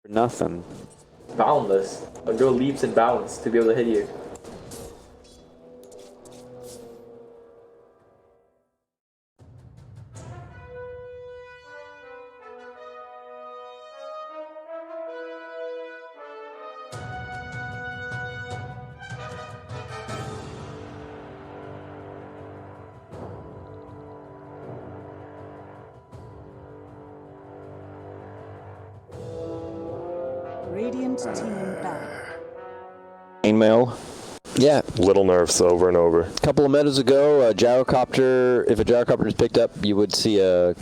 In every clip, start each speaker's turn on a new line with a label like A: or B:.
A: Nothing.
B: Boundless. I'll go leaps and bounds to be able to hit you.
C: Radiant team back.
D: Mail.
E: Yeah,
F: Little nerfs over and over.
E: a couple of metas ago, a gyrocopter, if a gyrocopter is picked up, you would see a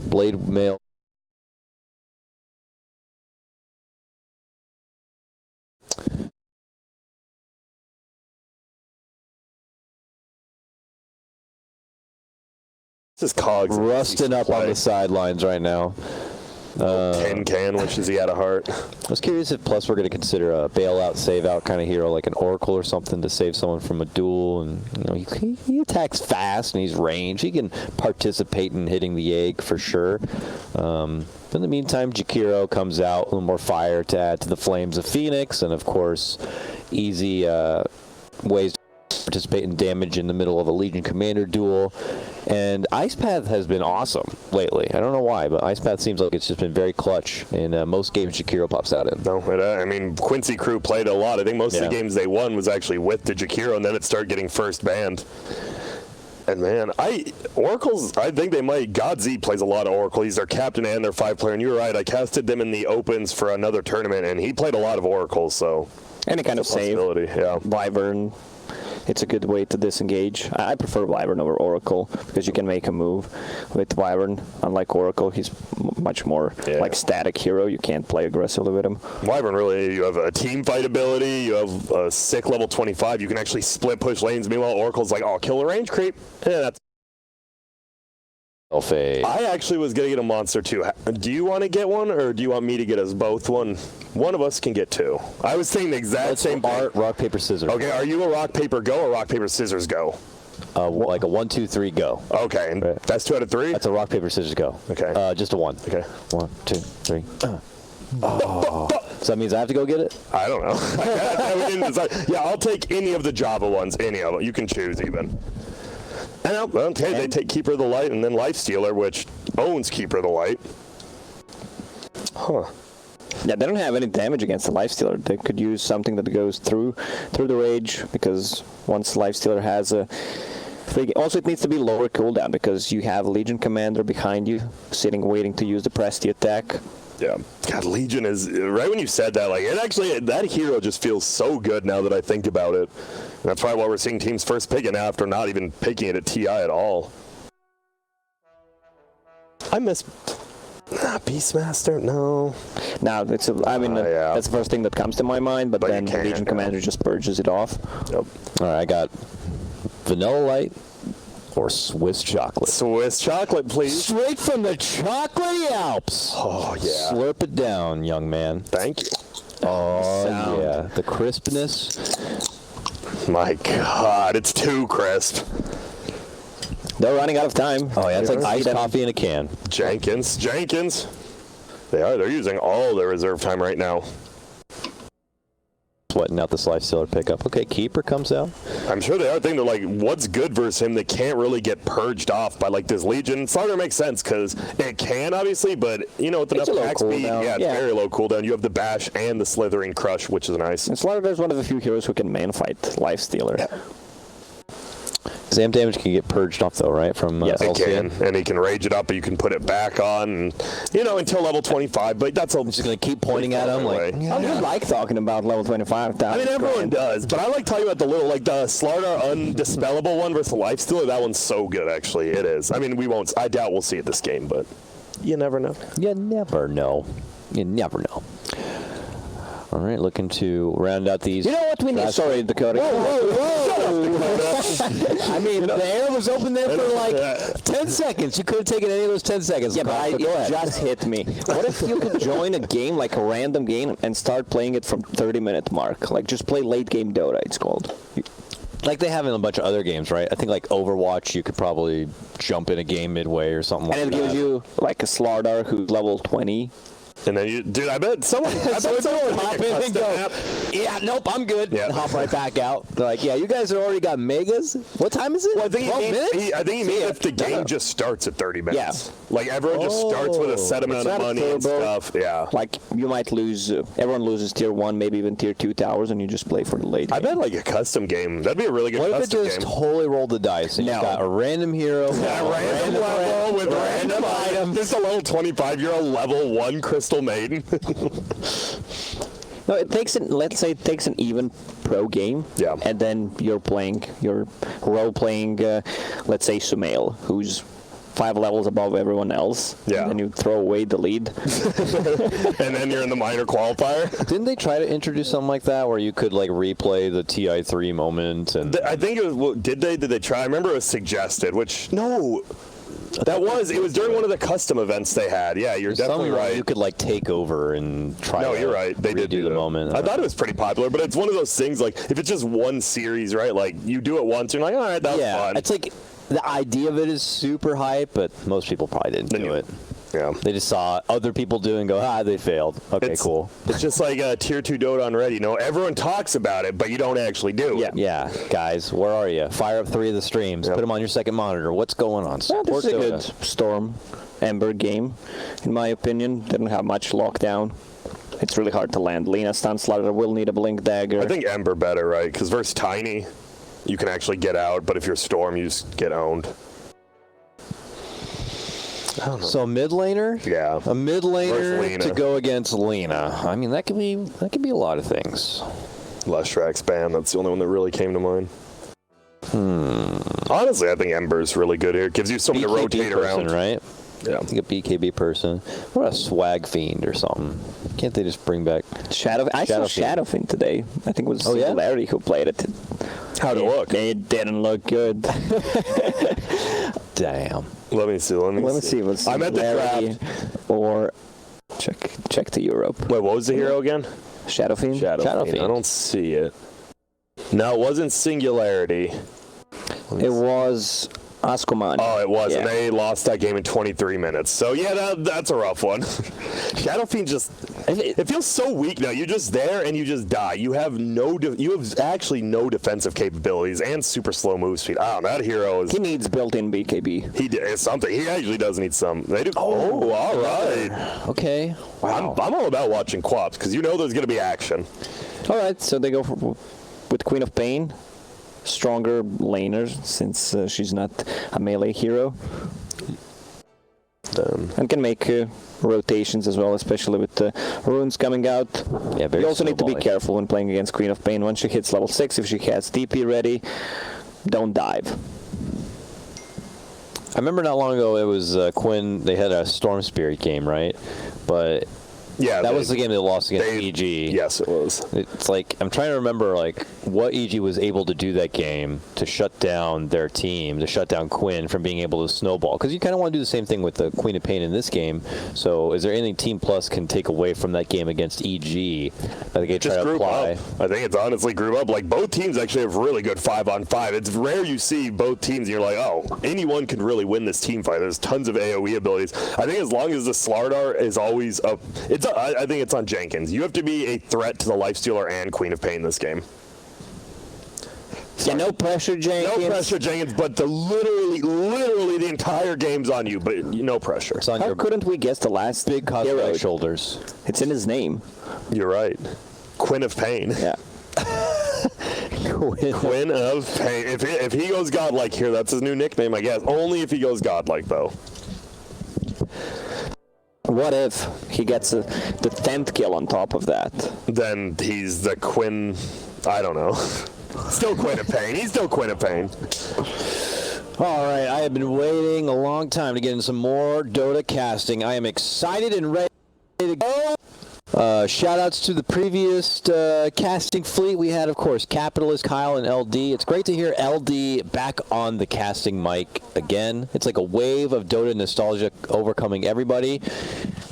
E: blade mail.
F: This is Cogs.
E: Rusting up on the sidelines right now.
F: Can wishes he had a heart.
E: I was curious if Plus we're going to consider a bailout, save out kind of hero, like an Oracle or something, to save someone from a duel. And you know, he attacks fast and he's ranged. He can participate in hitting the egg for sure. In the meantime, Jakiro comes out, a little more fire to add to the flames of Phoenix, and of course, easy ways to participate in damage in the middle of a Legion Commander duel. And Ice Path has been awesome lately. I don't know why, but Ice Path seems like it's just been very clutch in most games Jakiro pops out in.
F: No, I mean, Quincy crew played a lot. I think most of the games they won was actually with the Jakiro, and then it started getting first banned. And man, Oracles, I think they might. Godz plays a lot of Oracle. He's their captain and their 5-player. And you're right, I casted them in the opens for another tournament, and he played a lot of Oracles, so.
D: Any kind of save.
F: Yeah.
D: Wyvern. It's a good way to disengage. I prefer Wyvern over Oracle because you can make a move with Wyvern. Unlike Oracle, he's much more like static hero. You can't play aggressively with him.
F: Wyvern, really, you have a team fight ability. You have a sick level 25. You can actually split push lanes. Meanwhile, Oracle's like, oh, kill a range creep. Yeah, that's. I actually was going to get a monster too. Do you want to get one, or do you want me to get us both one? One of us can get two. I was thinking the exact same thing.
E: Rock, paper, scissors.
F: Okay, are you a rock, paper, go, or rock, paper, scissors, go?
E: Like a 1, 2, 3, go.
F: Okay, and that's 2 out of 3?
E: That's a rock, paper, scissors, go.
F: Okay.
E: Just a 1.
F: Okay.
E: 1, 2, 3. Oh. So that means I have to go get it?
F: I don't know. Yeah, I'll take any of the Java ones, any of them. You can choose even. And okay, they take Keeper of the Light and then Life Stealer, which owns Keeper of the Light. Huh.
D: Yeah, they don't have any damage against the Lifestealer. They could use something that goes through the rage, because once Lifestealer has a... Also, it needs to be lower cooldown, because you have Legion Commander behind you, sitting waiting to use the Presty attack.
F: Yeah. God, Legion is... Right when you said that, like, it actually... That hero just feels so good now that I think about it. And that's probably why we're seeing teams first pick it after not even picking it at TI at all. I miss... Beastmaster? No.
D: Now, that's the first thing that comes to my mind, but then Legion Commander just purges it off.
F: Yep.
E: All right, I got Vanilla Light or Swiss chocolate.
F: Swiss chocolate, please.
E: Straight from the chocolatey Alps.
F: Oh, yeah.
E: Slurp it down, young man.
F: Thank you.
E: Oh, yeah. The crispness.
F: My God, it's too crisp.
D: They're running out of time.
E: Oh, yeah, it's like iced coffee in a can.
F: Jenkins. They're using all their reserve time right now.
E: Sweating out this Lifestealer pickup. Okay, Keeper comes out.
F: I'm sure they are thinking, they're like, what's good versus him that can't really get purged off by like this Legion? Slaughter makes sense because it can, obviously, but you know, with enough attack speed, it's very low cooldown. You have the Bash and the Slithering Crush, which is nice.
D: And Slaughter is one of the few heroes who can main fight Lifestealer.
F: Yeah.
E: Zam damage can get purged off, though, right? From
F: yes, it can. And he can rage it up, but you can put it back on, and, you know, until level 25. But that's all.
E: I'm just going to keep pointing at him. Like,
D: I just like talking about level 25.
F: I mean, everyone does, but I like talking about the little, like the Slaughter Undispellable one versus the Lifestealer. That one's so good, actually. It is. I mean, I doubt we'll see it this game, but you never know.
E: You never know. You never know. All right, looking to round out these.
D: You know what we need? Sorry, Dakota.
E: I mean, the air was open there for like 10 seconds. You could have taken any of those 10 seconds.
D: Yeah, but it just hit me. What if you could join a game, like a random game, and start playing it from 30-minute mark? Like, just play late game Dota, it's called.
E: Like they have in a bunch of other games, right? I think like Overwatch, you could probably jump in a game midway or something like that.
D: And it gives you like a Slardar who's level 20.
F: And then you, dude, I bet someone
E: Hop in and go, yeah, nope, I'm good.
F: Yeah.
E: And hop right back out. They're like, yeah, you guys have already got megas? What time is it?
F: Well, I think
E: 12 minutes?
F: I think he means if the
E: No,
F: game
E: no.
F: just starts at 30 minutes.
E: Yeah.
F: Like everyone just starts with a set amount
D: It's
F: of
D: not a
F: money and
D: turbo.
F: stuff. Yeah.
D: Like, you might lose, everyone loses tier 1, maybe even tier 2 towers, and you just play for the late
F: I
D: game.
F: bet like a custom game. That'd be a really good
E: What if it
F: custom
E: just
F: game.
E: totally rolled the dice and you
D: No.
E: got a random hero,
F: A random level with random items. Just a little 25-year-old level 1 Crystal Maiden.
D: No, it takes let's say it takes an even pro game,
F: Yeah.
D: and then you're role-playing, let's say Sumail, who's 5 levels above everyone else.
F: Yeah.
D: And then you throw away the lead.
F: And then you're in the minor qualifier.
E: Didn't they try to introduce something like that where you could like replay the TI3 moment? And
F: I think it was. Did they try? I remember it was suggested. Which no, it was during one of the custom events they had. Yeah, you're definitely
E: something
F: right.
E: You could like take over and try.
F: No,
E: to
F: you're right. They did
E: redo
F: do
E: the
F: that.
E: moment.
F: I thought it was pretty popular, but it's one of those things like if it's just one series, right? Like you do it once, you're like, all right, that was fun.
E: It's like the idea of it is super hype, but most people probably didn't
F: Then
E: do
F: you-
E: it.
F: Yeah.
E: They just saw other people do it and go, they failed. Okay, cool.
F: It's just like tier 2 Dota on Reddit. You know, everyone talks about it, but you don't actually do.
D: Yeah.
E: Yeah, guys, where are you? Fire up 3 of the streams.
F: Yep.
E: Put them on your second monitor. What's going on?
D: Well, this
E: Support
D: is a
E: Dota.
D: good Storm Ember game, in my opinion. Didn't have much lockdown. It's really hard to land. Lena Stunslaughter will need a Blink Dagger.
F: I think Ember better, right? Because versus Tiny, you can actually get out, but if you're Storm, you just get owned.
E: So a mid laner?
F: Yeah.
E: A mid laner
F: Versus Lena.
E: to go against Lena. I mean, that could be a lot of things.
F: Lustrax ban, that's the only one that really came to mind. Honestly, I think Ember's really good here. It gives you something to
E: BKB
F: rotate
E: person,
F: around.
E: right?
F: Yeah.
E: I think a BKB person. What a swag fiend or something. Can't they just bring back
D: I saw
E: Shadow
D: Shadowfin today. I think it was
E: Oh, yeah?
D: Larry who played it.
F: How'd it look?
D: It didn't look good.
E: Damn.
F: Let me see.
D: Let me see. Was
F: I'm at the
D: Larry
F: draft.
D: or check to Europe.
F: Wait, what was the hero again?
D: Shadowfiend.
F: Shadowfiend. I don't see it. No, it wasn't Singularity.
D: It was Askomani.
F: Oh, it was, and
D: Yeah.
F: they lost that game in 23 minutes. So yeah, that's a rough one. Shadowfiend just it feels so weak now. You're just there and you just die. You have actually no defensive capabilities and super slow move speed. I don't know, that hero is
D: He needs built-in BKB.
F: it's something. He actually does need some. They do. Oh, all right.
E: Okay. Wow.
F: I'm all about watching quaps because you know there's going to be action.
D: All right, so they go with Queen of Pain. Stronger laner since she's not a melee hero. And can make rotations as well, especially with the runes coming out.
E: Yeah, very
D: You also need to be
E: snowbally.
D: careful when playing against Queen of Pain. Once she hits level 6, if she has DP ready, don't dive.
E: I remember not long ago it was Quinn. They had a Storm Spirit game, right? But
F: Yeah,
E: that was the game they lost against EG.
F: Yes, it was.
E: It's like I'm trying to remember like what EG was able to do that game to shut down their team, to shut down Quinn from being able to snowball. Because you kind of want to do the same thing with the Queen of Pain in this game. So is there anything Team Plus can take away from that game against EG that they can try
F: Just
E: to
F: group
E: apply?
F: up. I think it's honestly group up. Like both teams actually have really good 5-on-5. It's rare you see both teams and you're like, oh, anyone could really win this team fight. There's tons of AoE abilities. I think as long as the Slardar is always up, I think it's on Jenkins. You have to be a threat to the Lifestealer and Queen of Pain this game.
D: Yeah, no pressure, Jenkins.
F: No pressure, Jenkins, but literally the entire game's on you, but no pressure.
E: It's on
D: How
E: your
D: couldn't we guess the last
E: big
D: hero?
E: cosmic shoulders.
D: It's in his name.
F: You're right. Queen of Pain.
D: Yeah.
F: Quinn of Pain. If he goes godlike here, that's his new nickname, I guess. Only if he goes godlike, though.
D: What if he gets the 10th kill on top of that?
F: Then he's the Quinn. I don't know. Still Quinn of Pain. He's still Quinn of Pain.
E: All right, I have been waiting a long time to get into some more Dota casting. I am excited and ready to go. Shout outs to the previous casting fleet. We had, of course, Capitalist, Kyle, and LD. It's great to hear LD back on the casting mic again. It's like a wave of Dota nostalgia overcoming everybody.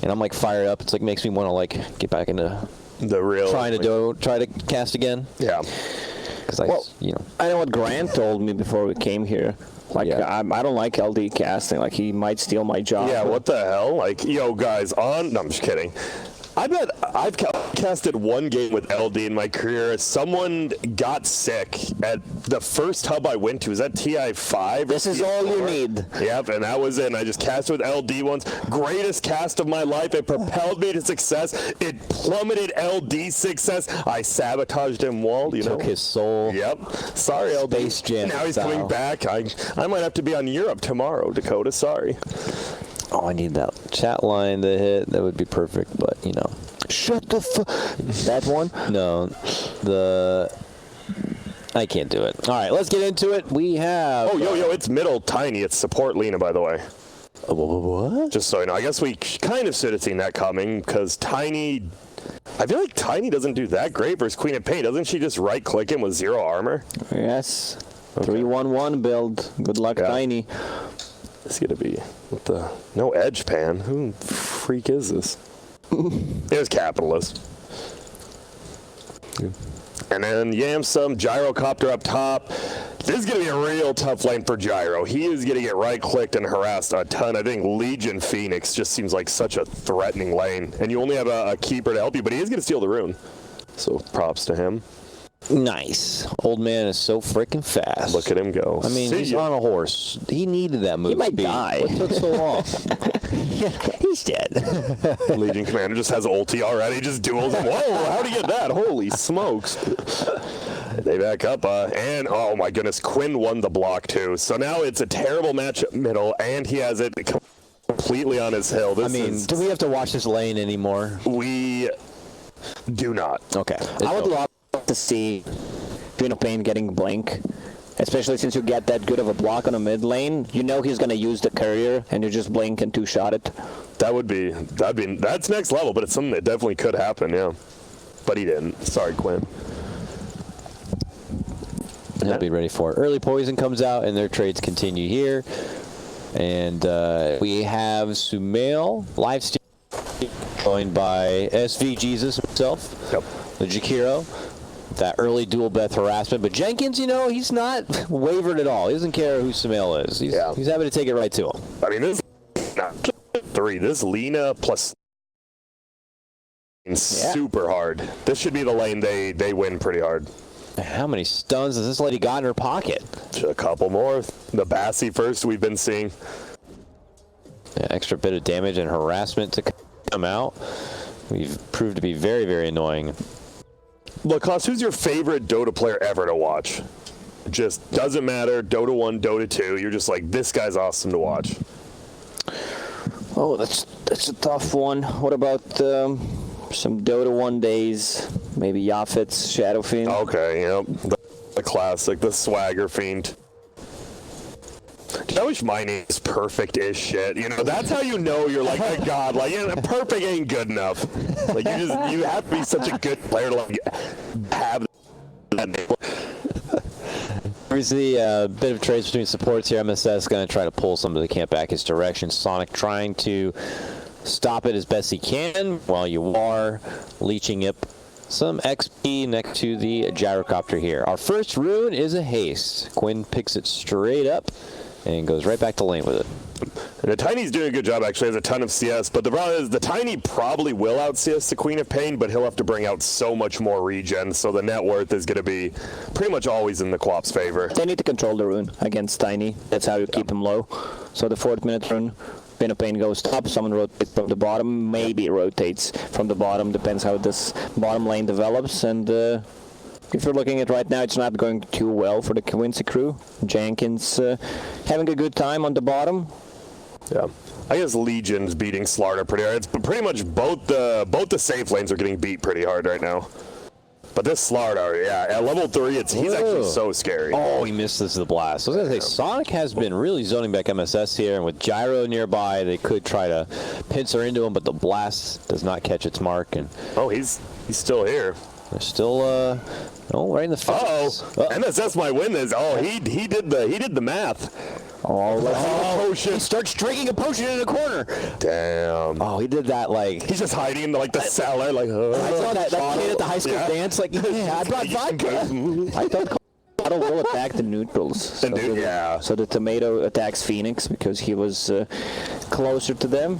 E: And I'm like fired up. It's like makes me want to like get back into
F: The real.
E: try to cast again.
F: Yeah.
E: because
D: I know what Grant told me before we came here. Like,
E: Yeah.
D: I don't like LD casting. Like, he might steal my job.
F: Yeah, what the hell? Like, yo, guys, no, I'm just kidding. I bet I've casted one game with LD in my career. Someone got sick at the first hub I went to. Is that TI5?
D: This is all you need.
F: Yep, and that was it. And I just casted with LD once. Greatest cast of my life. It propelled me to success. It plummeted LD's success. I sabotaged him, Walt. You
E: took
F: know.
E: his soul.
F: Yep. Sorry, LD.
E: Space Jam
F: Now he's
E: style.
F: coming back. I might have to be on Europe tomorrow, Dakota. Sorry.
E: Oh, I need that chat line to hit. That would be perfect, but
D: Shut the That one?
E: No, I can't do it. All right, let's get into it. We have.
F: Oh, yo, it's middle tiny. It's support Lena, by the way.
E: What?
F: Just so you know, I guess we kind of should have seen that coming because Tiny. I feel like Tiny doesn't do that great versus Queen of Pain. Doesn't she just right-click him with 0 armor?
D: Yes. 3-1-1 build. Good luck,
F: Yeah.
D: Tiny.
F: It's gonna be what the no edge pan. Who the freak is this? It was capitalist. And then Yamsum, Gyrocopter up top. This is going to be a real tough lane for Gyro. He is going to get right-clicked and harassed a ton. I think Legion Phoenix just seems like such a threatening lane. And you only have a keeper to help you, but he is going to steal the rune. So props to him.
E: Nice. Old man is so freaking fast.
F: Look at him go.
E: I mean,
F: See
E: he's
F: ya.
E: on a horse. He needed that move.
D: He might
E: speed.
D: die.
E: What took so long? He's dead.
F: Legion Commander just has ulti already, just duels him. Whoa, how'd he get that? Holy smokes. They back up, and oh my goodness, Quinn won the block too. So now it's a terrible matchup middle, and he has it completely on his hill.
E: Do we have to watch this lane anymore?
F: We do not.
E: Okay.
D: I would love to see Queen of Pain getting blink. Especially since you get that good of a block on a mid lane. You know he's going to use the courier, and you just blink and two-shot it.
F: That's next level, but it's something that definitely could happen, yeah. But he didn't. Sorry, Quinn.
E: He'll be ready for it. Early Poison comes out, and their trades continue here. And we have Sumail, live stream, joined by SV Jesus himself,
F: Yep.
E: the Jakiro. That early dual Beth harassment. But Jenkins, he's not wavered at all. He doesn't care who Sumail is. He's happy to take it right to him.
F: I mean, this is not 3. This Lena plus super hard. This should be the lane they win pretty hard.
E: How many stuns has this lady got in her pocket?
F: A couple more. The Bassi first we've been seeing.
E: Yeah, extra bit of damage and harassment to come out. We've proved to be very, very annoying.
F: Lacoste, who's your favorite Dota player ever to watch? Just doesn't matter. Dota 1, Dota 2. You're just like, this guy's awesome to watch.
D: Oh, that's a tough one. What about some Dota 1 days? Maybe Yafit's Shadow Fiend?
F: Okay, yep. The classic, the swagger fiend. I wish my name is perfect as shit. That's how you know you're like a god. Like, perfect ain't good enough. Like, you have to be such a good player to like have that name.
E: We see a bit of trades between supports here. MSS going to try to pull some of the camp back his direction. Sonic trying to stop it as best he can while you are leeching up some XP next to the gyrocopter here. Our first rune is a haste. Quinn picks it straight up and goes right back to lane with it.
F: And the Tiny's doing a good job, actually. Has a ton of CS, but the problem is the Tiny probably will out CS the Queen of Pain, but he'll have to bring out so much more regen, so the net worth is going to be pretty much always in the Co-op's favor.
D: They need to control the rune against Tiny. That's how you keep him low. So the 4th minute rune, Queen of Pain goes top, someone rotates from the bottom, maybe rotates from the bottom, depends how this bottom lane develops, and if you're looking at right now, it's not going too well for the Quincy crew. Jenkins having a good time on the bottom.
F: Yeah, I guess Legion's beating Slarta pretty hard. It's pretty much both the safe lanes are getting beat pretty hard right now. But this Slarta, yeah, at level 3, he's actually so scary.
E: Oh, he misses the blast. I was going to say, Sonic has been really zoning back MSS here, and with Gyro nearby, they could try to pincer into him, but the blast does not catch its mark. And
F: oh, he's still here.
E: they're still, right in the face.
F: MSS might win this. Oh, he did the math.
E: He starts drinking a potion in the corner.
F: Damn.
E: Oh, he did that like...
F: He's just hiding in like the cellar, like.
E: I saw that kid at the high school dance, like, yeah, I brought vodka. I thought
D: Slaughter will attack the neutrals. So So the tomato attacks Phoenix because he was closer to them.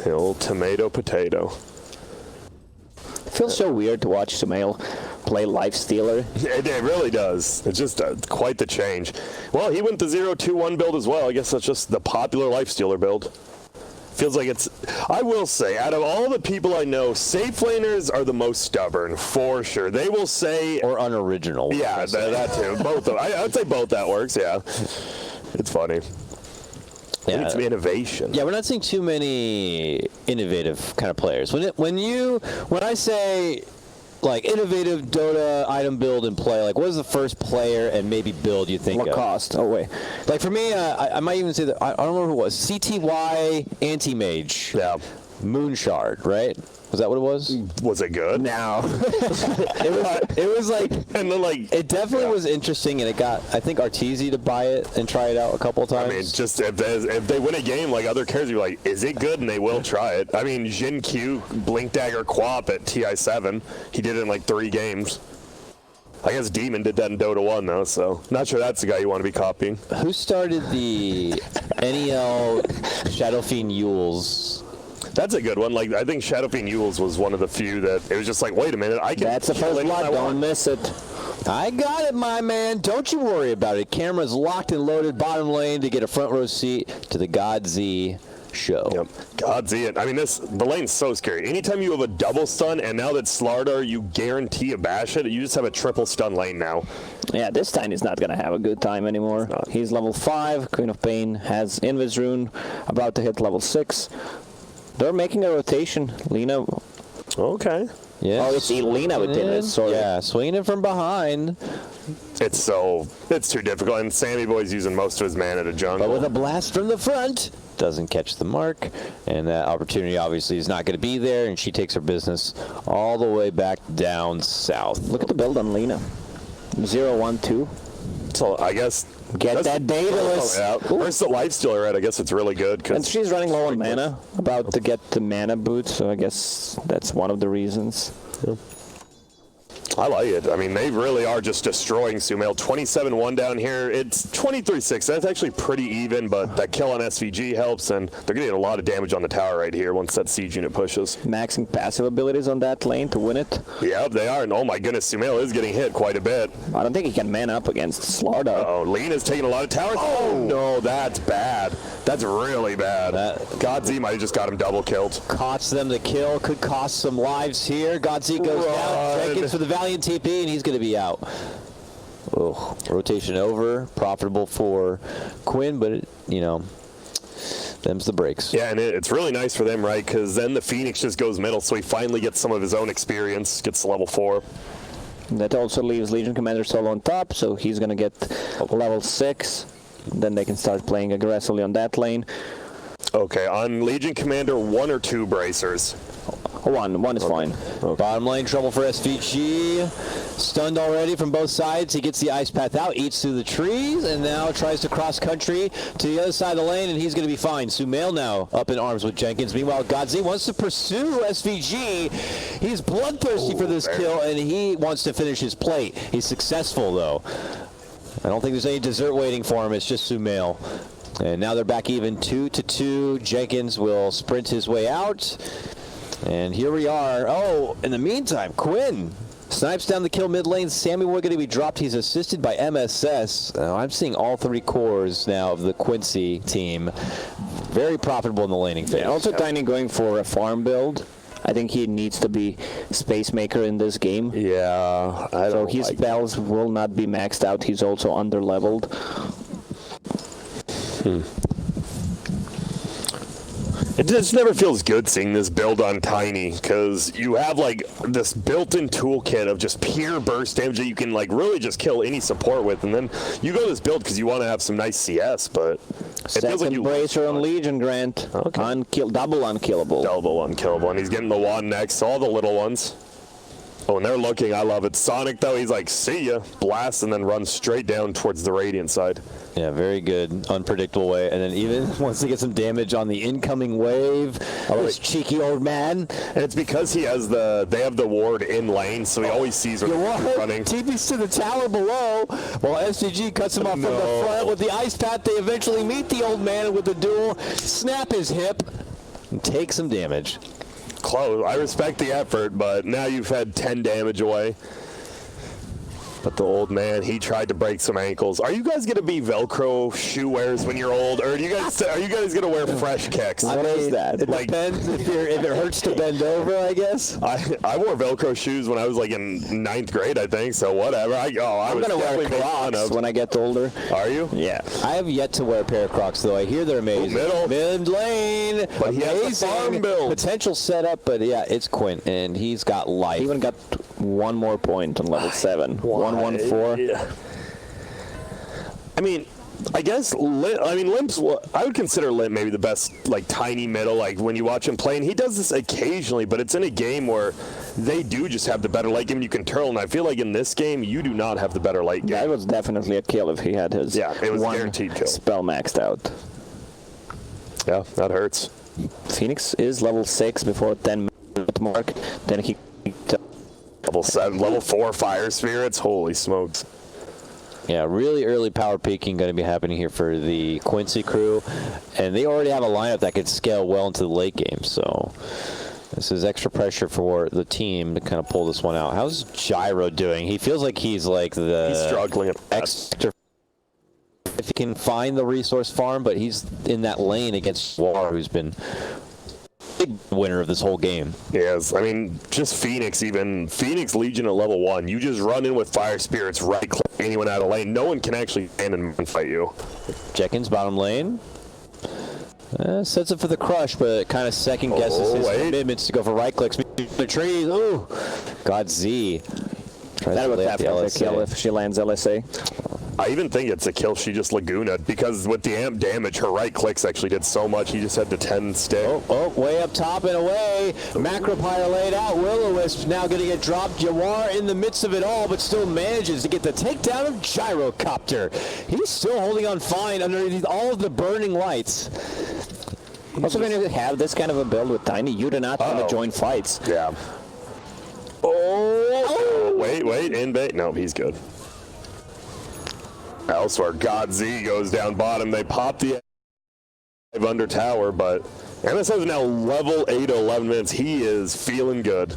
F: The old tomato potato.
D: It feels so weird to watch Sumail play Lifestealer.
F: It really does. It's just quite the change. Well, he went the 0-2-1 build as well. I guess that's just the popular Lifestealer build. Feels like it's... I will say, out of all the people I know, safe laners are the most stubborn, for sure. They will say...
E: Or unoriginal.
F: Yeah, that too. Both of I would say both that works, yeah. It's funny. We need some innovation.
E: Yeah, we're not seeing too many innovative kind of players. When I say like innovative Dota item build and play, like what is the first player and maybe build you think?
D: What cost? Oh wait,
E: like for me, I might even say that I don't remember who it was. CTY Anti-Mage.
F: Yeah.
E: Moonshard, right? Was that what it was?
F: Was it good?
D: now
E: It was like,
F: And then like...
E: it definitely was interesting, and it got, I think, Arteezy to buy it and try it out a couple of times.
F: I mean, just if they win a game like other characters, you're like, is it good? And they will try it. I mean, Jin Q, Blink Dagger Quap at TI7. He did it in like 3 games. I guess Demon did that in Dota 1, though, so not sure that's the guy you want to be copying.
E: Who started the NEL Shadowfiend Yules?
F: That's a good one. Like, I think Shadowfiend Yules was one of the few that it was just like, wait a minute, I can...
D: that's a first blood. Don't miss it.
E: I got it, my man. Don't you worry about it. Camera's locked and loaded bottom lane to get a front row seat to the God Z show.
F: Yep. God Z it. I mean, the lane's so scary. Anytime you have a double stun, and now that Slardar, you guarantee a bash it, you just have a triple stun lane now.
D: Yeah, this time he's not going to have a good time anymore. He's level 5. Queen of Pain has Invis Rune, about to hit level 6. They're making a rotation. Lena.
F: Okay.
E: Yeah.
D: Oh, it's Lena with Invis. Sorry.
E: Yeah, swinging it from behind.
F: It's too difficult, and Sammy Boy's using most of his mana to jungle.
E: But with a blast from the front, doesn't catch the mark, and that opportunity obviously is not going to be there, and she takes her business all the way back down south.
D: Look at the build on Lena. 0-1-2.
F: So I guess...
D: Get that Daedalus.
F: Yeah. Where's the Lifestealer at? I guess it's really good.
D: And she's running low on mana, about to get the mana boot, so I guess that's one of the reasons.
F: Yeah. I like it. I mean, they really are just destroying Sumail. 27-1 down here. It's 23-6. That's actually pretty even, but that kill on SVG helps, and they're getting a lot of damage on the tower right here once that siege unit pushes.
D: Maxing passive abilities on that lane to win it.
F: Yeah, they are. And oh my goodness, Sumail is getting hit quite a bit.
D: I don't think he can man up against Slardar.
F: Oh, Lena's taking a lot of towers. Oh no, that's bad. That's really bad. Godz might have just got him double killed.
E: Costs them the kill. Could cost some lives here. Godz goes down. Jenkins for the Valiant TP, and he's going to be out. Oh, rotation over. Profitable for Quinn, but, them's the breaks.
F: Yeah, and it's really nice for them, right? Because then the Phoenix just goes middle, so he finally gets some of his own experience, gets to level 4.
D: That also leaves Legion Commander solo on top, so he's going to get level 6. Then they can start playing aggressively on that lane.
F: Okay, on Legion Commander, 1 or 2 bracers?
D: One is fine.
E: Okay. Bottom lane trouble for SVG. Stunned already from both sides. He gets the ice path out, eats through the trees, and now tries to cross country to the other side of the lane, and he's going to be fine. Sumail now up in arms with Jenkins. Meanwhile, Godz wants to pursue SVG. He's bloodthirsty for this kill, and he wants to finish his plate. He's successful, though. I don't think there's any dessert waiting for him. It's just Sumail. And now they're back even 2-2. Jenkins will sprint his way out. And here we are. Oh, in the meantime, Quinn snipes down the kill mid lane. Sammy Boy going to be dropped. He's assisted by MSS. I'm seeing all 3 cores now of the Quincy team. Very profitable in the laning phase.
D: Yeah, also Tiny going for a farm build. I think he needs to be space maker in this game.
F: Yeah.
D: So his spells will not be maxed out. He's also under leveled.
F: It just never feels good seeing this build on Tiny, because you have like this built-in toolkit of just pure burst damage that you can like really just kill any support with, and then you go this build because you want to have some nice CS, but it feels like you
D: bracer on Legion Grant. Okay. Double unkillable.
F: Double unkillable, and he's getting the wand next, all the little ones. Oh, and they're looking. I love it. Sonic, though, he's like, see ya. Blast, and then runs straight down towards the Radiant side.
E: Yeah, very good, unpredictable way. And then even once they get some damage on the incoming wave, this cheeky old man.
F: And it's because they have the ward in lane, so he always sees where they're running.
E: TP's to the tower below, while SCG cuts him off from the front with the ice path. They eventually meet the old man with the duel, snap his hip, and take some damage.
F: Close. I respect the effort, but now you've had 10 damage away. But the old man, he tried to break some ankles. Are you guys gonna be Velcro shoe wearers when you're old, or are you guys gonna wear fresh kicks?
D: What is that?
E: It depends if it hurts to bend over, I guess.
F: I wore Velcro shoes when I was like in 9th grade, I think. So whatever. I'm
D: gonna wear Crocs when I get older.
F: Are you?
D: Yeah.
E: I have yet to wear a pair of Crocs, though. I hear they're amazing.
F: Middle.
E: Mid lane.
F: But
E: amazing.
F: he has the farm build.
E: Potential setup, but yeah, it's Quint, and he's got life.
D: He even got one more point on level 7. 114.
F: Yeah. I mean, I guess Limp's. I would consider Limp maybe the best, like tiny middle. Like when you watch him play, and he does this occasionally, but it's in a game where they do just have the better late game. And you can turtle, and I feel like in this game you do not have the better late game.
D: That was definitely a kill if he had his
F: it was
D: one
F: guaranteed kill.
D: Spell maxed out.
F: Yeah, that hurts.
D: Phoenix is level 6 before 10-minute mark. Then he.
F: Level 7, level 4 fire spirits. Holy smokes.
E: Yeah, really early power peaking going to be happening here for the Quincy crew, and they already have a lineup that could scale well into the late game, so this is extra pressure for the team to kind of pull this one out. How's Gyro doing? He feels like he's
F: struggling at
E: extra. If he can find the resource farm, but he's in that lane against War, who's been big winner of this whole game.
F: Yes, I mean, just Phoenix Legion at level 1. You just run in with fire spirits, right click anyone out of lane. No one can actually stand and fight you.
E: Jenkins bottom lane. Sets it for the crush, but kind of second guesses his commitments to go for right clicks. The trees. Ooh, God Z.
D: That would definitely kill if she lands LSA.
F: I even think it's a kill she just Laguna'd, because with the amp damage, her right clicks actually did so much. He just had to 10 stick.
E: Way up top and away. Macropyre laid out. Will-O-Wisp now going to get dropped. Jawar in the midst of it all, but still manages to get the takedown of Gyrocopter. He's still holding on fine underneath all of the burning lights.
D: Also, when you have this kind of a build with Tiny, you do not want to join fights.
F: Yeah. Wait, in bait. No, he's good. Elsewhere, God Z goes down bottom. They pop the under tower, but MSS is now level 8 to 11 minutes. He is feeling good.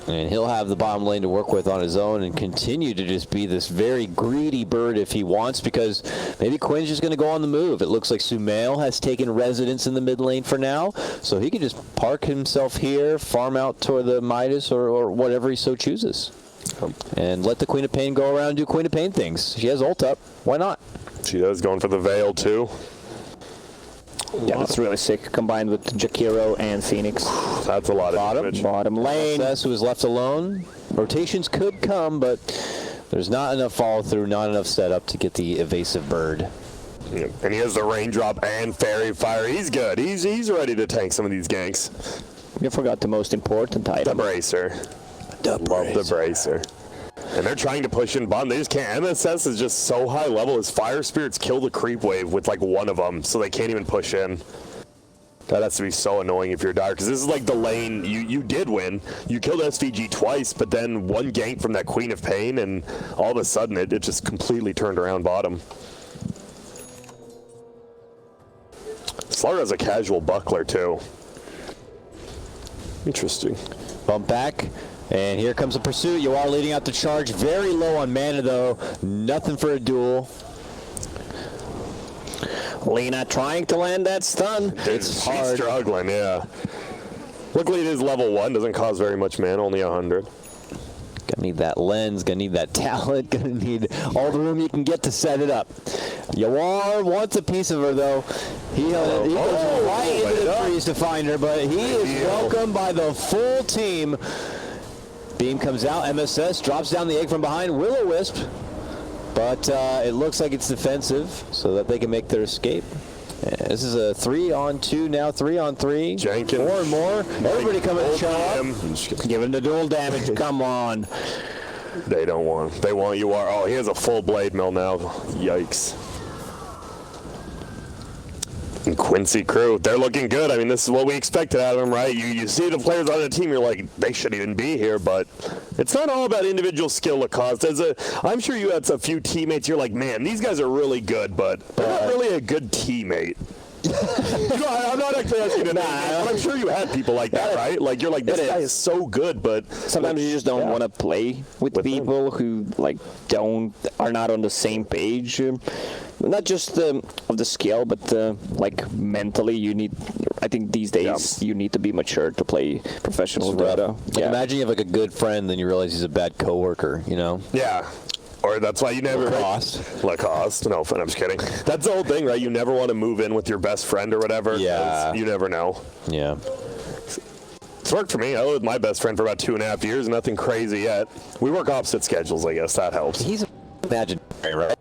E: And he'll have the bottom lane to work with on his own and continue to just be this very greedy bird if he wants, because maybe Quinn's just going to go on the move. It looks like Sumail has taken residence in the mid lane for now, so he can just park himself here, farm out toward the Midas or whatever he so chooses. And let the Queen of Pain go around and do Queen of Pain things. She has ult up. Why not?
F: She does, going for the Veil too.
D: Yeah, that's really sick, combined with Jakiro and Phoenix.
F: That's a lot of damage.
D: Bottom lane.
E: SS, who is left alone. Rotations could come, but there's not enough follow-through, not enough setup to get the evasive bird.
F: Yeah. And he has the raindrop and fairy fire. He's good. He's ready to tank some of these ganks.
D: You forgot the most important item.
F: The bracer. Love the bracer. And they're trying to push in bottom. They just can't. MSS is just so high level. His fire spirits kill the creep wave with like one of them, so they can't even push in. That has to be so annoying if you're dire, because this is like the lane you did win. You killed SVG twice, but then one gank from that Queen of Pain, and all of a sudden it just completely turned around bottom. Slaughter has a casual buckler too. Interesting.
E: Bump back. And here comes a pursuit. You are leading out the charge. Very low on mana, though. Nothing for a duel.
D: Lena trying to land that stun.
F: It's hard. She's struggling, yeah. Luckily, it is level 1. Doesn't cost very much mana, only 100.
E: Gonna need that lens. Gonna need that talent. Gonna need all the room you can get to set it up. Yawar wants a piece of her, though. He goes right into the trees to find her, but he is welcomed by the full team. Beam comes out, MSS drops down the egg from behind, Will-O-Wisp, but it looks like it's defensive so that they can make their escape. This is a 3-on-2 now, 3-on-3.
F: Jenkins.
E: 4 and more. Everybody coming to show up.
D: Giving the dual damage. Come on.
F: They don't want. They want you are. Oh, he has a full blade mill now. Yikes. And Quincy crew, they're looking good. I mean, this is what we expected out of them, right? You see the players on the team, you're like, they shouldn't even be here. But it's not all about individual skill, Lacoste. I'm sure you had a few teammates. You're like, man, these guys are really good, but they're not really a good teammate. I'm not actually asking you to but I'm sure you had people like that, right? Like, you're like, this guy is so good, but
D: sometimes you just don't want to play with people who like are not on the same page. Not just of the skill, but like mentally, you need. I think these days you need to be mature to play professional Dota.
E: Like, imagine you have like a good friend, then you realize he's a bad coworker. You know?
F: Yeah. Or that's why you never Lacoste. No, I'm just kidding. That's the whole thing, right? You never want to move in with your best friend or whatever.
E: Yeah.
F: You never know.
E: Yeah.
F: It's worked for me. I lived with my best friend for about 2.5 years. Nothing crazy yet. We work opposite schedules, I guess. That helps.
E: He's a imaginary, right?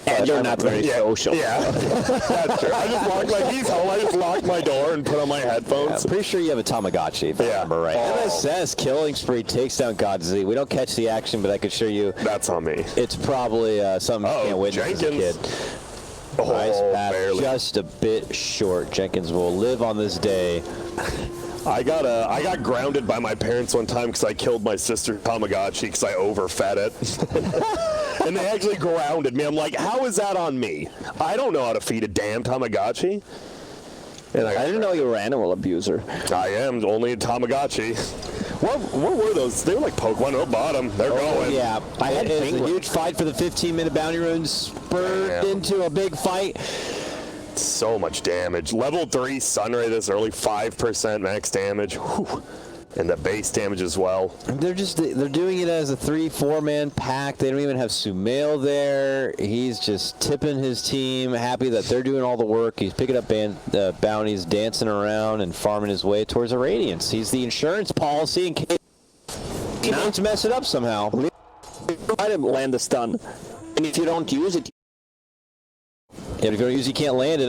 D: And you're not very social.
F: Yeah, that's true. I just locked he's home. I just locked my door and put on my headphones.
E: I'm pretty sure you have a Tamagotchi, if I remember right. MSS Killing Spree takes down Godzilla. We don't catch the action, but I can assure you
F: that's on me.
E: It's probably something you can't witness
F: Jenkins.
E: as a kid. Nice pass, barely. Just a bit short. Jenkins will live on this day.
F: I got grounded by my parents one time because I killed my sister Tamagotchi because I overfed it. And they actually grounded me. I'm like, how is that on me? I don't know how to feed a damn Tamagotchi.
D: And I didn't know you were an animal abuser.
F: I am only a Tamagotchi. What were those? They were like Pokemon. Oh, bottom. They're going.
E: Yeah. It's a huge fight for the 15-minute bounty rune. Spurred into a big fight.
F: So much damage. Level 3 Sunray this early, 5% max damage. Whew. And the base damage as well.
E: They're doing it as a 3-4 man pack. They don't even have Sumail there. He's just tipping his team, happy that they're doing all the work. He's picking up bounties, dancing around and farming his way towards a Radiance. He's the insurance policy in case he wants to mess it up somehow.
D: Try to land the stun, and if you don't use it,
E: if you're going to use it, you can't land it.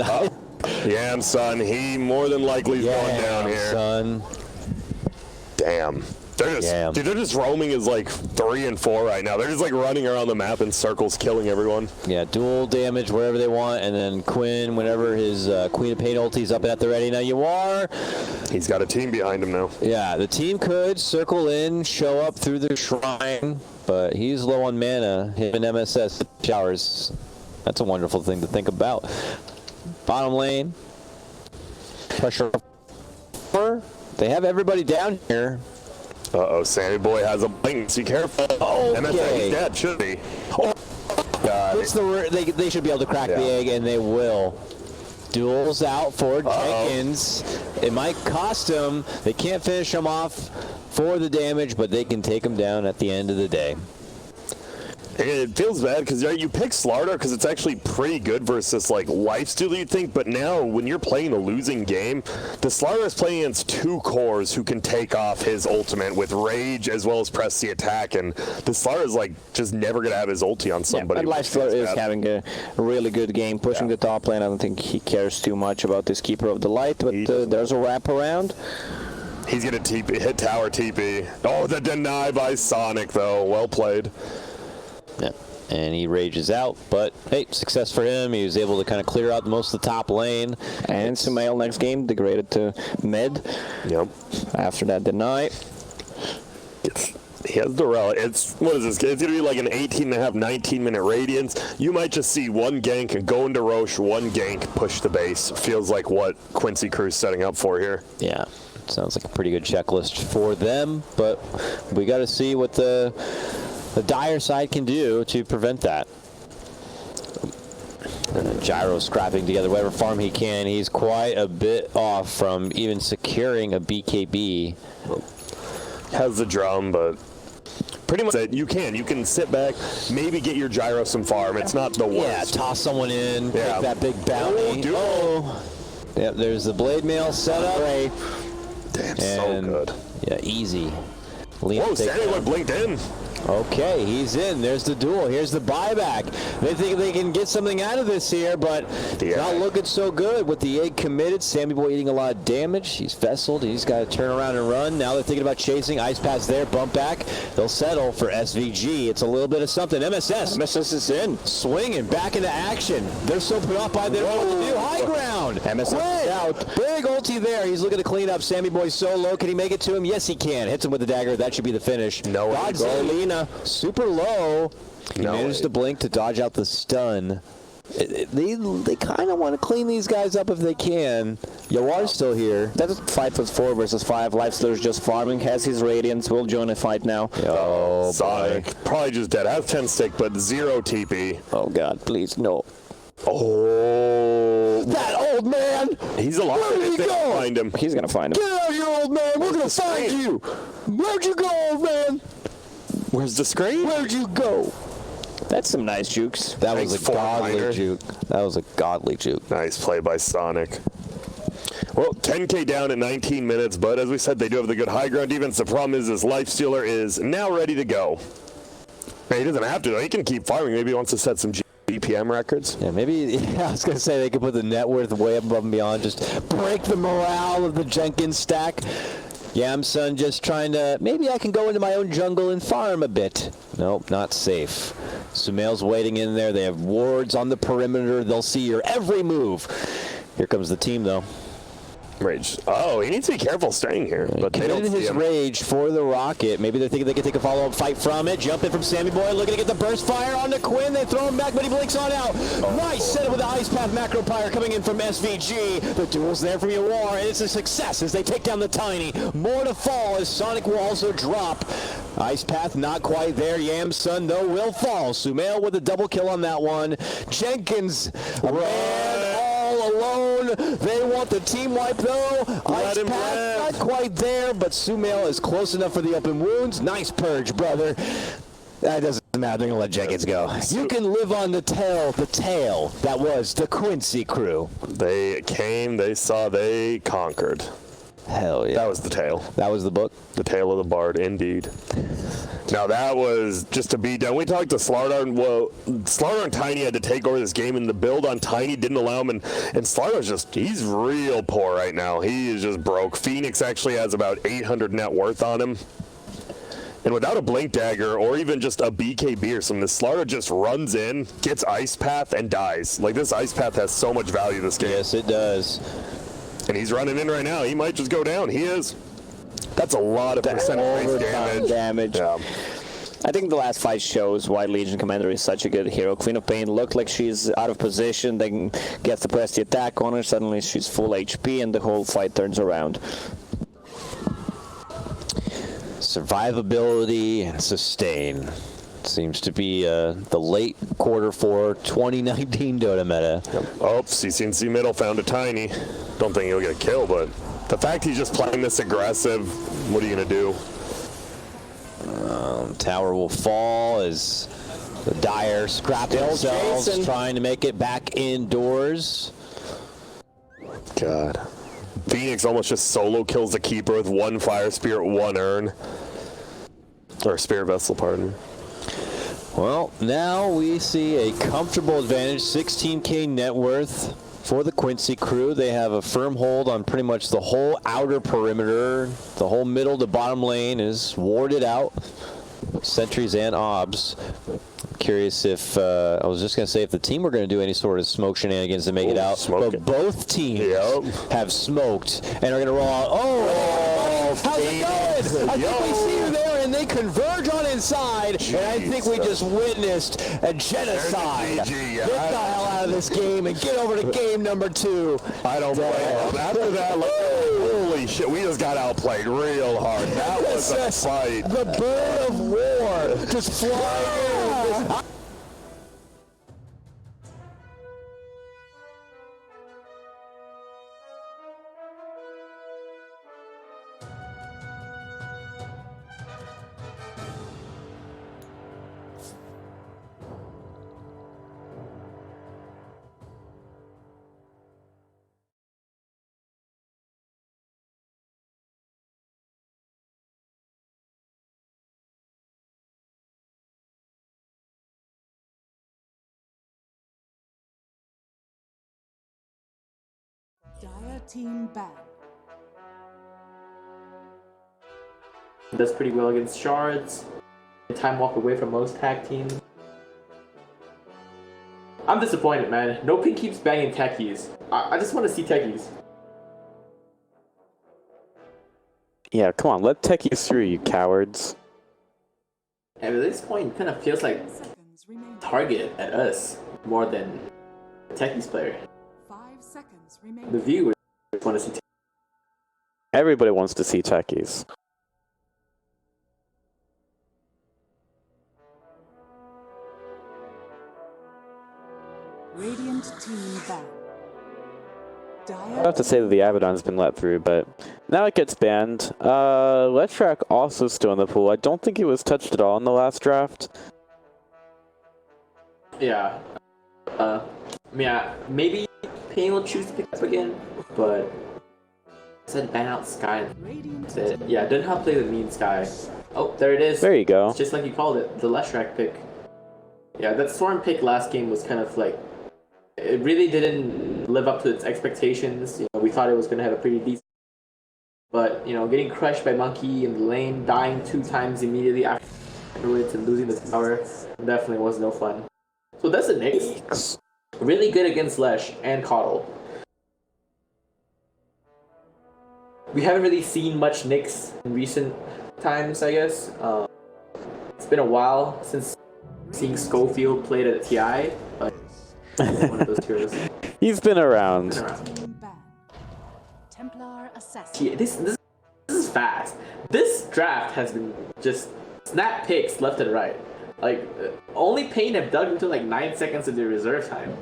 F: Yeah, son. He more than likely is going down here.
E: Son.
F: Damn. They're just roaming as like 3 and 4 right now. They're just like running around the map in circles, killing everyone.
E: Yeah, dual damage wherever they want, and then Quinn, whenever his Queen of Pain ulti's up at the ready. Now you are.
F: He's got a team behind him now.
E: Yeah, the team could circle in, show up through the shrine, but he's low on mana. Him and MSS showers. That's a wonderful thing to think about. Bottom lane. Pressure. They have everybody down here.
F: Uh-oh, Sandy Boy has a blink. Be careful.
E: Okay.
F: MSS, he's dead, should he? Oh, God.
E: They should be able to crack the egg, and they will. Duels out for Jenkins. It might cost him. They can't finish him off for the damage, but they can take him down at the end of the day.
F: It feels bad because you pick Slardar because it's actually pretty good versus like lifesteal, you'd think. But now when you're playing a losing game, the Slardar is playing against 2 cores who can take off his ultimate with rage as well as press the attack. And the Slardar is like just never going to have his ulti on somebody.
D: Yeah, but lifesteal is having a really good game, pushing the top lane. I don't think he cares too much about this Keeper of the Light, but there's a wraparound.
F: He's going to hit tower TP. Oh, the deny by Sonic, though. Well played.
E: Yeah, and he rages out, but hey, success for him. He was able to kind of clear out most of the top lane.
D: And Sumail next game degraded to mid.
F: Yep.
D: After that deny.
F: He has the relic. What is this? It's going to be like an 18.5, 19-minute Radiance. You might just see one gank and go into Roche, one gank, push the base. Feels like what Quincy Crew's setting up for here.
E: Yeah, sounds like a pretty good checklist for them, but we got to see what the dire side can do to prevent that. Gyro scrapping together whatever farm he can. He's quite a bit off from even securing a BKB.
F: Has the drum, but pretty much you can sit back, maybe get your Gyro some farm. It's not the worst.
E: Yeah, toss someone in, take that big bounty. Yep, there's the blade mail set up.
F: Damn, so good.
E: Yeah, easy.
F: Whoa, Sandy blinked in.
E: Okay, he's in. There's the duel. Here's the buyback. They think they can get something out of this here, but it's not looking so good with the egg committed. Sammy Boy eating a lot of damage. He's vesseled. He's got to turn around and run. Now they're thinking about chasing. Ice pass there. Bump back. They'll settle for SVG. It's a little bit of something. MSS is in. Swinging back into action. They're so put off by their what to do. High ground.
D: MSS is out.
E: Big ulti there. He's looking to clean up. Sammy Boy solo. Can he make it to him? Yes, he can. Hits him with the dagger. That should be the finish.
F: No,
E: Godzilla super low. He managed to blink to dodge out the stun. They kind of want to clean these guys up if they can. Yawar's still here.
D: That's a fight with 4 versus 5. Lifestealer's just farming, has his Radiance, will join a fight now.
E: Oh,
F: Sonic.
E: boy.
F: Probably just dead. Has 10 stick, but 0 TP.
D: Oh, God, please, no.
F: Oh.
E: That old man!
F: He's alive.
E: Where did he go?
F: Find him.
D: He's going to find him.
E: Get out of here, old man! We're going to find you! Where'd you go, old man?
F: Where's the screen?
E: Where'd you go?
D: That's some nice jukes.
E: That was
F: Thanks,
E: a godly
F: Fortniter.
E: juke. That was a godly juke.
F: Nice play by Sonic. Well, 10K down in 19 minutes, but as we said, they do have the good high ground defense. The problem is this Lifestealer is now ready to go. He doesn't have to, though. He can keep farming. Maybe he wants to set some BPM records.
E: Yeah, maybe, I was going to say they could put the net worth way above and beyond, just break the morale of the Jenkins stack. Yamsun just trying to, maybe I can go into my own jungle and farm a bit. Nope, not safe. Sumail's waiting in there. They have wards on the perimeter. They'll see your every move. Here comes the team, though.
F: Rage. Oh, he needs to be careful staying here. But they don't
E: Committed
F: see
E: his
F: him.
E: rage for the rocket. Maybe they're thinking they can take a follow-up fight from it. Jump in from Sammy Boy, looking to get the burst fire onto Quinn. They throw him back, but he blinks on out. Nice setup with the Ice Path Macro Pyre coming in from SVG. The duel's there from Yawar, and it's a success as they take down the Tiny. More to fall as Sonic will also drop. Ice Path not quite there. Yamsun, though, will fall. Sumail with a double kill on that one. Jenkins, a man all alone. They want the team wipe, though. Ice Path not quite there, but Sumail is close enough for the open wounds. Nice purge, brother. That doesn't matter. They're going to let Jenkins go. You can live on the tail that was the Quincy crew.
F: They came, they saw, they conquered.
E: Hell yeah.
F: That was the tale.
E: That was the book?
F: The tale of the bard, indeed. Now that was just a beatdown. We talked to Slardar. Well, Slardar and Tiny had to take over this game, and the build on Tiny didn't allow him. And Slardar's just, he's real poor right now. He is just broke. Phoenix actually has about 800 net worth on him. And without a Blink Dagger or even just a BKB or something, the Slardar just runs in, gets Ice Path, and dies. Like, this Ice Path has so much value this game.
E: Yes, it does.
F: And he's running in right now. He might just go down. He is. That's a lot of percentage damage. Yeah.
D: I think the last fight shows why Legion Commander is such a good hero. Queen of Pain looked like she's out of position, then gets the press the attack on her, suddenly she's full HP, and the whole fight turns around.
E: Survivability and sustain seems to be the late quarter for 2019 Dota meta.
F: Yep. Oh, CCNC middle found a Tiny. Don't think he'll get a kill, but the fact he's just playing this aggressive, what are you going to do?
E: Tower will fall as the Dire scrap themselves,
D: Jason
E: trying to make it back indoors.
F: God. Phoenix almost just solo kills the Keeper with 1 Fire Spirit, 1 Urn. Or Spirit Vessel, pardon me.
E: Well, now we see a comfortable advantage, 16K net worth for the Quincy crew. They have a firm hold on pretty much the whole outer perimeter. The whole middle to bottom lane is warded out. Sentries and obs. Curious if, I was just going to say if the team were going to do any sort of smoke shenanigans to make it out. But both teams have smoked and are going to roll out. Oh, how's it going? I think we see you there, and they converge on inside. Jeez, and I think we just witnessed a genocide. Get the hell out of this game and get over to game number 2.
F: I don't blame him. After that, holy shit, we just got outplayed real hard. That was a fight.
E: The bird of war just flying in.
C: Player team ban.
B: Does pretty well against shards. Time walk away from most tag teams. I'm disappointed, man. No Pink keeps banging techies. I just want to see techies.
A: Yeah, come on, let techies through, you cowards.
B: And at this point, it kind of feels like
C: Seconds remaining.
B: target at us more than the techies player.
C: 5 seconds
B: The
C: remaining.
B: viewers want to see.
A: Everybody wants to see techies.
C: Radiant team ban.
A: I have to say that the Abaddon's been let through, but now it gets banned. Letrak also still in the pool. I don't think he was touched at all in the last draft.
B: Yeah. Yeah, maybe Pain will choose to pick up again, but I said ban out Sky.
C: Radiant
B: Said, yeah, didn't have to play the mean Sky. Oh, there it is.
A: There you go.
B: It's just like you called it, the Leshrac pick. Yeah, that Storm pick last game was kind of like, it really didn't live up to its expectations. You know, we thought it was going to have a pretty decent, but you know, getting crushed by Monkey in the lane, dying 2 times immediately afterwards, and losing the tower definitely was no fun. So that's the Nyx. Really good against Lesh and Coddle. We haven't really seen much Nyx in recent times, I guess. It's been a while since seeing Schofield played at TI, but one of those heroes.
A: He's been around.
C: team ban. Templar assassin.
B: Yeah, this is fast. This draft has been just snap picks left and right. Like, only Pain have dug into like 9 seconds of their reserve time.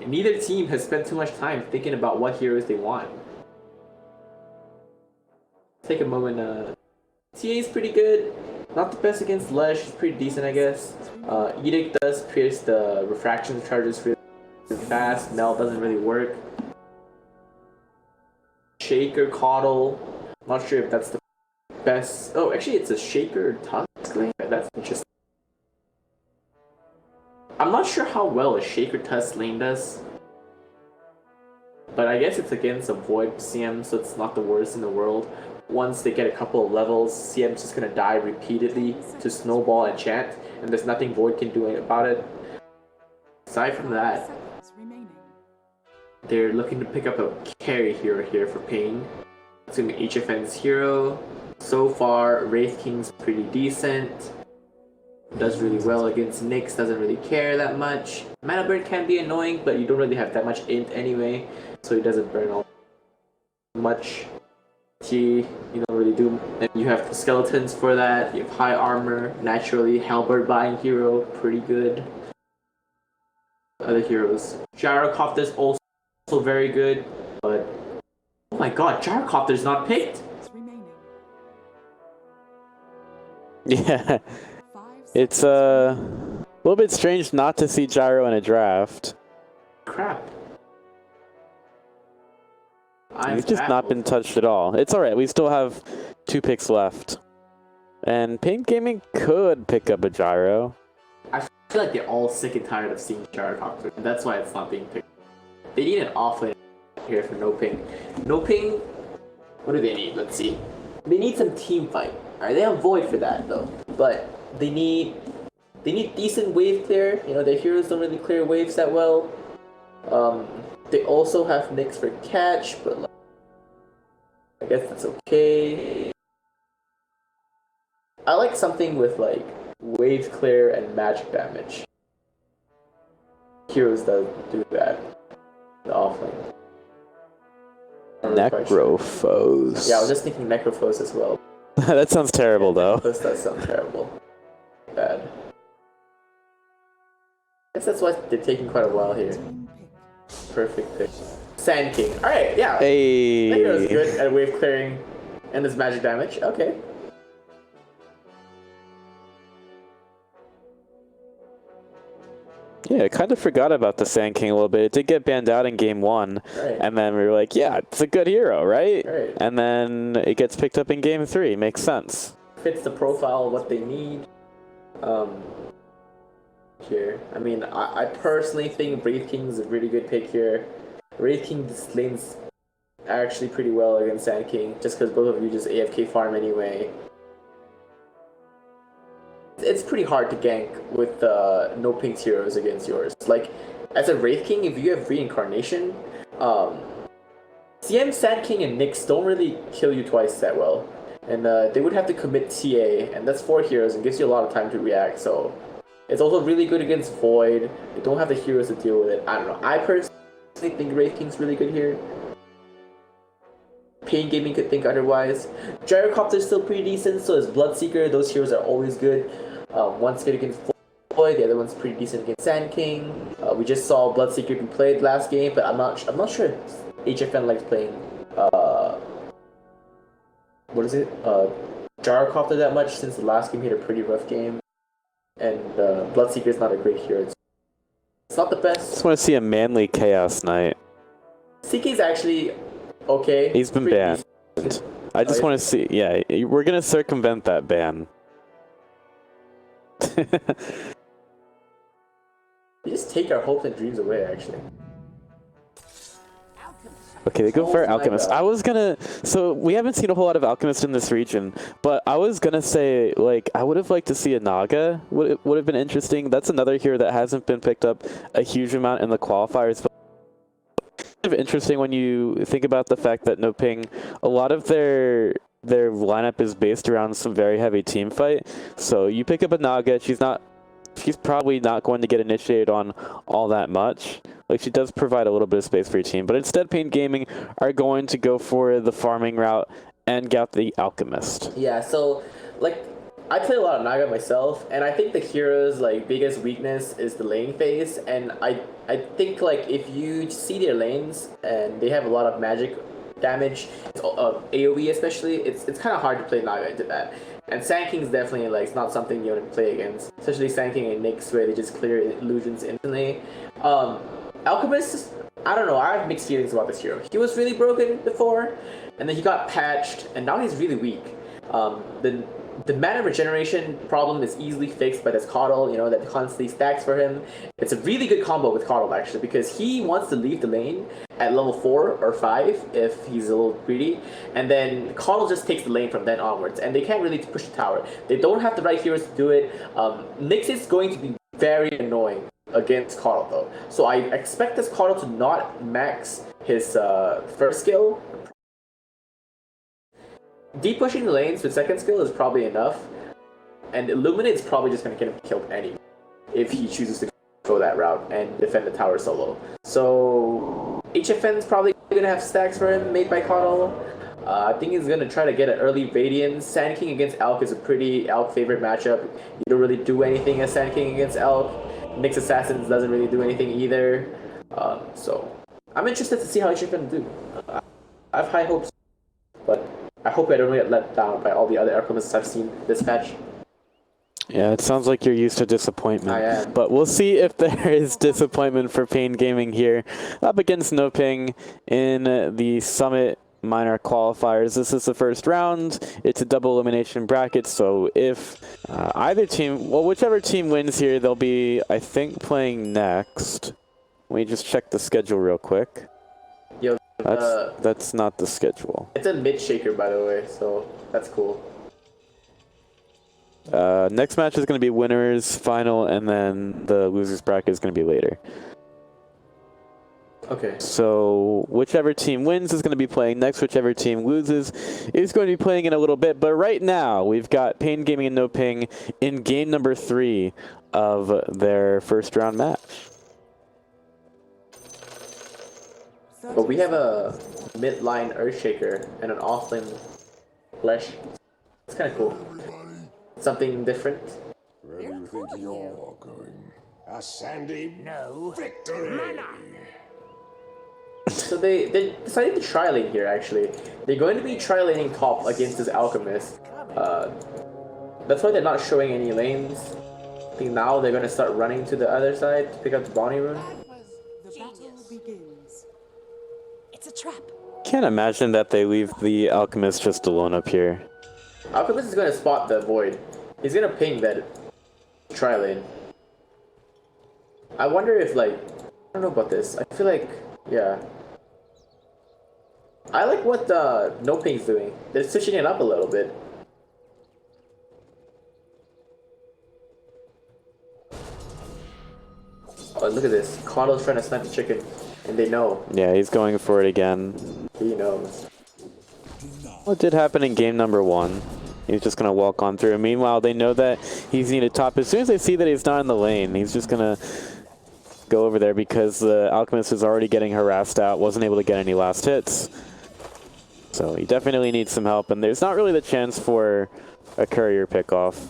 B: And neither team has spent too much time thinking about what heroes they want. Take a moment. TA is pretty good. Not the best against Lesh. He's pretty decent, I guess. Edict does pierce the refraction charges really fast. Mel doesn't really work. Shaker, Coddle. Not sure if that's the best. Oh, actually, it's a Shaker Tusk lane. That's interesting. I'm not sure how well a Shaker Tusk lane does. But I guess it's against a Void CM, so it's not the worst in the world. Once they get a couple of levels, CM's just gonna die repeatedly to snowball and chant, and there's nothing Void can do about it. Aside from that,
C: Seconds remaining.
B: they're looking to pick up a carry hero here for Pain. It's gonna be HFN's hero. So far, Wraith King's pretty decent. Does really well against Nyx, doesn't really care that much. Mana Burn can be annoying, but you don't really have that much int anyway, so he doesn't burn all much. You don't really do, and you have the skeletons for that. You have high armor, naturally. Halberd buying hero, pretty good. Other heroes, Gyrocopter's also very good, but oh my god, Gyrocopter's not picked.
C: Seconds remaining.
A: Yeah,
C: 5
A: it's
C: seconds
A: a little bit strange not to see Gyro in a draft.
B: Crap. I'm
A: He's just not been touched at all. It's alright, we still have 2 picks left. And Paint Gaming could pick up a Gyro.
B: I feel like they're all sick and tired of seeing Gyrocopter, and that's why it's not being picked. They need an offlane here for no ping. No ping. What do they need? Let's see. They need some team fight. Alright, they have Void for that though. But they need decent wave clear. You know, their heroes don't really clear waves that well. They also have Nyx for catch, but like, I guess that's okay. I like something with like wave clear and magic damage. Heroes does do that. The offlane.
A: Necrophos.
B: Yeah, I was just thinking Necrophos as well.
A: That sounds terrible, though.
B: Necrophos does sound terrible. Bad. I guess that's why they're taking quite a while here.
C: team pick.
B: Perfect pick. Sand King. Alright, yeah.
A: Hey.
B: Necro's good at wave clearing and his magic damage. Okay.
A: Yeah, I kind of forgot about the Sand King a little bit. It did get banned out in game 1.
B: Right.
A: And then we were like, yeah, it's a good hero, right?
B: Right.
A: And then it gets picked up in game 3. Makes sense.
B: Fits the profile of what they need. Here. I mean, I personally think Wraith King is a really good pick here. Wraith King lanes actually pretty well against Sand King, just because both of you just AFK farm anyway. It's pretty hard to gank with no pinks heroes against yours. Like, as a Wraith King, if you have Reincarnation, CM, Sand King, and Nyx don't really kill you twice that well. And they would have to commit TA, and that's 4 heroes and gives you a lot of time to react, so... It's also really good against Void. They don't have the heroes to deal with it. I don't know. I personally think Wraith King's really good here. Pain Gaming could think otherwise. Gyrocopter's still pretty decent, so is Bloodseeker. Those heroes are always good. One's good against Void, the other one's pretty decent against Sand King. We just saw Bloodseeker be played last game, but I'm not sure if HFN likes playing what is it? Gyrocopter that much, since the last game he had a pretty rough game. And Bloodseeker is not a great hero. It's not the best.
A: Just want to see a manly Chaos Knight.
B: CK is actually okay.
A: He's been banned. I just want to see. Yeah, we're gonna circumvent that ban.
B: You just take our hopes and dreams away, actually.
A: Okay, they go for
B: my
A: Alchemist.
B: God.
A: I was gonna... So, we haven't seen a whole lot of Alchemist in this region, but I was gonna say, like, I would have liked to see a Naga. Would have been interesting. That's another hero that hasn't been picked up a huge amount in the qualifiers. But it's kind of interesting when you think about the fact that No Ping, a lot of their lineup is based around some very heavy team fight. So, you pick up a Naga, she's probably not going to get initiated on all that much. Like, she does provide a little bit of space for your team, but instead Pain Gaming are going to go for the farming route and get the Alchemist.
B: Yeah, so, like, I play a lot of Naga myself, and I think the hero's, like, biggest weakness is the lane phase, and I think, like, if you see their lanes, and they have a lot of magic damage, AoE especially, it's kind of hard to play Naga into that. And Sand King's definitely, like, it's not something you want to play against, especially Sand King and Nyx, where they just clear illusions instantly. Alchemist, I don't know, I have mixed feelings about this hero. He was really broken before, and then he got patched, and now he's really weak. The mana regeneration problem is easily fixed by this Coddle, you know, that constantly stacks for him. It's a really good combo with Coddle, actually, because he wants to leave the lane at level 4 or 5 if he's a little greedy, and then Coddle just takes the lane from then onwards, and they can't really push the tower. They don't have the right heroes to do it. Nyx is going to be very annoying against Coddle, though. So I expect this Coddle to not max his first skill. Deep pushing the lanes with second skill is probably enough, and Illuminate is probably just going to get him killed anyway if he chooses to go that route and defend the tower solo. So HFN is probably going to have stacks for him made by Coddle. I think he's going to try to get an early Radiance. Sand King against Elk is a pretty Elk favorite matchup. You don't really do anything as Sand King against Elk. Nyx Assassins doesn't really do anything either. So I'm interested to see how HFN do. I have high hopes, but I hope I don't get let down by all the other Alchemists I've seen this patch.
A: Yeah, it sounds like you're used to disappointment.
B: I am.
A: But we'll see if there is disappointment for Pain Gaming here up against No Ping in the Summit Minor qualifiers. This is the first round. It's a double elimination bracket, so if either team, well, whichever team wins here, they'll be, I think, playing next. Let me just check the schedule real quick.
B: Yo,
A: That's not the schedule.
B: it's a mid shaker, by the way, so that's cool.
A: Next match is going to be winners final, and then the losers bracket is going to be later.
B: Okay.
A: So whichever team wins is going to be playing next. Whichever team loses is going to be playing in a little bit. But right now, we've got Pain Gaming and No Ping in game number 3 of their first round match.
B: But we have a mid-line Earthshaker and an off-lane Flesh. It's kind of cool. Something different.
G: Where do you think you're going? A sandy victory!
B: So they decided to tri-lane here, actually. They're going to be tri-laning top against this Alchemist. That's why they're not showing any lanes. I think now they're going to start running to the other side to pick up the Bonnie rune.
C: The battle begins. It's a trap.
A: Can't imagine that they leave the Alchemist just alone up here.
B: Alchemist is going to spot the Void. He's going to ping that tri-lane. I wonder if, like... I don't know about this. I feel like... Yeah. I like what No Pain's doing. They're switching it up a little bit. Oh, look at this. Carlo's trying to snipe the chicken, and they know.
A: Yeah, he's going for it again.
B: He knows.
A: What did happen in game number 1? He's just going to walk on through. Meanwhile, they know that he's needed top. As soon as they see that he's not in the lane, he's just going to go over there because the Alchemist is already getting harassed out, wasn't able to get any last hits. So he definitely needs some help, and there's not really the chance for a courier pickoff.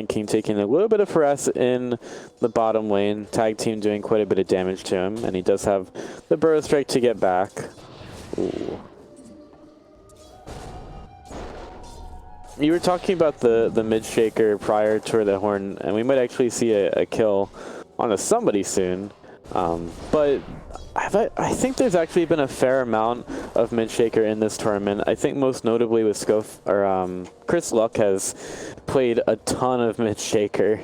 A: King taking a little bit of harass in the bottom lane. Tag team doing quite a bit of damage to him, and he does have the Burrow Strike to get back. Ooh. You were talking about the mid shaker prior to the horn, and we might actually see a kill on a somebody soon. But I think there's actually been a fair amount of mid shaker in this tournament. I think most notably with Chris Luck has played a ton of mid shaker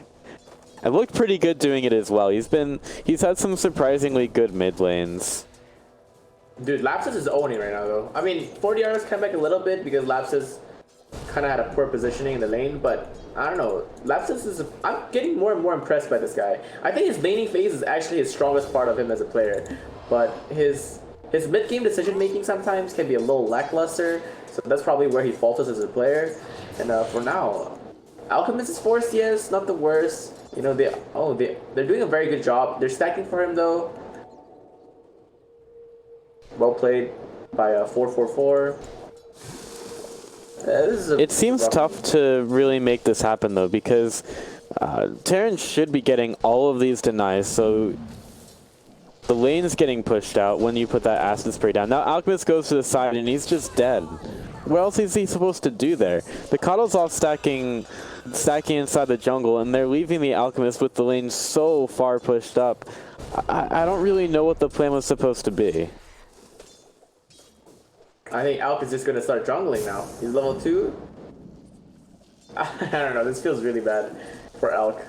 A: and looked pretty good doing it as well. He's had some surprisingly good mid lanes.
B: Dude, Lapsus is owning right now though. I mean, 40 hours come back a little bit because Lapsus kind of had a poor positioning in the lane, but I don't know. Lapsus is I'm getting more and more impressed by this guy. I think his laning phase is actually his strongest part of him as a player, but his mid-game decision-making sometimes can be a little lackluster, so that's probably where he falters as a player. And for now, Alchemist is forced, yes, not the worst. You know, they're doing a very good job. They're stacking for him though. Well played by 444.
A: It seems tough to really make this happen though, because Terran should be getting all of these denies, so the lane's getting pushed out when you put that acid spray down. Now Alchemist goes to the side and he's just dead. What else is he supposed to do there? The Coddle's off stacking inside the jungle, and they're leaving the Alchemist with the lane so far pushed up. I don't really know what the plan was supposed to be.
B: I think Alk is just going to start jungling now. He's level 2. I don't know, this feels really bad for Alk.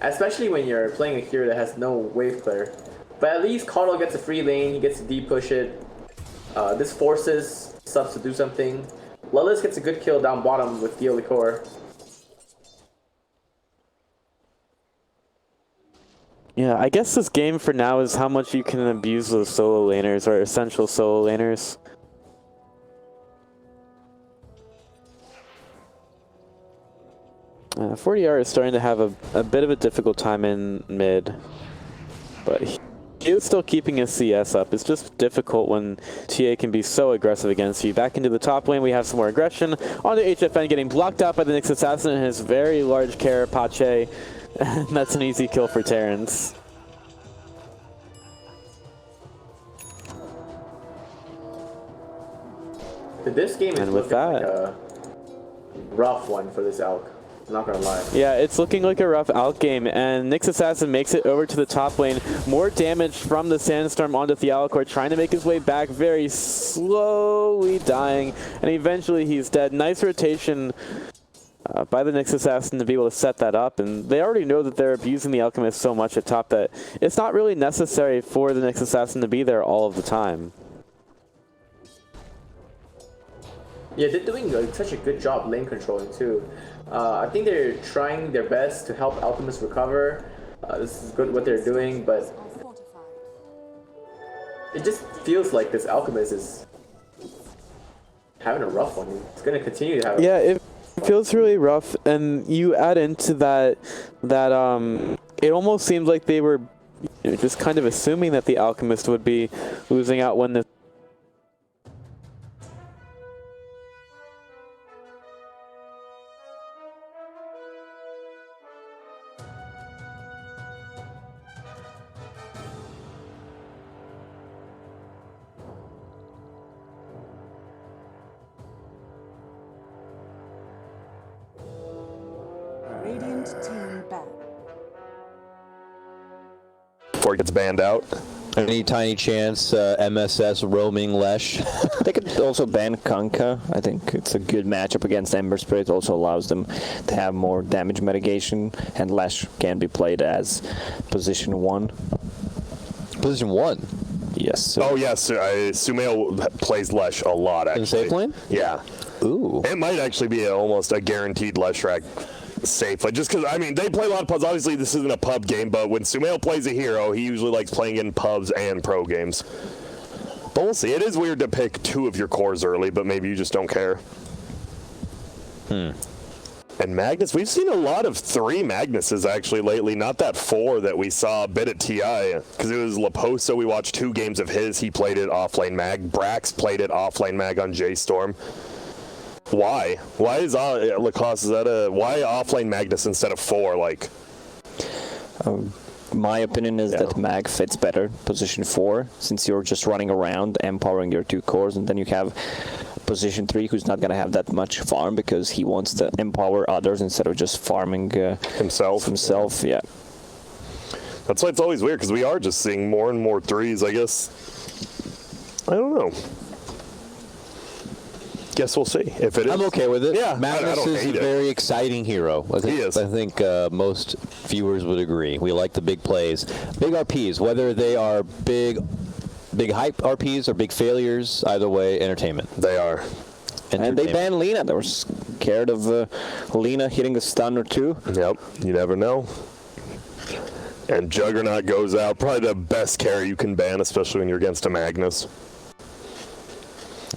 B: Especially when you're playing a hero that has no wave clear. But at least Caudle gets a free lane, he gets to de-push it. This forces subs to do something. Lelis gets a good kill down bottom with Dio Licor.
A: Yeah, I guess this game for now is how much you can abuse those solo laners, or essential solo laners. 40R is starting to have a bit of a difficult time in mid, but he is still keeping his CS up. It's just difficult when TA can be so aggressive against you. Back into the top lane, we have some more aggression. On to HFN, getting blocked out by the Nyx Assassin and his very large Carapace. And that's an easy kill for Terrans.
B: This game is
A: And with
B: looking
A: that,
B: like a rough one for this Alk. I'm not gonna lie.
A: Yeah, it's looking like a rough out game, and Nyx Assassin makes it over to the top lane. More damage from the Sandstorm onto Thealicor, trying to make his way back, very slowly dying, and eventually he's dead. Nice rotation by the Nyx Assassin to be able to set that up, and they already know that they're abusing the Alchemist so much at top that it's not really necessary for the Nyx Assassin to be there all of the time.
B: Yeah, they're doing such a good job lane controlling too. I think they're trying their best to help Alchemist recover. This is good what they're doing, but it just feels like this Alchemist is having a rough one. It's going to continue to have
A: Yeah, it feels really rough, and you add into that it almost seemed like they were just kind of assuming that the Alchemist would be losing out when the
C: Radiant team back.
F: Before it gets banned out.
E: Any tiny chance MSS roaming Lesh?
D: They could also ban Kanka. I think it's a good matchup against Ember Spirit. Also allows them to have more damage mitigation, and Lash can be played as position 1.
E: Position 1.
D: Yes.
F: Oh yes, Sumail plays Lesh a lot actually.
E: In safe lane?
F: Yeah.
E: Ooh.
F: It might actually be almost a guaranteed Lesh rack safe. Like, just because, I mean, they play a lot of pubs. Obviously, this isn't a pub game, but when Sumail plays a hero, he usually likes playing in pubs and pro games. But we'll see. It is weird to pick 2 of your cores early, but maybe you just don't care. And Magnus, we've seen a lot of 3 Magnuses actually lately, not that 4 that we saw a bit at TI, because it was Laposo, we watched 2 games of his, he played it offlane mag, Brax played it offlane mag on J-Storm. Why? Why is Lacoste, why offlane Magnus instead of 4, like?
D: My opinion is that mag fits better, position 4, since you're just running around, empowering your 2 cores, and then you have position 3 who's not going to have that much farm because he wants to empower others instead of just farming
F: himself,
D: yeah.
F: That's why it's always weird, because we are just seeing more and more 3s, I guess. I don't know. Guess we'll see if it is.
E: I'm okay with it.
F: Yeah,
E: Magnus
F: I don't
E: is a
F: hate it.
E: very exciting hero.
F: He is.
E: I think most viewers would agree. We like the big plays, big RPs, whether they are big hype RPs or big failures. Either way, entertainment.
F: They are.
D: And they banned Lina. They were scared of Lina hitting a stun or 2.
F: Yep. You never know. And Juggernaut goes out. Probably the best carry you can ban, especially when you're against a Magnus.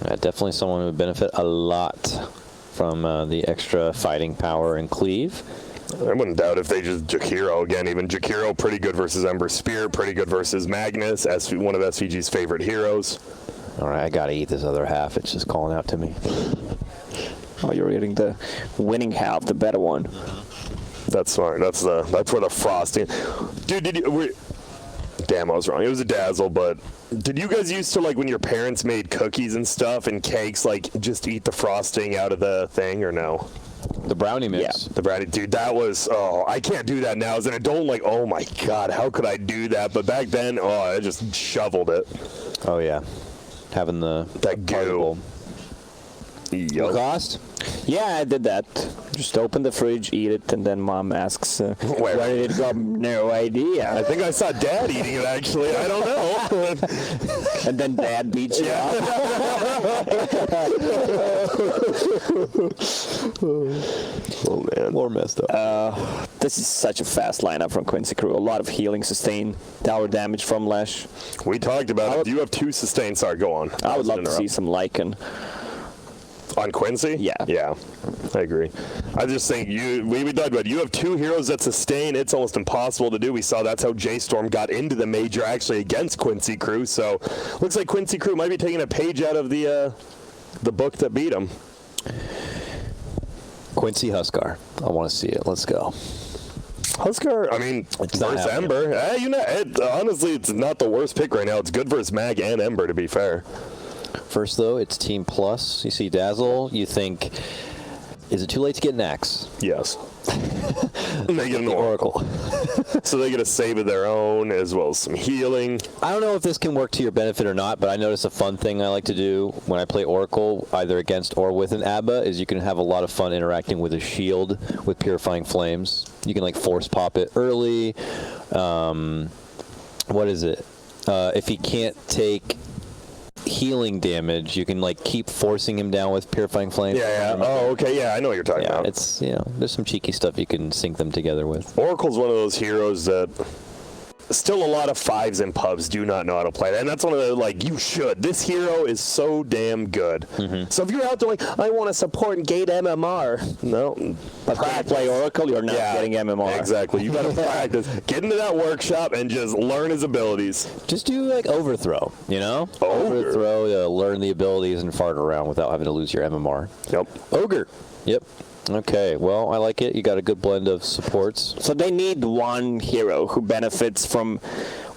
E: Definitely someone who would benefit a lot from the extra fighting power and cleave.
F: I wouldn't doubt if they just Jakiro again. Even Jakiro, pretty good versus Ember Spear, pretty good versus Magnus, one of SVG's favorite heroes.
E: All right, I gotta eat this other half. It's just calling out to me.
D: Oh, you're eating the winning half, the better one.
F: That's smart. That's where the frosting. Dude, damn, I was wrong. It was a dazzle, but did you guys used to, like, when your parents made cookies and stuff and cakes, like, just eat the frosting out of the thing, or no?
E: The brownie mix.
F: Yeah, the brownie. Dude, that was, I can't do that now. As an adult, like, oh my God, how could I do that? But back then, I just shoveled it.
E: Oh, yeah. Having that
F: goo.
E: What cost?
D: Yeah, I did that. Just open the fridge, eat it, and then Mom asks, where did it go? No idea.
F: I think I saw Dad eating it, actually. I don't know.
D: And then Dad beats you up.
F: Oh, man.
E: More messed up.
D: This is such a fast lineup from Quincy Crew. A lot of healing, sustain, tower damage from Lash.
F: We talked about it. You have 2 sustained. Sorry, go on.
D: I would love to see some Lycan.
F: On Quincy?
D: Yeah.
F: Yeah, I agree. I just think we talked about it. You have 2 heroes that sustain. It's almost impossible to do. We saw that's how J-Storm got into the major actually against Quincy Crew. So looks like Quincy Crew might be taking a page out of the book that beat him.
E: Quincy Huskar. I want to see it. Let's go.
F: Huskar, I mean,
E: It's not
F: versus
E: happening.
F: Ember. Honestly, it's not the worst pick right now. It's good versus Mag and Ember, to be fair.
E: First, though, it's Team Plus. You see Dazzle. You think, is it too late to get an axe?
F: Yes. They get an Oracle. So they get a save of their own as well as some healing.
E: I don't know if this can work to your benefit or not, but I notice a fun thing I like to do when I play Oracle, either against or with an Abba, is you can have a lot of fun interacting with a shield with Purifying Flames. You can, like, force pop it early. What is it? If he can't take healing damage, you can, like, keep forcing him down with Purifying Flames.
F: Yeah. Oh, okay. Yeah, I know what you're talking about.
E: It's, there's some cheeky stuff you can sync them together with.
F: Oracle's one of those heroes that still a lot of 5s in pubs do not know how to play that. And that's one of the, like, you should. This hero is so damn good. So if you're out there like, I want to support and gate MMR. No.
D: But when you play Oracle, you're not getting MMR.
F: Exactly. You got to practice. Get into that workshop and just learn his abilities.
E: Just do, like, Overthrow,
F: Ogre.
E: Overthrow, learn the abilities and fart around without having to lose your MMR.
F: Yep.
E: Ogre. Yep. Okay, well, I like it. You got a good blend of supports.
D: So they need one hero who benefits from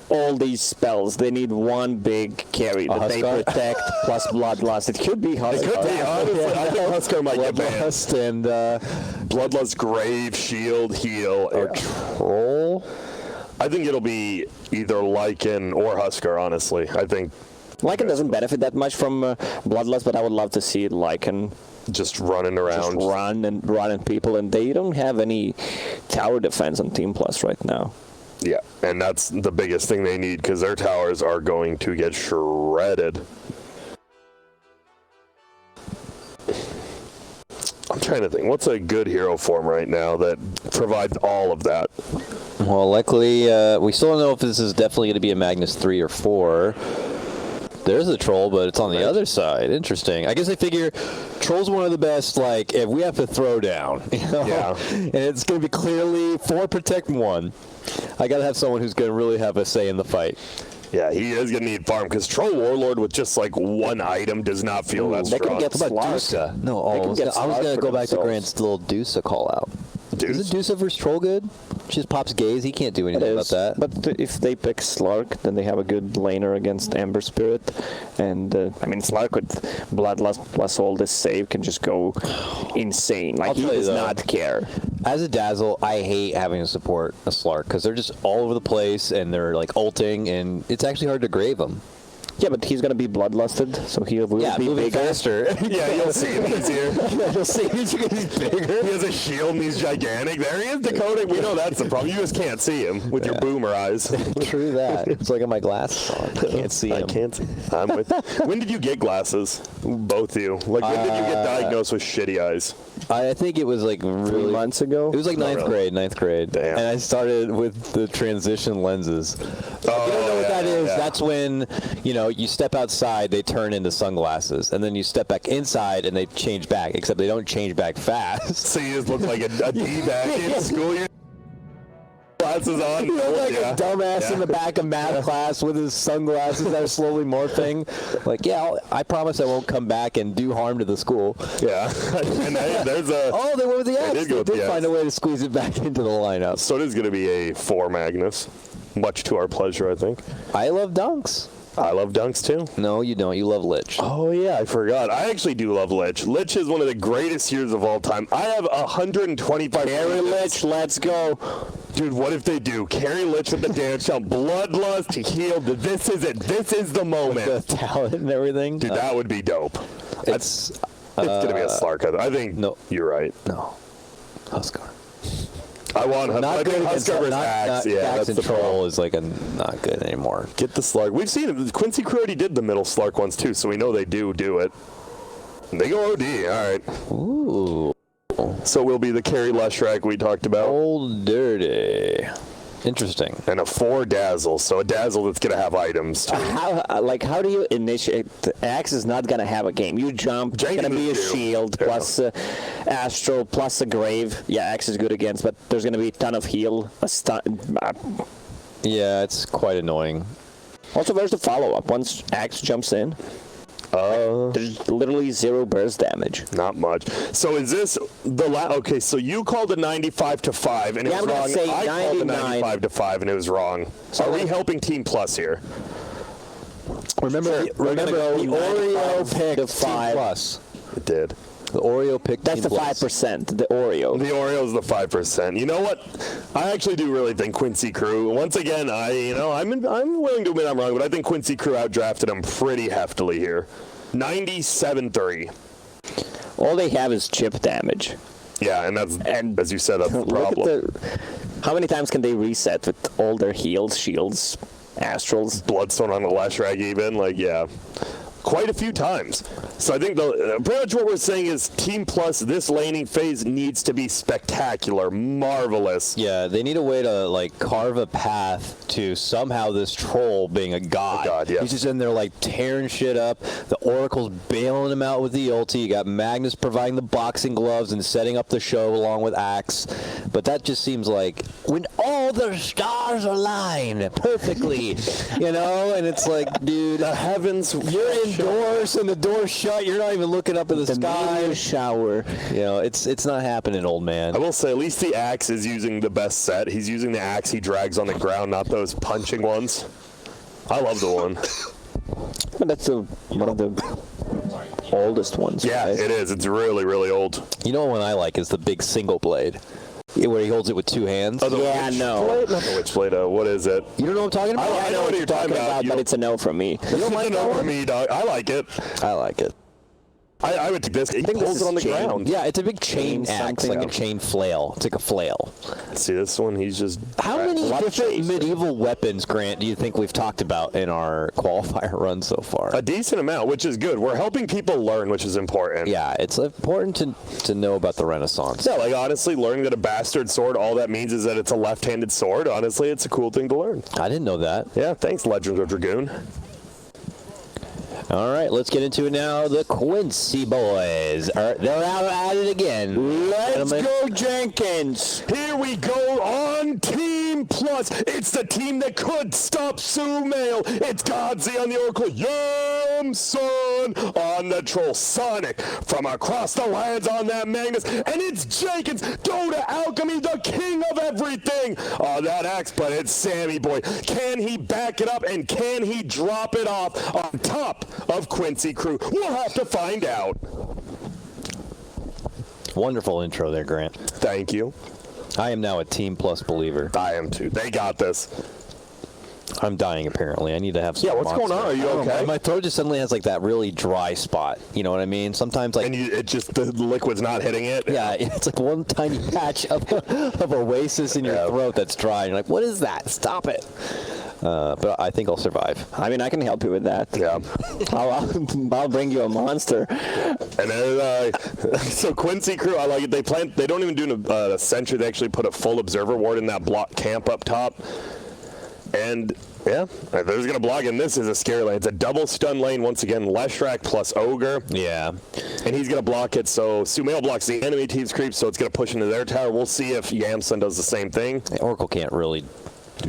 D: all these spells. They need one big carry that they
E: Huskar?
D: protect plus Bloodlust. It could be Huskar.
F: It could be, honestly. I think Huskar might get banned.
E: Bloodlust and
F: Bloodlust, Grave, Shield, Heal, or Troll. I think it'll be either Lycan or Huskar, honestly. I think
D: Lycan doesn't benefit that much from Bloodlust, but I would love to see Lycan
F: just running around.
D: just run and people, and they don't have any tower defense on Team Plus right now.
F: Yeah, and that's the biggest thing they need because their towers are going to get shredded. I'm trying to think, what's a good hero form right now that provides all of that?
E: Well, luckily, we still don't know if this is definitely going to be a Magnus 3 or 4. There's a troll, but it's on the other side. Interesting. I guess I figure troll's one of the best, like, if we have to throw down, you know?
F: Yeah.
E: And it's going to be clearly 4 protect 1. I got to have someone who's going to really have a say in the fight.
F: Yeah, he is going to need farm because Troll Warlord with just like one item does not feel that
D: they
F: strong.
D: can get
E: What about Dusa? No, I was going to go back to Grant's little Dusa call out.
F: Deuce?
E: Isn't Dusa versus Troll good? She just pops gaze. He can't do anything about that.
D: But if they pick Slark, then they have a good laner against Ember Spirit. And, I mean, Slark with Bloodlust plus all this save can just go insane. Like, he does not care.
E: As a Dazzle, I hate having to support a Slark because they're just all over the place and they're like ulting, and it's actually hard to grave them.
D: Yeah, but he's going to be bloodlusted, so he will be
E: moving
D: bigger.
E: faster.
F: Yeah, you'll see him easier.
E: You'll see he's bigger.
F: He has a shield and he's gigantic. There he is, Dakota. We know that's the problem. You just can't see him with your boomer eyes.
E: True that. It's like I got my glasses on. I can't see him.
F: I can't see. I'm with. When did you get glasses? Both of you. Like, when did you get diagnosed with shitty eyes?
E: I think it was like
D: 3
E: really
D: months ago.
E: It was like ninth grade.
F: Damn.
E: And I started with the transition lenses.
F: Oh,
E: If you don't know what that is, that's when, you know, you step outside, they turn into sunglasses. And then you step back inside and they change back, except they don't change back fast.
F: So you just look like a D-back in school. Your glasses on.
E: You look like a dumbass in the back of math class with his sunglasses that are slowly morphing. Like, yeah, I promise I won't come back and do harm to the school.
F: Yeah. And there's a...
E: Oh, they went with the X.
F: did go
E: They
F: with the
E: did find
F: X.
E: a way to squeeze it back into the lineup.
F: So it is going to be a 4 Magnus. Much to our pleasure, I think.
E: I love dunks.
F: I love dunks too.
E: No, you don't. You love Lich.
F: Oh yeah, I forgot. I actually do love Lich. Lich is one of the greatest heroes of all time. I have 125.
D: Carry Lich, let's go.
F: Dude, what if they do? Carry Lich with the dance jump, Bloodlust, healed. This is it. This is the moment.
E: The talent and everything.
F: Dude, that would be dope.
E: It's
F: gonna be a Slark. I think
E: no.
F: You're right.
E: No. Huskar.
F: I want him. I think Huskar versus Axe. Yeah,
E: Axe
F: that's
E: and
F: the
E: Troll
F: problem.
E: is like not good anymore.
F: Get the Slark. We've seen it. Quincy Crew already did the middle Slark ones too, so we know they do it. And they go OD. All right.
E: Ooh.
F: So we'll be the carry Leshrac we talked about.
E: Old dirty. Interesting.
F: And a 4 Dazzle, so a Dazzle that's going to have items too.
D: How do you initiate? Axe is not going to have a game. You jump, it's going to be a
F: Jenkins do.
D: shield,
F: Yeah.
D: plus Astral, plus a Grave. Yeah, Axe is good against, but there's going to be a ton of heal. A stun.
E: Yeah, it's quite annoying.
D: Also, where's the follow-up? Once Axe jumps in, there's literally 0 burst damage.
F: Not much. So is this the okay, so you called a 95 to 5 and it
D: Yeah,
F: was
D: I'm gonna
F: wrong.
D: say
F: I called a
D: 99.
F: 95 to 5 and it was wrong. So are we helping Team Plus here?
E: Remember the Oreo picked
D: to 5.
E: plus.
F: It did.
E: The Oreo picked
D: That's the
E: Team Plus.
D: 5%, the Oreo.
F: The Oreo's the 5%. You know what? I actually do really think Quincy Crew. Once again, I'm willing to admit I'm wrong, but I think Quincy Crew outdrafted him pretty heftily here. 97-3.
D: All they have is chip damage.
F: Yeah, and as you said, that's the
D: Look
F: problem.
D: how many times can they reset with all their heals, shields, astrals?
F: Bloodstone on the Leshrac even, yeah. Quite a few times. So I think pretty much what we're saying is Team Plus, this laning phase needs to be spectacular, marvelous.
E: Yeah, they need a way to carve a path to somehow this troll being a god.
F: A god, yeah.
E: He's just in there tearing shit up. The Oracle's bailing him out with the ulti. You got Magnus providing the boxing gloves and setting up the show along with Axe. But that just seems like when all the stars align perfectly, and it's like, dude,
F: The heavens,
E: you're indoors and the door's shut. You're not even looking up at the sky.
D: Meteor shower.
E: It's not happening, old man.
F: I will say, at least the Axe is using the best set. He's using the Axe he drags on the ground, not those punching ones. I love the one.
D: But that's one of the oldest ones.
F: Yeah,
D: right?
F: it is. It's really, really old.
E: You know what one I like is the big single blade, where he holds it with 2 hands.
D: Yeah, no.
F: Not the Witchblade. What is it?
E: You don't know what I'm talking about?
F: I know what you're talking about.
D: But it's a no from me.
F: You don't like it for me, dog. I like it.
E: I like it.
F: I would take this. He pulls it on the ground.
E: Yeah, it's a big chain axe, like a chain flail. It's like a flail.
F: See this one? He's just.
E: How many different medieval weapons, Grant, do you think we've talked about in our qualifier run so far?
F: A decent amount, which is good. We're helping people learn, which is important.
E: Yeah, it's important to know about the Renaissance.
F: Yeah, like honestly, learning that a bastard sword, all that means is that it's a left-handed sword. Honestly, it's a cool thing to learn.
E: I didn't know that.
F: Yeah, thanks, Legends of Dragoon.
E: All right, let's get into it now. The Quincy boys, they're out at it again.
D: Let's go, Jenkins.
F: Here we go on Team Plus. It's the team that could stop Sumail. It's Godzi on the Oracle. Yum, son on the Troll. Sonic from across the lands on that Magnus. And it's Jenkins, Dota Alchemy, the king of everything. Oh, that axe, but it's Sammy boy. Can he back it up and can he drop it off on top of Quincy crew? We'll have to find out.
E: Wonderful intro there, Grant.
F: Thank you.
E: I am now a Team Plus believer.
F: I am too. They got this.
E: I'm dying, apparently. I need to have some
F: Yeah, what's going on? Are you okay?
E: My throat just suddenly has, like, that really dry spot. You know what I mean? Sometimes, like...
F: And it just, the liquid's not hitting it?
E: Yeah, it's like one tiny patch of oasis in your throat that's dry. You're like, what is that? Stop it. But I think I'll survive.
D: I mean, I can help you with that.
F: Yeah.
D: I'll bring you a monster.
F: And then, so Quincy crew, I like it. They don't even do a sentry. They actually put a full observer ward in that block camp up top. And yeah, they're just gonna block. And this is a scary lane. It's a double stun lane once again. Leshrac plus Ogre.
E: Yeah.
F: And he's gonna block it. So Sumail blocks the enemy team's creep, so it's gonna push into their tower. We'll see if Yamsun does the same thing.
E: Oracle can't really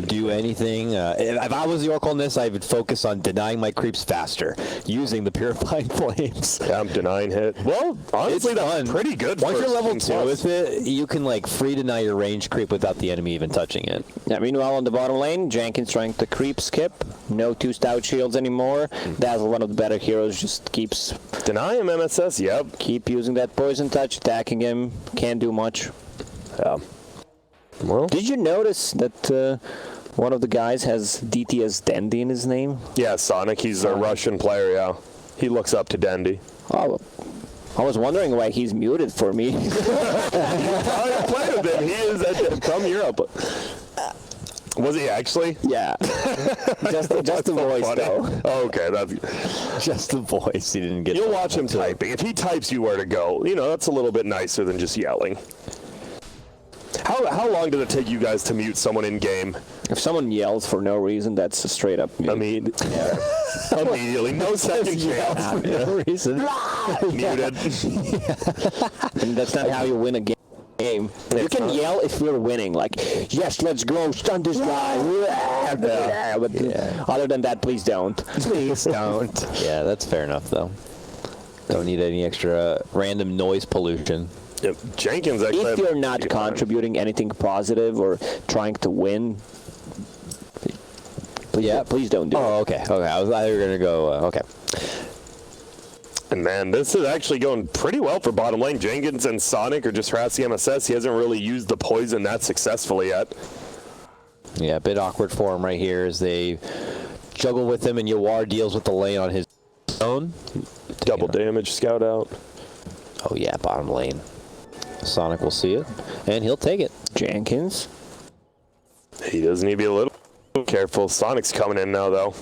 E: do anything. If I was the Oracle in this, I would focus on denying my creeps faster, using the Purifying Flames.
F: Yeah, I'm denying hit. Well, honestly,
E: it's
F: that's
E: fun.
F: pretty good.
E: Once
F: for
E: you're level
F: Team
E: 2
F: Plus.
E: with it, you can like free deny your range creep without the enemy even touching it.
D: Yeah, meanwhile, on the bottom lane, Jenkins trying to creep skip. No 2 stout shields anymore. Dazzle, one of the better heroes, just keeps...
F: Deny him MSS, yep.
D: Keep using that poison touch, attacking him. Can't do much.
F: Yeah. Well,
D: Did you notice that one of the guys has DTS Dandy in his name?
F: yeah, Sonic, he's a Russian player, yeah. He looks up to Dendy.
D: Oh, I was wondering why he's muted for me.
F: I played with him. He is from Europe. Was he actually?
D: Yeah. just the voice,
F: funny.
D: though.
F: Okay, that's
E: Just the voice. He didn't get.
F: You'll watch him typing. If he types you where to go, that's a little bit nicer than just yelling. How long did it take you guys to mute someone in game?
D: If someone yells for no reason, that's a straight up mute.
F: I mean, immediately, no second chance.
E: no reason.
F: Muted.
D: And that's not how you win a game. You can yell if we're winning, like, yes, let's go, stun this guy. But other than that, please don't.
E: Please don't. Yeah, that's fair enough, though. Don't need any extra random noise pollution.
F: Yep. Jenkins actually.
D: If you're not contributing anything positive or trying to win, please don't do it.
E: Oh, okay. Okay. I was either going to go, okay.
F: And man, this is actually going pretty well for bottom lane. Jenkins and Sonic are just harassing MSS. He hasn't really used the poison that successfully yet.
E: Yeah, a bit awkward for him right here as they juggle with him, and Yawar deals with the lane on his own.
F: Double damage, scout out.
E: Oh, yeah, bottom lane. Sonic will see it, and he'll take it.
D: Jenkins.
F: He does need to be a little careful. Sonic's coming in now, though.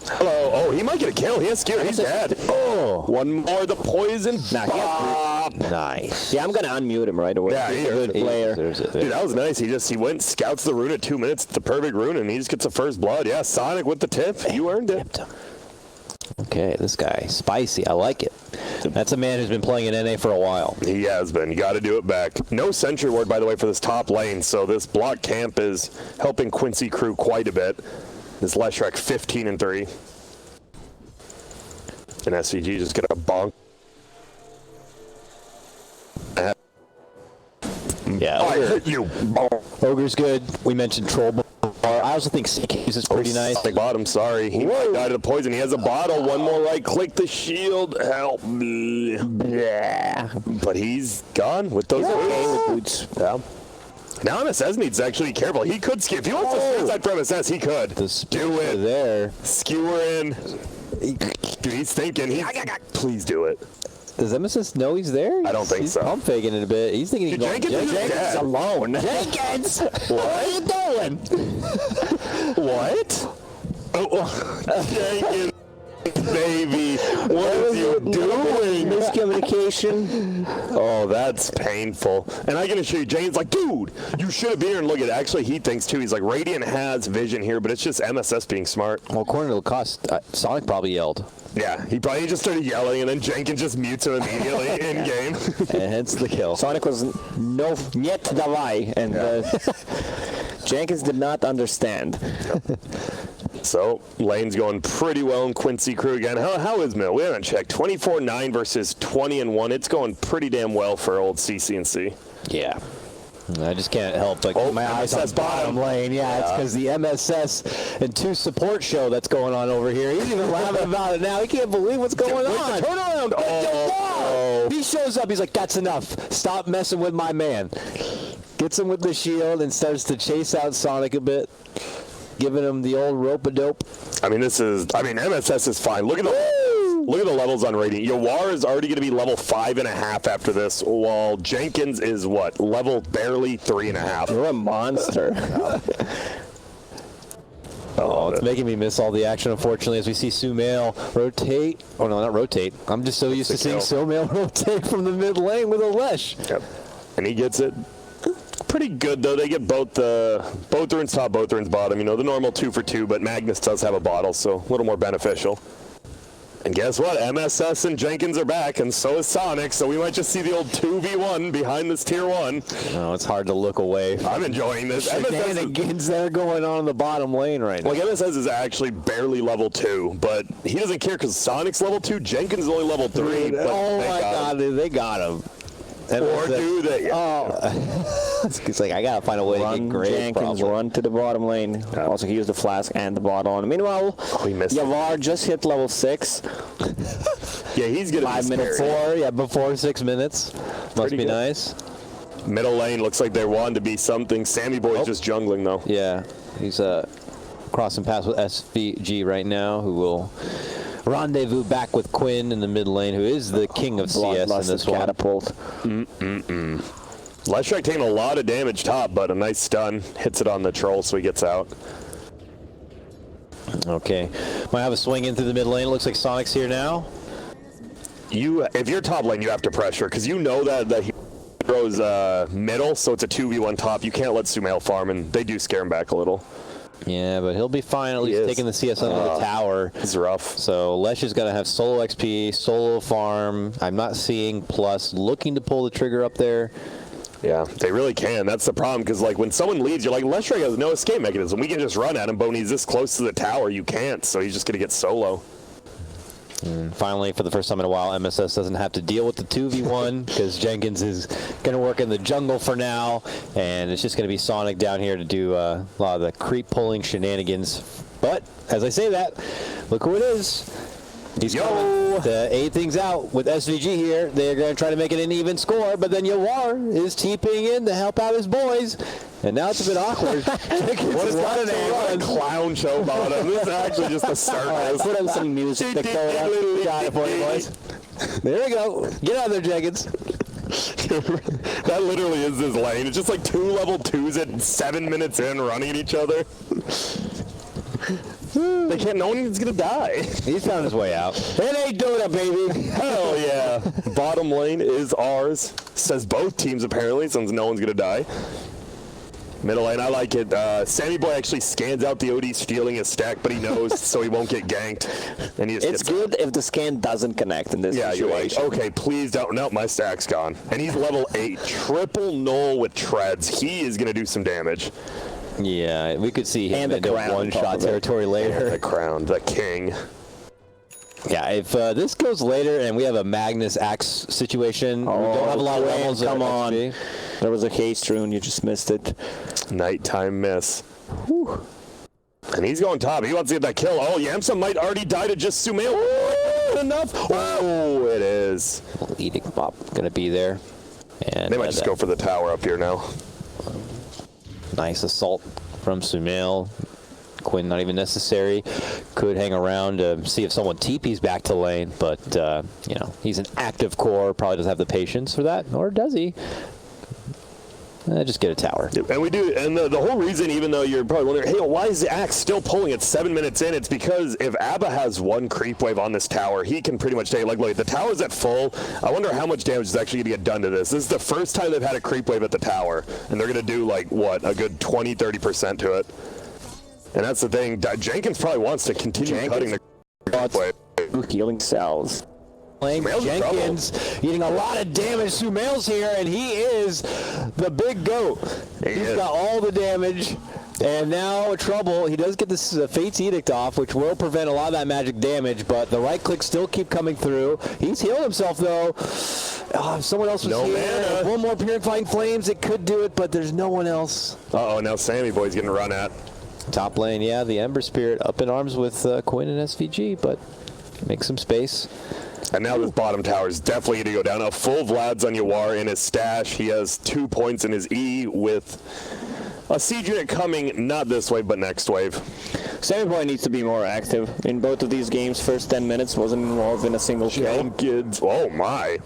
F: Hello. Oh, he might get a kill. He has skewer. He's dead.
E: Oh.
F: One more. The poison.
E: Nice.
D: Yeah, I'm going to unmute him right away.
F: Yeah,
D: He's a good player.
F: Dude, that was nice. He went, scouts the rune at 2 minutes. It's the perfect rune, and he just gets the first blood. Yeah, Sonic with the tip. You earned it.
E: Okay, this guy, spicy. I like it. That's a man who's been playing in NA for a while.
F: He has been. You got to do it back. No sentry ward, by the way, for this top lane, so this block camp is helping Quincy crew quite a bit. This Leshrac 15-3. And SVG just got a bonk.
E: Yeah,
F: I hit you.
E: Ogre's good. We mentioned Troll before. I also think Sickes is pretty nice.
F: Bottom, sorry. He might die to the poison. He has a bottle. One more right click the shield. Help me. But he's gone with those boots. Yeah. Now MSS needs to actually be careful. He could skip. If he wants to suicide for MSS, he could. Do it.
E: There.
F: Skewer in. Dude, he's thinking. Please do it.
E: Does MSS know he's there?
F: I don't think
E: he's
F: so.
E: Pump faking it a bit. He's thinking he can go.
F: Jenkins is dead.
D: alone.
E: Jenkins! What are you doing?
F: What? Oh, Jenkins, baby. What is you doing?
D: Miscommunication.
F: Oh, that's painful. And I can assure you, Jane's like, dude, you should have been here and look at it. Actually, he thinks too. He's like, Radiant has vision here, but it's just MSS being smart.
E: Well, according to Lacoste, Sonic probably yelled.
F: Yeah, he probably just started yelling, and then Jenkins just mutes him immediately in game.
E: And hence the kill.
D: Sonic was no niet davai, and Jenkins did not understand.
F: So, lane's going pretty well in Quincy crew again. How is Mill? We haven't checked. 24-9 versus 20-1. It's going pretty damn well for old CCNC.
E: Yeah. I just can't help but keep my eyes on
F: MSS
E: bottom lane. Yeah, it's because the MSS and 2 support show that's going on over here. He's even laughing about it now. He can't believe what's going on. Turn around. Oh. He shows up. He's like, that's enough. Stop messing with my man. Gets him with the shield and starts to chase out Sonic a bit, giving him the old rope-a-dope.
F: I mean, MSS is fine. Look at the levels on Radiant. Yawar is already going to be level 5.5 after this, while Jenkins is what? Level barely 3.5.
D: You're a monster.
E: Oh, it's making me miss all the action, unfortunately, as we see Sumail rotate. Oh, no, not rotate. I'm just so used to seeing Sumail rotate from the mid lane with a Lesh.
F: Yep. And he gets it pretty good, though. They get both runes top, both runes bottom. You know, the normal 2 for 2, but Magnus does have a bottle, so a little more beneficial. And guess what? MSS and Jenkins are back, and so is Sonic, so we might just see the old 2v1 behind this tier 1.
E: Oh, it's hard to look away.
F: I'm enjoying this.
E: Shenanigans that are going on in the bottom lane right now.
F: Like, MSS is actually barely level 2, but he doesn't care because Sonic's level 2, Jenkins is only level 3. But
E: oh my God, they got him.
F: Or do they?
E: Oh. It's like, I got to find a way to get great.
D: Jenkins, run to the bottom lane.
F: Yeah.
D: Also, he used the flask and the bottle on. Meanwhile,
F: he missed
D: Yawar just hit level 6.
F: Yeah, he's going to be
D: 5 minutes.
E: Before 6 minutes. Must be
F: good.
E: nice.
F: Middle lane looks like they're wanting to be something. Sammy Boy's just jungling, though.
E: Yeah, he's crossing paths with SVG right now, who will rendezvous back with Quinn in the mid lane, who is the king of CS in this one.
D: Catapult.
F: Leshrac taking a lot of damage top, but a nice stun. Hits it on the troll, so he gets out.
E: Okay. Might have a swing in through the mid lane. It looks like Sonic's here now.
F: If you're top lane, you have to pressure, because you know that he throws middle, so it's a 2v1 top. You can't let Sumail farm, and they do scare him back a little.
E: Yeah, but he'll be fine at least taking the CS under the tower.
F: It's rough.
E: So Lesh is going to have solo XP, solo farm. I'm not seeing Plus looking to pull the trigger up there.
F: Yeah, they really can. That's the problem, because like when someone leads, you're like, Leshrac has no escape mechanism. We can just run at him, but when he's this close to the tower, you can't. So he's just going to get solo.
E: And finally, for the first time in a while, MSS doesn't have to deal with the 2v1 because Jenkins is going to work in the jungle for now, and it's just going to be Sonic down here to do a lot of the creep pulling shenanigans. But as I say that, look who it is. He's coming to aid things out with SVG here. They're going to try to make it an even score, but then Yawar is TPing in to help out his boys. And now it's a bit awkward.
F: What is that? What a clown show about him. This is actually just the start.
D: All right, put on some music.
E: We got it for you, boys. There we go. Get out there, Jenkins.
F: That literally is his lane. It's just like 2 level 2s at 7 minutes in running at each other. They can't. No one's gonna die.
E: He's found his way out.
D: It ain't Dota, baby.
F: Hell yeah. Bottom lane is ours. Says both teams apparently, since no one's gonna die. Middle lane, I like it. Sammy Boy actually scans out the OD stealing his stack, but he knows, so he won't get ganked. And he just
D: It's good if the scan doesn't connect in this situation.
F: You're like, okay, please don't. No, my stack's gone. And he's level 8. Triple null with treads. He is gonna do some damage.
E: Yeah, we could see him
D: And the
E: into
D: crown
E: one-shot territory later.
F: The crown, the king.
E: Yeah, if this goes later and we have a Magnus Axe situation, we don't have a lot of levels.
D: Come on. There was a haste rune, you just missed it.
F: Nighttime miss. Whew. And he's going top. He wants to get that kill. Oh, Yamsa might already die to just Sumail. Enough. Oh, it is.
E: Edict Bop going to be there. And
F: they might just go for the tower up here now.
E: Nice assault from Sumail. Quinn not even necessary. Could hang around to see if someone TP's back to lane, but you know, he's an active core, probably doesn't have the patience for that, or does he? Just get a tower.
F: And we do, and the whole reason, even though you're probably wondering, hey, why is the Axe still pulling at 7 minutes in? It's because if Abba has one creep wave on this tower, he can pretty much take, like, look, the tower's at full. I wonder how much damage is actually going to get done to this. This is the first time they've had a creep wave at the tower, and they're going to do, like, what, a good 20-30% to it. And that's the thing. Jenkins probably wants to continue cutting the creep wave.
D: Healing cells.
E: Jenkins eating a lot of damage. Sumail's here, and he is the big goat. He's got all the damage, and now trouble. He does get this Fate's Edict off, which will prevent a lot of that magic damage, but the right clicks still keep coming through. He's healed himself, though. If someone else was here, one more Purifying Flames, it could do it, but there's no one else.
F: Uh-oh, now Sammy Boy's getting run at.
E: Top lane, yeah, the Ember Spirit up in arms with Quinn and SVG, but make some space.
F: And now this bottom tower is definitely going to go down. A full Vlad's on Yawar in his stash. He has 2 points in his E with a siege unit coming, not this wave, but next wave.
D: Sammy Boy needs to be more active. In both of these games, first 10 minutes wasn't involved in a single kill.
F: Jenkins, oh my.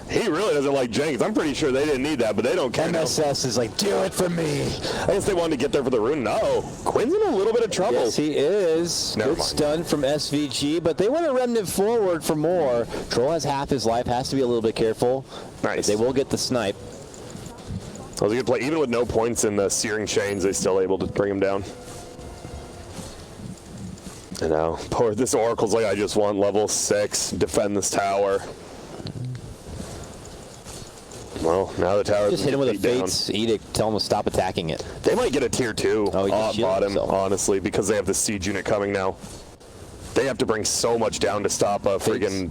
F: He really doesn't like Jenkins. I'm pretty sure they didn't need that, but they don't care.
E: MSS is like, do it for me.
F: I guess they wanted to get there for the rune. No. Quinn's in a little bit of trouble.
E: Yes, he is.
F: Never
E: Good
F: mind.
E: stun from SVG, but they want to remnant forward for more. Troll has half his life, has to be a little bit careful.
F: Nice.
E: But they will get the snipe.
F: That was a good play. Even with no points in the Searing Chains, they still able to bring him down. And now, poor, this Oracle's like, I just want level 6, defend this tower. Well, now the tower
E: Just hit him with a Fate's Edict, tell him to stop attacking it.
F: They might get a tier 2
E: Oh, he just
F: on
E: shielded
F: bottom,
E: himself.
F: honestly, because they have the siege unit coming now. They have to bring so much down to stop a friggin'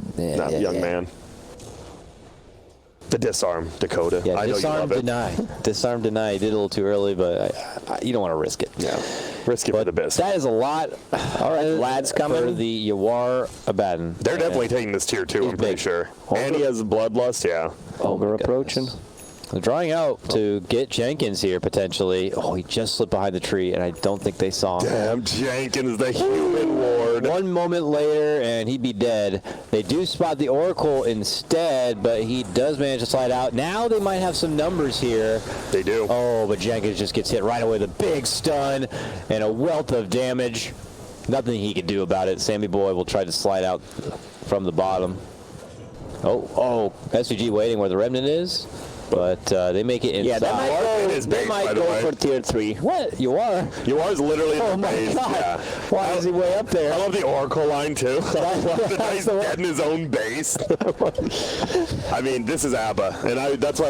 F: young man. The disarm, Dakota.
E: Yeah,
F: I know
E: disarm,
F: you love it.
E: deny. Disarm, deny. He did a little too early, but you don't want to risk it.
F: Yeah, risk it for the biz.
E: That is a lot.
D: All right, lads coming.
E: For the Yawar Abaddon.
F: They're definitely taking this tier 2, I'm pretty
E: big.
F: sure. And he has Bloodlust, yeah.
E: Oh,
D: We're approaching.
E: They're drawing out to get Jenkins here, potentially. Oh, he just slipped behind the tree, and I don't think they saw him.
F: Damn, Jenkins, the human ward.
E: 1 moment later, and he'd be dead. They do spot the Oracle instead, but he does manage to slide out. Now they might have some numbers here.
F: They do.
E: Oh, but Jenkins just gets hit right away. The big stun and a wealth of damage. Nothing he can do about it. Sammy Boy will try to slide out from the bottom. Oh, SVG waiting where the remnant is. But they make it inside.
D: Yeah,
F: They might
D: go for tier 3.
E: What? You are?
F: Yours literally in
E: Oh
F: the
E: my
F: base.
E: God.
F: Yeah.
E: Why is he way up there?
F: I love the Oracle line too. I love the guy's dead in his own base. I mean, this is ABBA, and that's why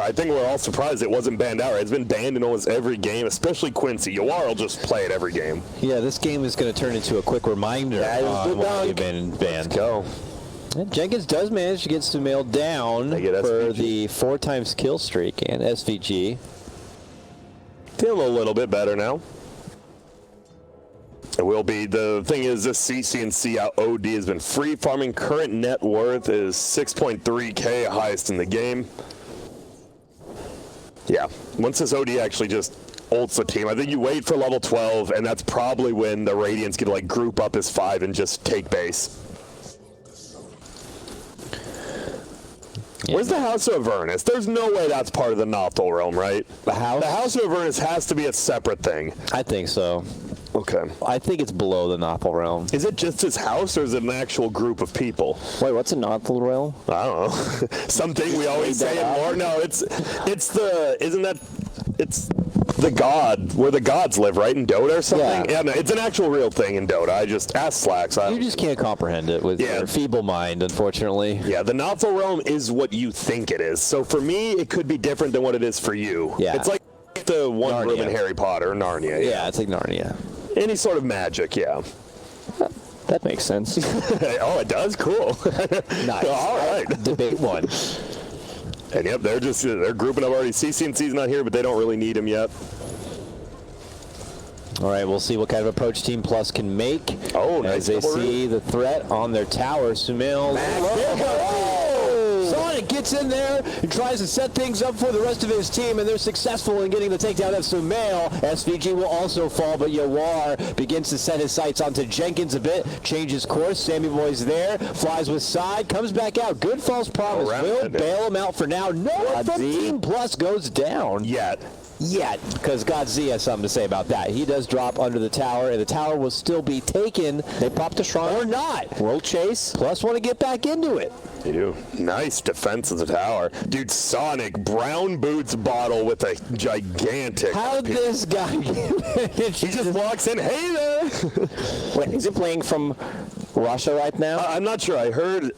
F: I think we're all surprised it wasn't banned outright. It's been banned in almost every game, especially Quincy. Yawar will just play it every game.
E: Yeah, this game is going to turn into a quick reminder on why they've been banned.
F: Go.
E: And Jenkins does manage to get Sumail down
F: They get
E: for
F: SVG.
E: the 4 times kill streak, and SVG.
F: Feeling a little bit better now. It will be. The thing is, this CCNC out OD has been free farming. Current net worth is 6.3K, highest in the game. Yeah, once this OD actually just ults the team, I think you wait for level 12, and that's probably when the Radiants can like group up as 5 and just take base.
E: Yeah.
F: Where's the House of Avernus? There's no way that's part of the Nothal realm, right?
E: The house?
F: The House of Avernus has to be a separate thing.
E: I think so.
F: Okay.
E: I think it's below the Nothal realm.
F: Is it just his house, or is it an actual group of people?
D: Wait, what's a Nothal realm?
F: I don't know. Something we always say in war. No, it's the god, where the gods live, right? In Dota or something?
E: Yeah.
F: No, it's an actual real thing in Dota. I just asked Slacks.
E: You just can't comprehend it with your feeble mind, unfortunately.
F: Yeah, the Nothal realm is what you think it is. So for me, it could be different than what it is for you.
E: Yeah.
F: It's like the one
E: Narnia.
F: room in Harry Potter, Narnia.
E: Yeah, it's like Narnia.
F: Any sort of magic, yeah.
D: That makes sense.
F: Oh, it does? Cool.
E: Nice.
F: All right.
E: Debate one.
F: And yep, they're grouping up already. CCNC's not here, but they don't really need him yet.
E: All right, we'll see what kind of approach Team Plus can make.
F: Oh, nice
E: as they
F: double
E: see the threat on their tower. Sumail. Sonic gets in there and tries to set things up for the rest of his team, and they're successful in getting the takedown of Sumail. SVG will also fall, but Yawar begins to set his sights onto Jenkins a bit, changes course. Sammy Boy's there, flies with side, comes back out. Good false promise. Will bail him out for now. No one from Team Plus goes down.
F: Yet,
E: because Godzi has something to say about that. He does drop under the tower, and the tower will still be taken.
D: They popped the shrine.
E: Or not.
D: World chase.
E: Plus want to get back into it.
F: they do. Nice defense of the tower. Dude, Sonic, brown boots bottle with a gigantic...
E: How'd this guy
F: He just walks in, hey there!
D: Wait, is he playing from Russia right now?
F: I'm not sure. I heard...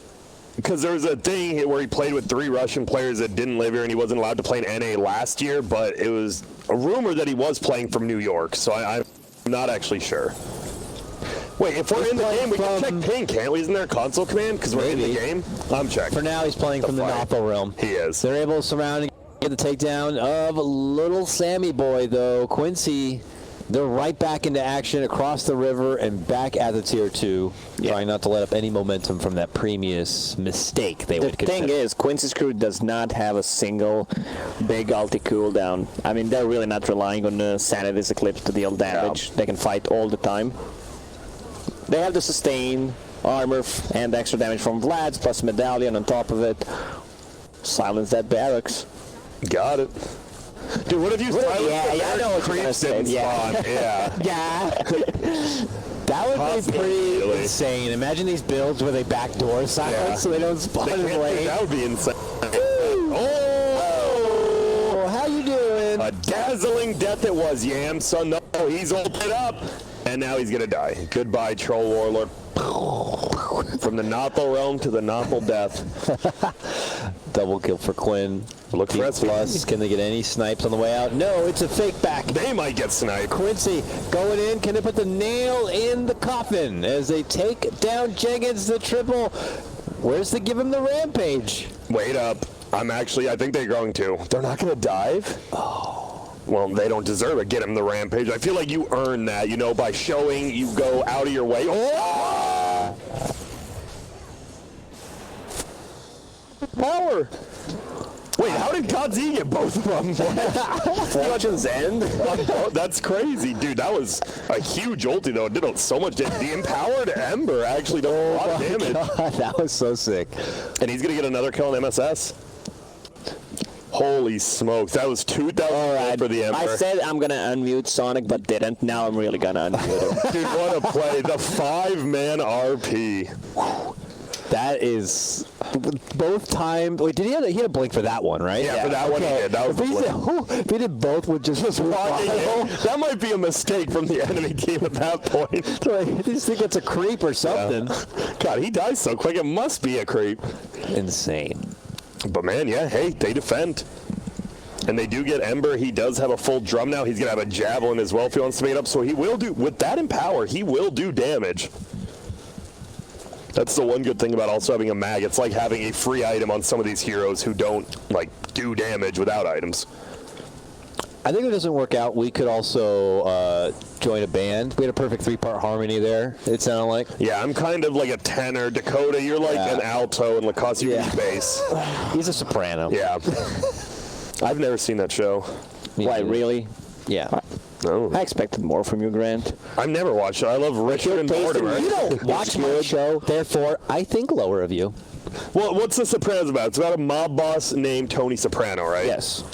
F: Because there was a thing where he played with 3 Russian players that didn't live here, and he wasn't allowed to play in NA last year, but it was a rumor that he was playing from New York, so I'm not actually sure. Wait, if we're in the game, we can check ping, can't we? Isn't there a console command? Because we're in the game? I'm checking.
E: For now, he's playing from the Nothel realm.
F: He is.
E: They're able to surround and get the takedown of little Sammy Boy, though. Quincy, they're right back into action across the river and back at the tier 2, trying not to let up any momentum from that previous mistake they would consider.
D: The thing is, Quincy's crew does not have a single big ulti cooldown. I mean, they're really not relying on the Sanity's Eclipse to deal damage.
F: Yeah.
D: They can fight all the time. They have the sustain, armor, and extra damage from Vlad's, plus medallion on top of it. Silence that barracks.
F: Got it. Dude, what if you silence
D: I know what you're gonna say.
F: Yeah.
E: Yeah. That would be pretty insane. Imagine these builds where they backdoor silence so they don't spawn in lane.
F: That would be insane.
E: Oh, how you doing?
F: A dazzling death it was, Yam. So no, he's ulted up. And now he's going to die. Goodbye, Troll Warlord. From the Nothel realm to the Nothel death.
E: Double kill for Quinn.
F: Look for us.
E: Plus, can they get any snipes on the way out? No, it's a fake back.
F: They might get sniped.
E: Quincy going in. Can they put the nail in the coffin as they take down Jenkins the triple? Where's the give him the rampage?
F: Wait up. I think they're going to. They're not going to dive? Oh. Well, they don't deserve it. Get him the rampage. I feel like you earn that, you know, by showing you go out of your way. Oh! Power! Wait, how did Godzi get both of them? Fortune's End? That's crazy. Dude, that was a huge ulti, though. It did so much damage. The empowered Ember actually did a lot of damage.
E: God, that was so sick.
F: And he's going to get another kill on MSS. Holy smokes, that was 2,000 for the Ember.
D: I said I'm going to unmute Sonic, but didn't. Now I'm really going to unmute him.
F: Dude, what a play. The 5-man RP.
E: That is both times. Wait, he had a blink for that one, right?
F: Yeah, for that one he did. That was the blink.
E: If he did both with just
F: walking in, that might be a mistake from the enemy team at that point.
E: I just think it's a creep or something.
F: Yeah. God, he dies so quick. It must be a creep.
E: Insane.
F: But man, yeah, hey, they defend. And they do get Ember. He does have a full drum now. He's going to have a javelin as well if he wants to make it up. So he will do, with that empower, he will do damage. That's the one good thing about also having a mag. It's like having a free item on some of these heroes who don't, like, do damage without items.
E: I think if it doesn't work out, we could also join a band. We had a perfect 3-part harmony there, it sounded like.
F: Yeah, I'm kind of like a tenor. Dakota, you're like an alto, and Lacoste, you're bass.
E: He's a soprano.
F: Yeah. I've never seen that show.
D: Why, really?
E: Yeah.
F: No.
D: I expected more from you, Grant.
F: I've never watched it. I love Richard and Mortimer.
E: You don't watch my show, therefore I think lower of you.
F: Well, what's The Sopranos about? It's about a mob boss named Tony Soprano, right?
E: Yes.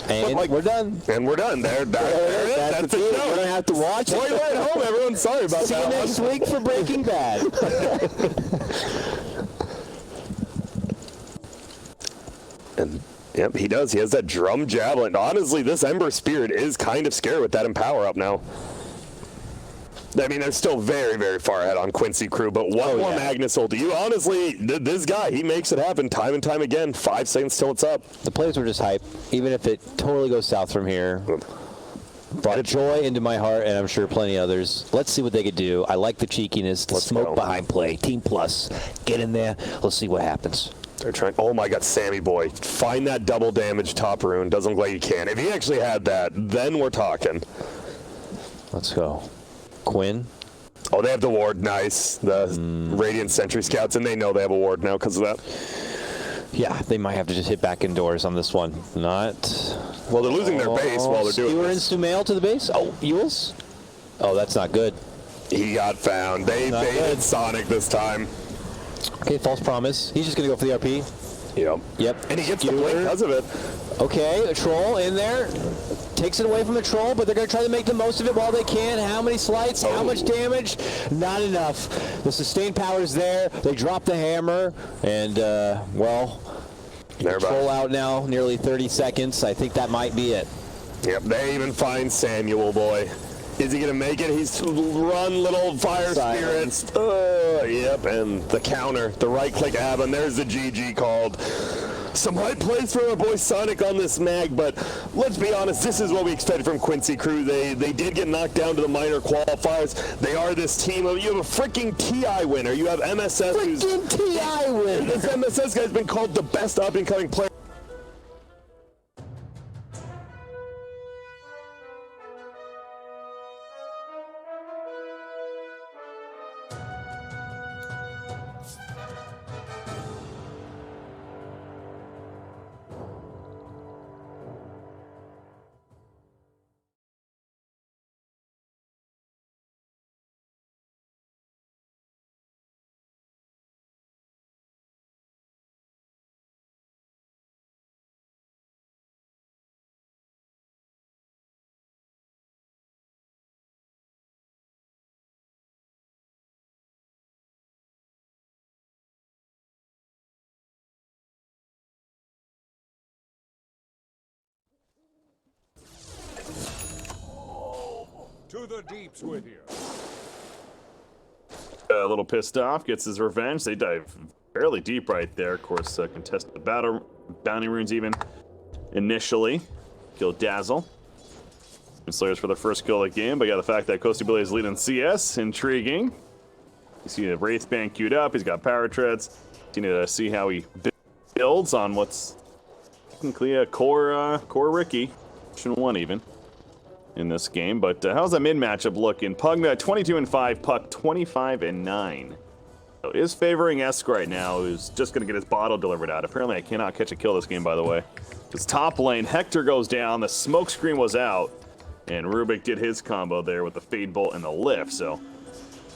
E: And we're done.
F: And we're done. That's the show.
E: You're going to have to watch it.
F: Spoiler at home, everyone. Sorry about that.
E: See you next week for Breaking Bad.
F: And yep, he does. He has that drum javelin. Honestly, this Ember Spirit is kind of scary with that Empower up now. I mean, they're still very, very far ahead on Quincy crew, but one more Magnus ulti. You honestly, this guy, he makes it happen time and time again. 5 seconds till it's up.
E: The players were just hype. Even if it totally goes south from here, brought joy into my heart, and I'm sure plenty others. Let's see what they could do. I like the cheekiness, the smoke behind play. Team Plus, get in there. Let's see what happens.
F: They're trying. Oh my God, Sammy Boy, find that double damage top rune. Doesn't look like you can. If he actually had that, then we're talking.
E: Let's go. Quinn.
F: Oh, they have the ward. Nice. The Radiant Sentry Scouts, and they know they have a ward now because of that.
E: Yeah, they might have to just hit back indoors on this one. Not.
F: Well, they're losing their base while they're doing
E: Skewer
F: this.
E: into mail to the base. Oh, Eels. Oh, that's not good.
F: He got found. They
E: Not
F: baited
E: good.
F: Sonic this time.
E: Okay, false promise. He's just gonna go for the RP.
F: Yep.
E: Yep.
F: And he gets the blink because of it.
E: Okay, a troll in there. Takes it away from the troll, but they're going to try to make the most of it while they can. How many slights? How much damage? Not enough. The sustained power is there. They drop the hammer, and, well,
F: They're
E: troll
F: about.
E: out now, nearly 30 seconds. I think that might be it.
F: Yep. They even find Samuel, boy. Is he going to make it? He's run little fire
E: Silence.
F: spirits. Yep. And the counter, the right click ab, and there's the GG called. Some high plays for our boy Sonic on this mag, but let's be honest, this is what we expected from Quincy Crew. They did get knocked down to the minor qualifiers. They are this team of, you have a freaking TI winner. You have MSS who's...
E: Freaking TI win!
F: This MSS guy's been called the best up-and-coming player.
G: To the deeps with you.
H: A little pissed off, gets his revenge. They dive fairly deep right there. Of course, contested the bounty runes even initially. Kill Dazzle. Slayers for the first kill of the game, but yeah, the fact that Coastal Billy is leading CS, intriguing. You see the Wraith Band queued up. He's got power treads. You need to see how he builds on what's technically a core Ricky, 1 even in this game. But how's that mid matchup looking? Pugna 22-5, Puck 25-9. So is favoring Esk right now, who's just going to get his bottle delivered out. Apparently I cannot catch a kill this game, by the way. Because top lane, Hector goes down, the smoke screen was out, and Rubik did his combo there with the Fade Bolt and the lift, so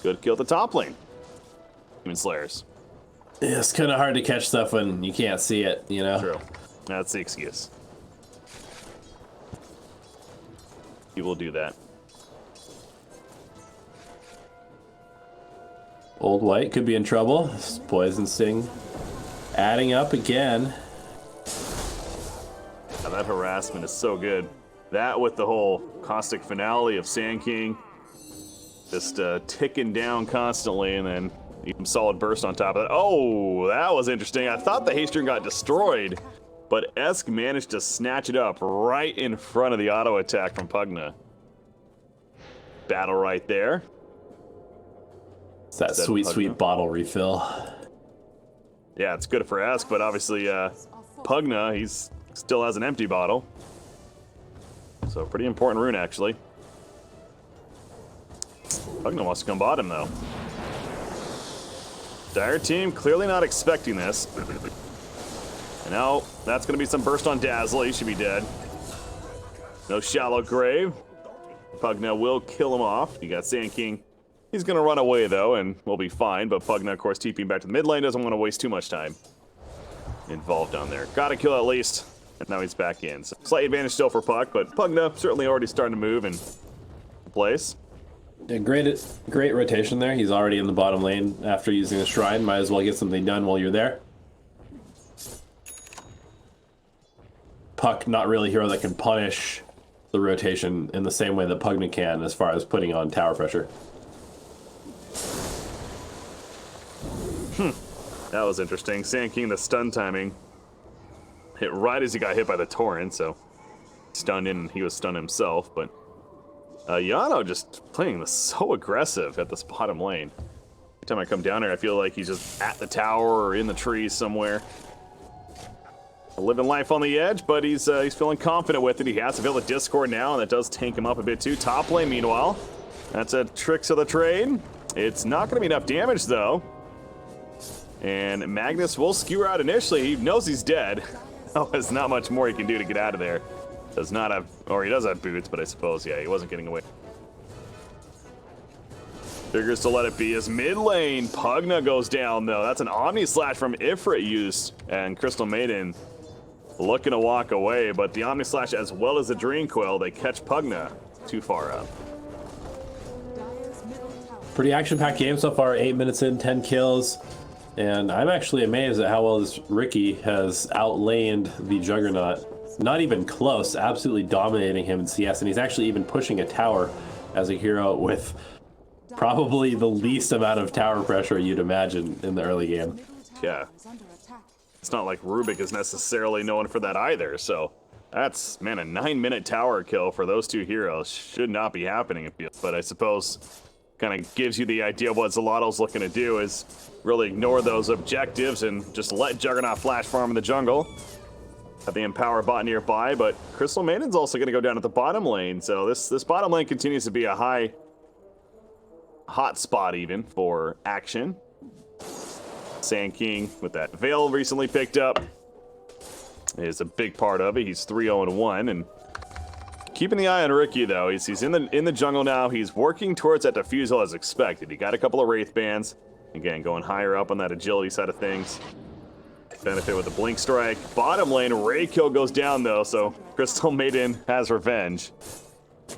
H: good kill at the top lane. Demon Slayers.
I: Yeah, it's kind of hard to catch stuff when you can't see it, you know?
H: True. That's the excuse. He will do that.
I: Old White could be in trouble. This Poison Sting adding up again.
H: Now that harassment is so good. That with the whole caustic finale of Sand King. Just ticking down constantly, and then even solid burst on top of that. Oh, that was interesting. I thought the Haste Rune got destroyed, but Esk managed to snatch it up right in front of the auto attack from Pugna. Battle right there.
I: It's that sweet, sweet bottle refill.
H: Yeah, it's good for Esk, but obviously Pugna, he's still has an empty bottle. So pretty important rune, actually. Pugna wants to come bottom, though. Dire team clearly not expecting this. And now that's going to be some burst on Dazzle. He should be dead. No shallow grave. Pugna will kill him off. You got Sand King. He's going to run away, though, and we'll be fine. But Pugna, of course, TPing back to the mid lane. Doesn't want to waste too much time involved down there. Got to kill at least. And now he's back in. So slight advantage still for Puck, but Pugna certainly already starting to move in place.
I: Yeah, great rotation there. He's already in the bottom lane after using the Shrine. Might as well get something done while you're there. Puck, not really a hero that can punish the rotation in the same way that Pugna can as far as putting on tower pressure.
H: That was interesting. Sand King, the stun timing. Hit right as he got hit by the torrent, so stunned in, and he was stunned himself, but Yano just playing this so aggressive at this bottom lane. Every time I come down here, I feel like he's just at the tower or in the trees somewhere. Living life on the edge, but he's feeling confident with it. He has to build a Discord now, and that does tank him up a bit too. Top lane, meanwhile, that's a tricks of the trade. It's not going to be enough damage, though. And Magnus will skewer out initially. He knows he's dead. Oh, there's not much more he can do to get out of there. Does not have, or he does have boots, but I suppose, yeah, he wasn't getting away. Figures to let it be as mid lane. Pugna goes down, though. That's an Omni Slash from Ifrit used. And Crystal Maiden looking to walk away, but the Omni Slash as well as the Dream Coil, they catch Pugna too far up.
I: Pretty action-packed game so far. 8 minutes in, 10 kills. And I'm actually amazed at how well this Ricky has outlaned the Juggernaut. Not even close, absolutely dominating him in CS, and he's actually even pushing a tower as a hero with probably the least amount of tower pressure you'd imagine in the early game.
H: Yeah. It's not like Rubik is necessarily known for that either, so that's, man, a 9-minute tower kill for those two heroes should not be happening, but I suppose kind of gives you the idea of what Zolato's looking to do is really ignore those objectives and just let Juggernaut flash farm in the jungle. Have the Empower bot nearby, but Crystal Maiden's also going to go down at the bottom lane, so this bottom lane continues to be a hot spot even for action. Sand King with that Veil recently picked up is a big part of it. He's 3-0-1 and keeping the eye on Ricky though. He's in the jungle now. He's working towards that defusal as expected. He got a couple of Wraith bands. Again, going higher up on that agility side of things. Benefit with the Blink Strike. Bottom lane, Ray Kill goes down though, so Crystal Maiden has revenge.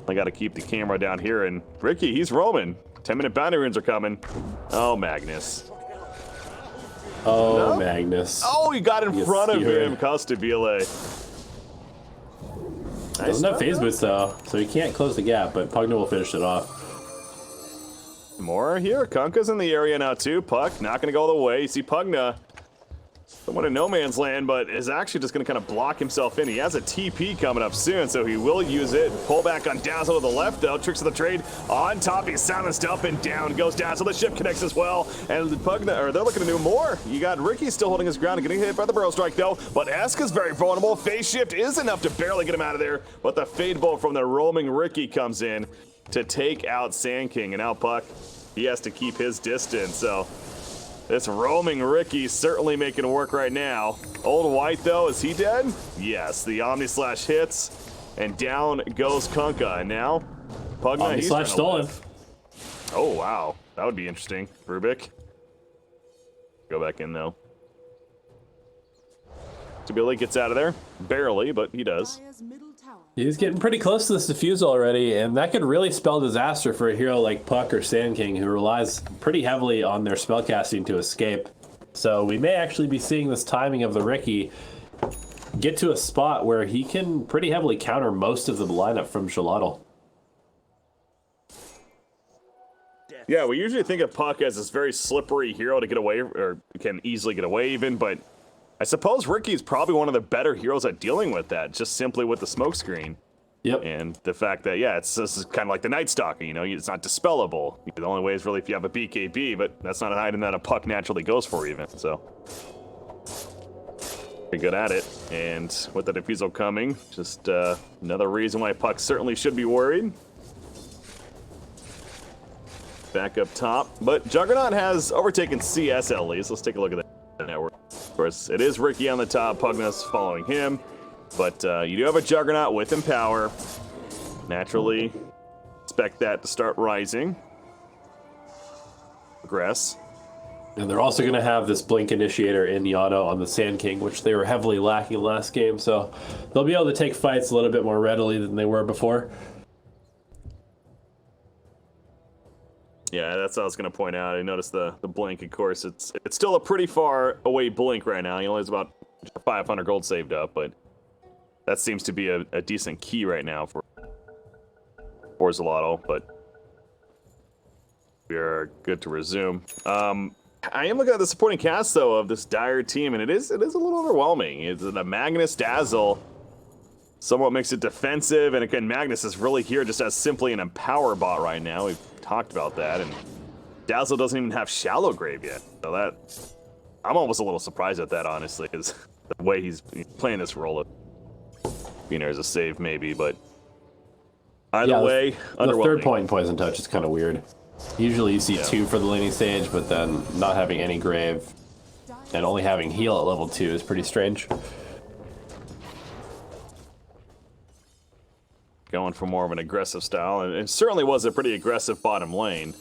H: I got to keep the camera down here, and Ricky, he's roaming. 10-minute bounty runes are coming. Oh, Magnus.
I: Oh,
H: no?
I: Magnus.
H: Oh, he got in front of him, Costabile.
I: Doesn't have phase boots though, so he can't close the gap, but Pugna will finish it off.
H: More here. Kunkka's in the area now too. Puck not going to go all the way. You see Pugna somewhat in no man's land, but is actually just going to kind of block himself in. He has a TP coming up soon, so he will use it. Pull back on Dazzle to the left, though. Tricks of the trade on top. He's silenced up and down goes Dazzle. The ship connects as well, and Pugna, or they're looking to do more. You got Ricky still holding his ground and getting hit by the Burrow Strike, though, but Eska's very vulnerable. Phase shift is enough to barely get him out of there, but the Fade Bolt from the roaming Ricky comes in to take out Sand King, and now Puck, he has to keep his distance, so this roaming Ricky certainly making work right now. Old White, though, is he dead? Yes, the Omni Slash hits, and down goes Kunkka. And now, Pugna,
I: Omni Slash stolen.
H: Oh, wow. That would be interesting. Rubik. Go back in, though. Tabili gets out of there. Barely, but he does.
I: He's getting pretty close to this defusal already, and that could really spell disaster for a hero like Puck or Sand King, who relies pretty heavily on their spellcasting to escape. So we may actually be seeing this timing of the Ricky get to a spot where he can pretty heavily counter most of the lineup from Gelato.
H: Yeah, we usually think of Puck as this very slippery hero to get away, or can easily get away even, but I suppose Ricky's probably one of the better heroes at dealing with that, just simply with the smoke screen.
I: Yep.
H: And the fact that, yeah, this is kind of like the Night Stalker, you know, it's not dispellable. The only way is really if you have a BKB, but that's not an item that a Puck naturally goes for even, so. Pretty good at it. And with the defusal coming, just another reason why Puck certainly should be worried. Back up top. But Juggernaut has overtaken CS at least. Let's take a look at the network. Of course, it is Ricky on the top. Pugna's following him. But you do have a Juggernaut with Empower. Naturally, expect that to start rising. Progress.
I: And they're also going to have this Blink Initiator in Yano on the Sand King, which they were heavily lacking last game. So they'll be able to take fights a little bit more readily than they were before.
H: Yeah, that's what I was going to point out. I noticed the Blink, of course. It's still a pretty far away Blink right now. He only has about 500 gold saved up, but that seems to be a decent key right now for Zelato, but we are good to resume. I am looking at the supporting cast, though, of this Dire team, and it is a little overwhelming. It's the Magnus Dazzle somewhat makes it defensive, and again, Magnus is really here just as simply an Empower bot right now. We've talked about that, and Dazzle doesn't even have Shallow Grave yet, so that I'm almost a little surprised at that, honestly, because the way he's playing this role. There's a save maybe, but either way,
I: the third point in Poison Touch is kind of weird. Usually you see two for the laning stage, but then not having any grave and only having heal at level 2 is pretty strange.
H: Going for more of an aggressive style, and it certainly was a pretty aggressive bottom lane.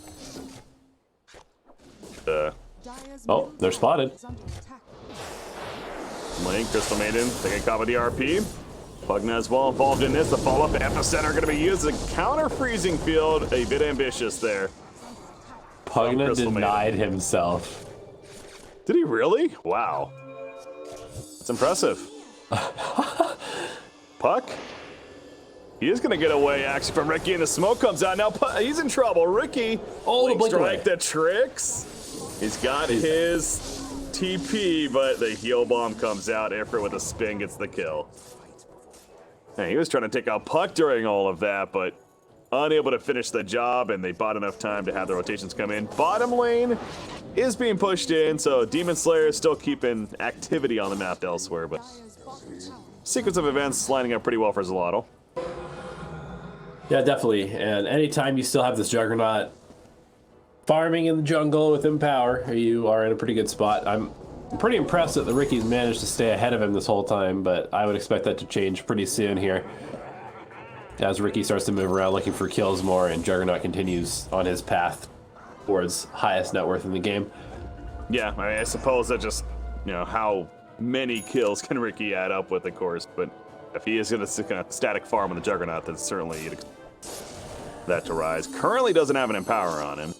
I: Oh, they're spotted.
H: Lane, Crystal Maiden, they get caught with the RP. Pugna as well involved in this. The follow-up epicenter going to be used as a counter freezing field. A bit ambitious there.
I: Pugna denied himself.
H: Did he really? Wow. That's impressive. Puck? He is going to get away actually from Ricky, and the smoke comes out. Now he's in trouble. Ricky,
I: the blink away.
H: strike the tricks. He's got his TP, but the heal bomb comes out. Ifrit with a spin gets the kill. Hey, he was trying to take out Puck during all of that, but unable to finish the job, and they bought enough time to have the rotations come in. Bottom lane is being pushed in, so Demon Slayer is still keeping activity on the map elsewhere, but sequence of events lining up pretty well for Zalato.
I: Yeah, definitely. And anytime you still have this Juggernaut farming in the jungle with Empower, you are in a pretty good spot. I'm pretty impressed that the Ricky's managed to stay ahead of him this whole time, but I would expect that to change pretty soon here as Ricky starts to move around looking for kills more, and Juggernaut continues on his path towards highest net worth in the game.
H: Yeah, I suppose that just, how many kills can Ricky add up with, of course, but if he is going to static farm on the Juggernaut, then certainly you'd expect that to rise. Currently doesn't have an Empower on him.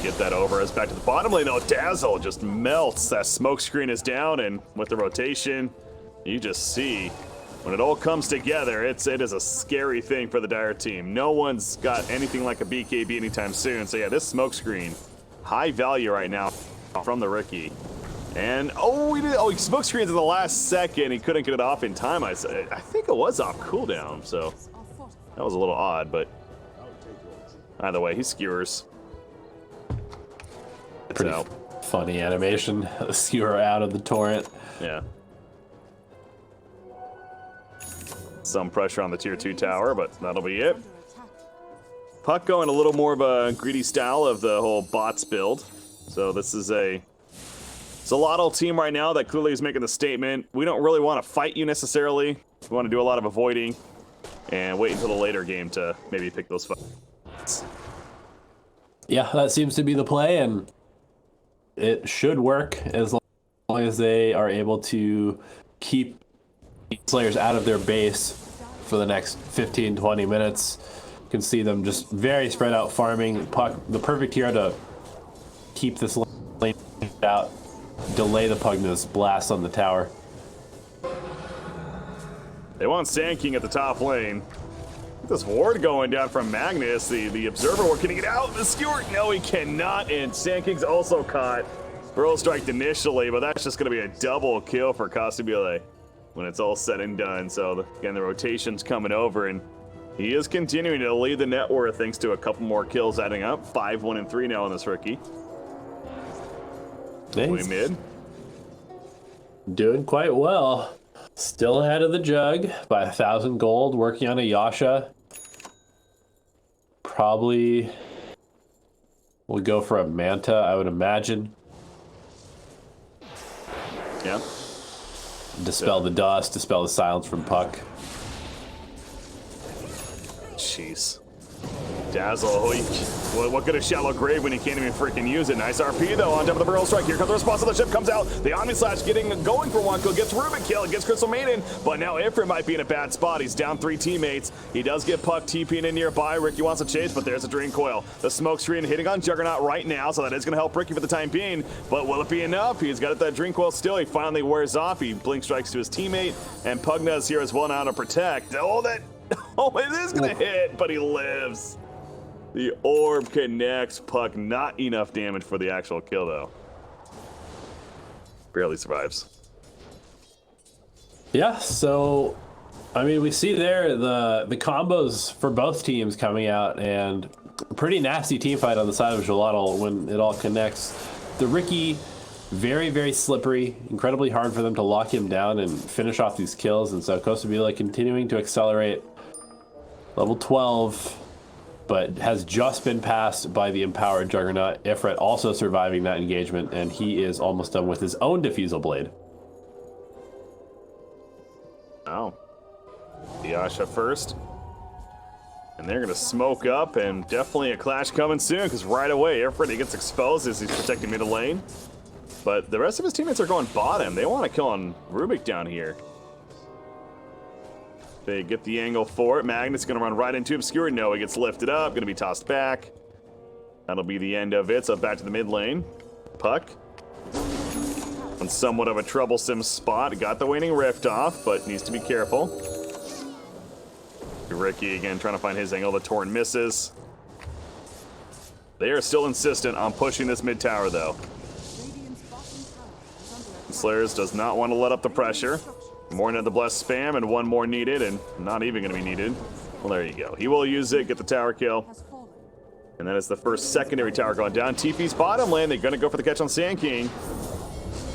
H: Get that over as back to the bottom lane, though. Dazzle just melts. That smoke screen is down, and with the rotation, you just see when it all comes together, it is a scary thing for the Dire team. No one's got anything like a BKB anytime soon. So yeah, this smoke screen, high value right now from the Ricky. And he smoke screens in the last second. He couldn't get it off in time. I think it was off cooldown, so that was a little odd, but either way, he skewers. It's
I: Pretty
H: out.
I: Funny animation. Skewer out of the torrent.
H: Yeah. Some pressure on the tier 2 tower, but that'll be it. Puck going a little more of a greedy style of the whole bots build. So this is a Zalato team right now that clearly is making the statement. We don't really want to fight you necessarily. We want to do a lot of avoiding and wait until the later game to maybe pick those fights.
I: Yeah, that seems to be the play, and it should work as long as they are able to keep Slayers out of their base for the next 15-20 minutes. You can see them just very spread out farming. Puck, the perfect hero to keep this lane out, delay the Pugna's blast on the tower.
H: They want Sand King at the top lane. This ward going down from Magnus, the observer ward. Can he get out? The skewer? No, he cannot. And Sand King's also caught. Burrow striked initially, but that's just going to be a double kill for Castabile when it's all said and done. So again, the rotation's coming over, and he is continuing to lead the net worth thanks to a couple more kills adding up. 5, 1, and 3 now on this rookie.
I: Nice.
H: Mid.
I: Doing quite well. Still ahead of the jug by 1,000 gold, working on a Yasha. Probably will go for a Manta, I would imagine.
H: Yeah.
I: Dispel the dust, dispel the silence from Puck.
H: Jeez. Dazzle, what good is Shallow Grave when he can't even freaking use it? Nice RP though on top of the barrel strike. Here comes the response of the ship, comes out. The Omni Slash going for one kill, gets Rubik kill, gets Crystal Maiden, but now Ifrit might be in a bad spot. He's down 3 teammates. He does get Puck TPing in nearby. Ricky wants to chase, but there's a Drain Coil. The smoke screen hitting on Juggernaut right now, so that is going to help Ricky for the time being, but will it be enough? He's got that Drain Coil still. He finally wears off. He blink strikes to his teammate, and Pugna's here as well now to protect. Oh, it is going to hit, but he lives. The orb connects. Puck, not enough damage for the actual kill, though. Barely survives.
I: Yeah, so, I mean, we see there the combos for both teams coming out, and a pretty nasty team fight on the side of Gelato when it all connects. The Ricky, very, very slippery, incredibly hard for them to lock him down and finish off these kills, and so Costa Vila continuing to accelerate. Level 12. but has just been passed by the empowered Juggernaut. Ifrit also surviving that engagement, and he is almost done with his own Diffusal Blade.
H: Oh. Yasha first. And they're going to smoke up, and definitely a clash coming soon, because right away, Ifrit, he gets exposed as he's protecting middle lane. But the rest of his teammates are going bottom. They want to kill on Rubik down here. They get the angle for it. Magnus going to run right into Obscure. No, he gets lifted up, going to be tossed back. That'll be the end of it. So back to the mid lane. Puck. On somewhat of a troublesome spot. Got the Waning Rift off, but needs to be careful. Ricky again trying to find his angle. The Torrent misses. They are still insistent on pushing this mid tower, though. Slayers does not want to let up the pressure. More into the blessed spam, and one more needed, and not even going to be needed. Well, there you go. He will use it, get the tower kill. And that is the first secondary tower going down. TP's bottom lane. They're going to go for the catch on Sand King.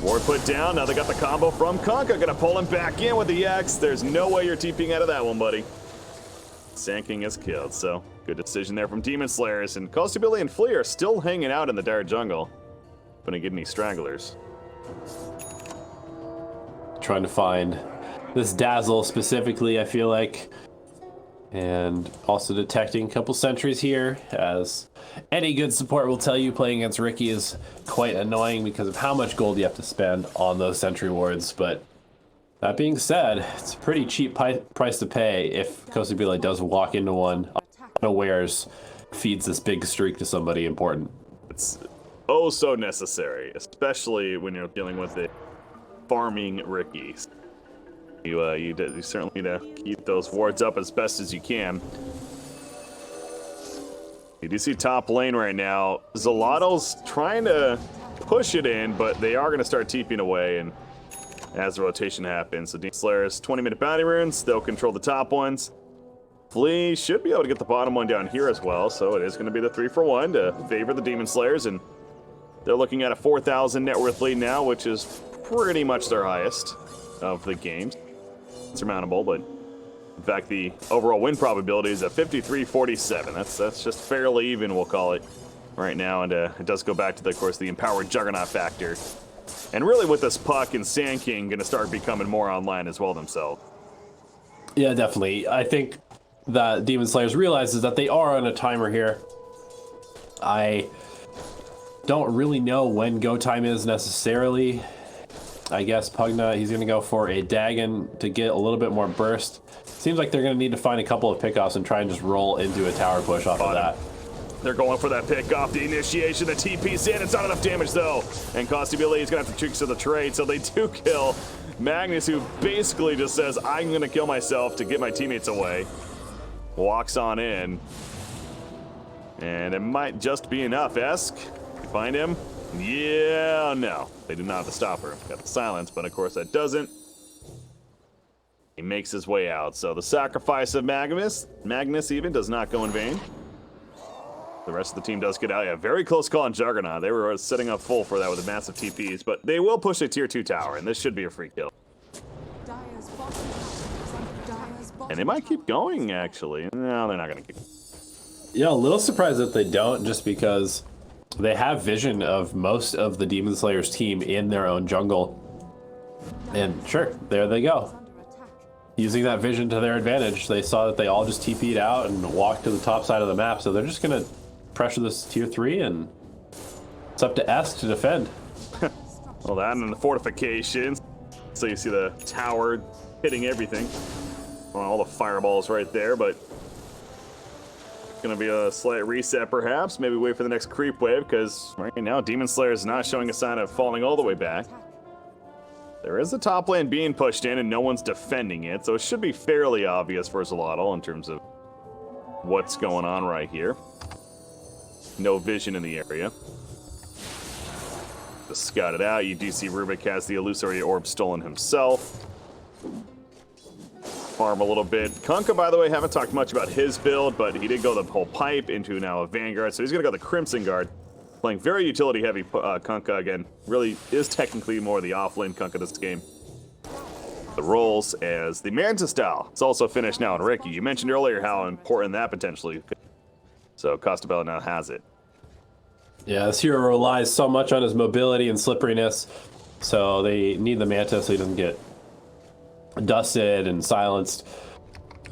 H: Ward put down. Now they got the combo from Conka. Going to pull him back in with the X. There's no way you're TPing out of that one, buddy. Sand King is killed, so good decision there from Demon Slayers. And Billy and Flea are still hanging out in the dire jungle. Couldn't get any stragglers.
I: Trying to find this Dazzle specifically, I feel like. And also detecting a couple sentries here, as any good support will tell you, playing against Ricky is quite annoying because of how much gold you have to spend on those sentry wards. But that being said, it's a pretty cheap price to pay if Kosibile does walk into one unawares, feeds this big streak to somebody important.
H: It's oh so necessary, especially when you're dealing with a farming Ricky. You certainly need to keep those wards up as best as you can. You do see top lane right now. Zolato's trying to push it in, but they are going to start TPing away, and as the rotation happens. So Demon Slayers, 20-minute bounty runes. They'll control the top ones. Flea should be able to get the bottom one down here as well, so it is going to be the 3-for-1 to favor the Demon Slayers, and they're looking at a 4,000 net worth lead now, which is pretty much their highest of the games. Surmountable, but in fact the overall win probability is at 53-47. That's just fairly even, we'll call it right now, and it does go back to of course the empowered Juggernaut factor. And really with this Puck and Sand King going to start becoming more online as well themselves.
I: Yeah, definitely. I think that Demon Slayers realizes that they are on a timer here. I don't really know when go time is necessarily. I guess Pugna, he's going to go for a Dagon to get a little bit more burst. Seems like they're going to need to find a couple of pickoffs and try and just roll into a tower push off of that.
H: They're going for that pick off the initiation. The TP's in. It's not enough damage, though. And Costability is going to have to tricks to the trade, so they do kill Magnus, who basically just says, I'm going to kill myself to get my teammates away. Walks on in. And it might just be enough. Esk, you find him? Yeah, no. They do not have the stopper. Got the silence, but of course that doesn't. He makes his way out. So the sacrifice of Magnus even does not go in vain. The rest of the team does get out. Yeah, very close call on Juggernaut. They were setting up full for that with a massive TPs, but they will push a tier 2 tower, and this should be a free kill. And they might keep going, actually. No, they're not going to keep.
I: Yeah, a little surprised that they don't, just because they have vision of most of the Demon Slayers team in their own jungle. And sure, there they go. Using that vision to their advantage, they saw that they all just TP'd out and walked to the top side of the map, so they're just going to pressure this tier 3, and it's up to Esk to defend.
H: Well, that and the fortifications. So you see the tower hitting everything. Well, all the fireballs right there, but gonna be a slight reset perhaps. Maybe wait for the next creep wave, because right now Demon Slayer is not showing a sign of falling all the way back. There is a top lane being pushed in and no one's defending it, so it should be fairly obvious for Zolotl in terms of what's going on right here. No vision in the area. Just scout it out. You do see Rubik has the illusory orb stolen himself. Farm a little bit. Kunkka, by the way, haven't talked much about his build, but he did go the whole pipe into now a Vanguard, so he's going to go the Crimson Guard. Playing very utility-heavy Kunkka, again, really is technically more the off-lane Kunkka this game. The rolls as the Manta style. It's also finished now in Ricky. You mentioned earlier how important that potentially could So Costabella now has it.
I: Yeah, this hero relies so much on his mobility and slipperiness, so they need the Manta so he doesn't get dusted and silenced.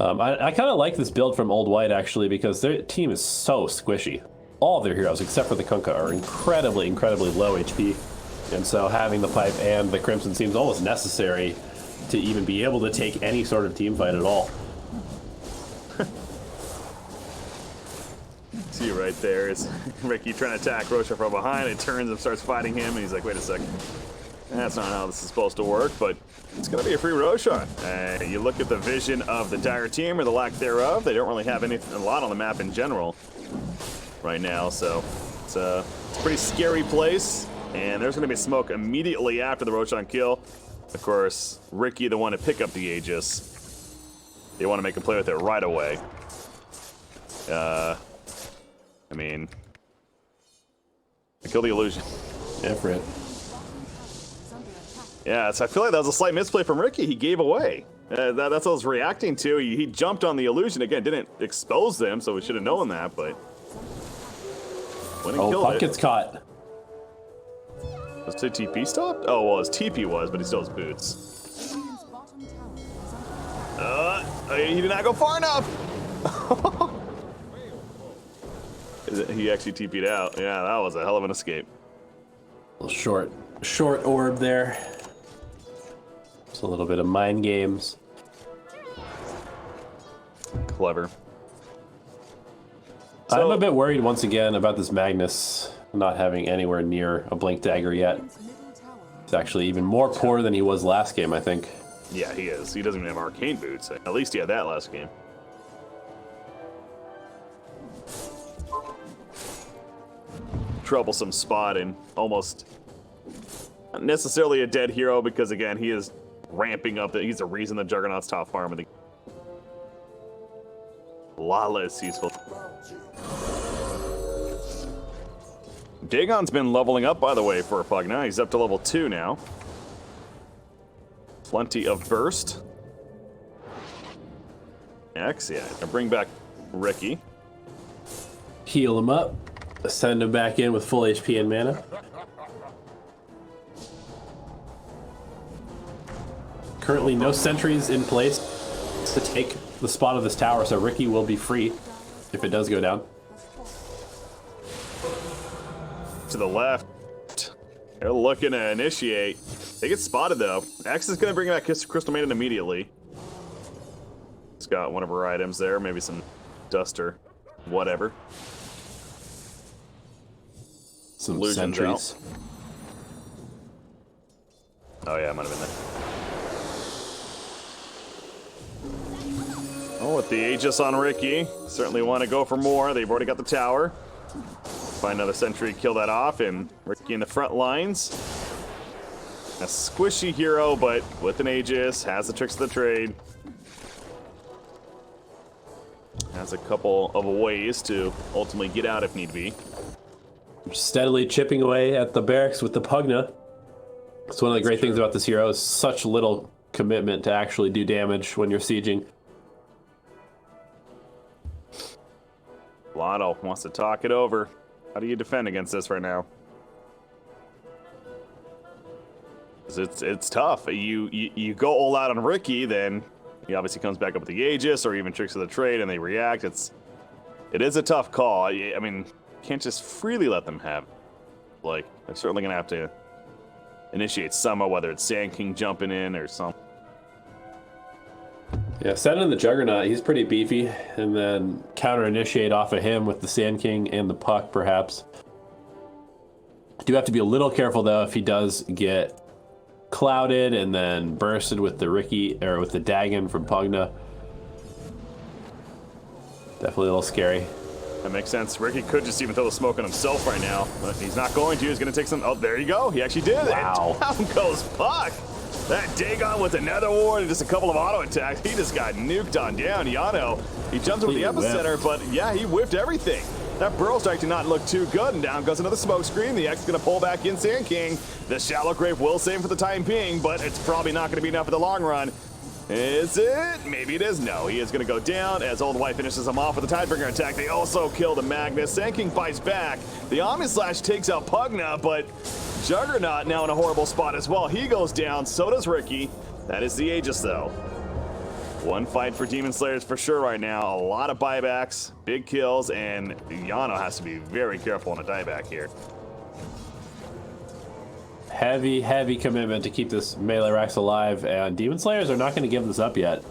I: I kind of like this build from Old White, actually, because their team is so squishy. All of their heroes, except for the Kunkka, are incredibly, incredibly low HP. And so having the Pipe and the Crimson seems almost necessary to even be able to take any sort of team fight at all.
H: See right there is Ricky trying to attack Roshan from behind. It turns and starts fighting him, and he's like, wait a second. That's not how this is supposed to work, but it's going to be a free Roshan. You look at the vision of the entire team, or the lack thereof. They don't really have anything, a lot on the map in general right now, so it's a pretty scary place. And there's going to be smoke immediately after the Roshan kill. Of course, Ricky, the one to pick up the Aegis. They want to make a play with it right away. I mean, I kill the illusion.
I: Yeah, for it.
H: Yeah, so I feel like that was a slight misplay from Ricky. He gave away. That's what I was reacting to. He jumped on the illusion again, didn't expose them, so we should have known that. But when he killed
I: Puck
H: it,
I: gets caught.
H: was the TP stopped? Oh well, his TP was, but he still has boots. He did not go far enough. He actually TP'd out. Yeah, that was a hell of an escape.
I: A little short orb there. Just a little bit of mind games.
H: Clever.
I: I'm a bit worried once again about this Magnus not having anywhere near a Blink Dagger yet. He's actually even more poor than he was last game, I think.
H: Yeah, he is. He doesn't even have arcane boots. At least he had that last game. Troublesome spot and almost not necessarily a dead hero because again he is ramping up. He's the reason the Juggernaut's top farm of the Lala is useful. Dagon's been leveling up, by the way, for a Pugna. He's up to level 2 now. Plenty of burst. X, yeah. Now bring back Ricky.
I: Heal him up. Send him back in with full HP and mana. Currently no sentries in place to take the spot of this tower, so Ricky will be free if it does go down.
H: To the left. They're looking to initiate. They get spotted though. X is going to bring back Crystal Maiden immediately. It's got one of her items there, maybe some duster, whatever.
I: Some
H: Illusions
I: sentries.
H: Oh yeah, it might have been there. Oh, with the Aegis on Ricky, certainly want to go for more. They've already got the tower. Find another sentry, kill that off, and Ricky in the front lines. A squishy hero, but with an Aegis, has the tricks of the trade. Has a couple of ways to ultimately get out if need be.
I: Steadily chipping away at the barracks with the Pugna. It's one of the great things about this hero is such little commitment to actually do damage when you're sieging.
H: Lotto wants to talk it over. How do you defend against this right now? It's tough. You go all out on Ricky, then he obviously comes back up with the Aegis or even tricks of the trade, and they react. It is a tough call. I mean, can't just freely let them have. Like, they're certainly gonna have to initiate somehow, whether it's Sand King jumping in or something.
I: Yeah, send in the Juggernaut. He's pretty beefy, and then counter initiate off of him with the Sand King and the Puck, perhaps. Do have to be a little careful though if he does get clouded and then bursted with the Ricky or with the Dagon from Pugna. Definitely a little scary.
H: That makes sense. Ricky could just even throw the smoke on himself right now, but he's not going to. He's going to take some. Oh, there you go. He actually did.
I: Wow.
H: And down goes Puck. That Dagon with another ward and just a couple of auto attacks. He just got nuked on down. Yano, he jumps over the epicenter, but yeah, he whiffed everything. That Burrow Strike did not look too good, and down goes another smoke screen. The X is going to pull back in Sand King. The Shallow Grave will save for the time being, but it's probably not going to be enough for the long run. Is it? Maybe it is. No, he is going to go down as Old White finishes him off with a Tidebringer attack. They also kill the Magnus. Sand King bites back. The Omni Slash takes out Pugna, but Juggernaut now in a horrible spot as well. He goes down. So does Ricky. That is the Aegis, though. One fight for Demon Slayers for sure right now. A lot of buybacks, big kills, and Yano has to be very careful on a dieback here.
I: Heavy, heavy commitment to keep this melee Rax alive, and Demon Slayers are not going to give this up yet.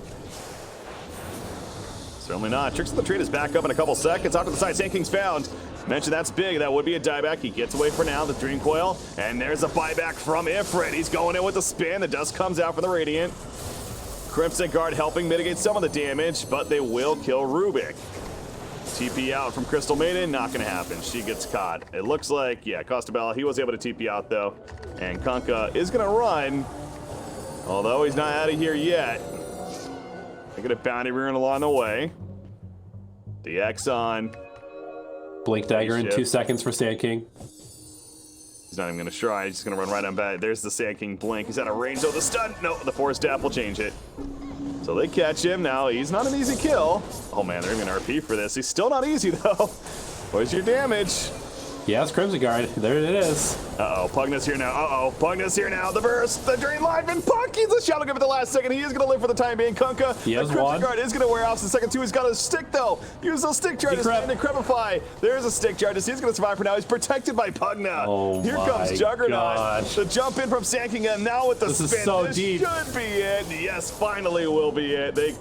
H: Certainly not. Tricks of the Trade is back up in a couple seconds. Off to the side, Sand King's found. Mentioned that's big. That would be a dieback. He gets away for now, the Dream Coil. And there's a buyback from Ifrit. He's going in with the spin. The dust comes out from the Radiant. Crimson Guard helping mitigate some of the damage, but they will kill Rubik. TP out from Crystal Maiden, not going to happen. She gets caught. It looks like, yeah, Costabella, he was able to TP out, though. And Kunkka is going to run, although he's not out of here yet. They get a bounty rune along the way. The X on.
I: Blink Dagger in 2 seconds for Sand King.
H: He's not even going to try. He's just going to run right on back. There's the Sand King blink. He's out of range. Oh, the stun. No, the Force Staff will change it. So they catch him. Now, he's not an easy kill. Oh, man, they're going to RP for this. He's still not easy, though. Where's your damage?
I: Yeah, it's Crimson Guard. There it is.
H: Uh-oh, Pugna's here now. Uh-oh, Pugna's here now. The burst, the Drain Life, and Puck. He's a Shadow Give at the last second. He is going to live for the time being. Kunkka,
I: He has
H: the Crimson
I: one.
H: Guard is going to wear off in second two. He's got a stick, though. Use those stick charges and Decrepify. There's a stick charge. He's going to survive for now. He's protected by Pugna.
I: Oh,
H: here
I: my
H: comes Juggernaut.
I: gosh.
H: The jump in from Sand King, and now with the
I: This
H: spin.
I: is so
H: this
I: deep.
H: should be it. Yes, finally will be it. They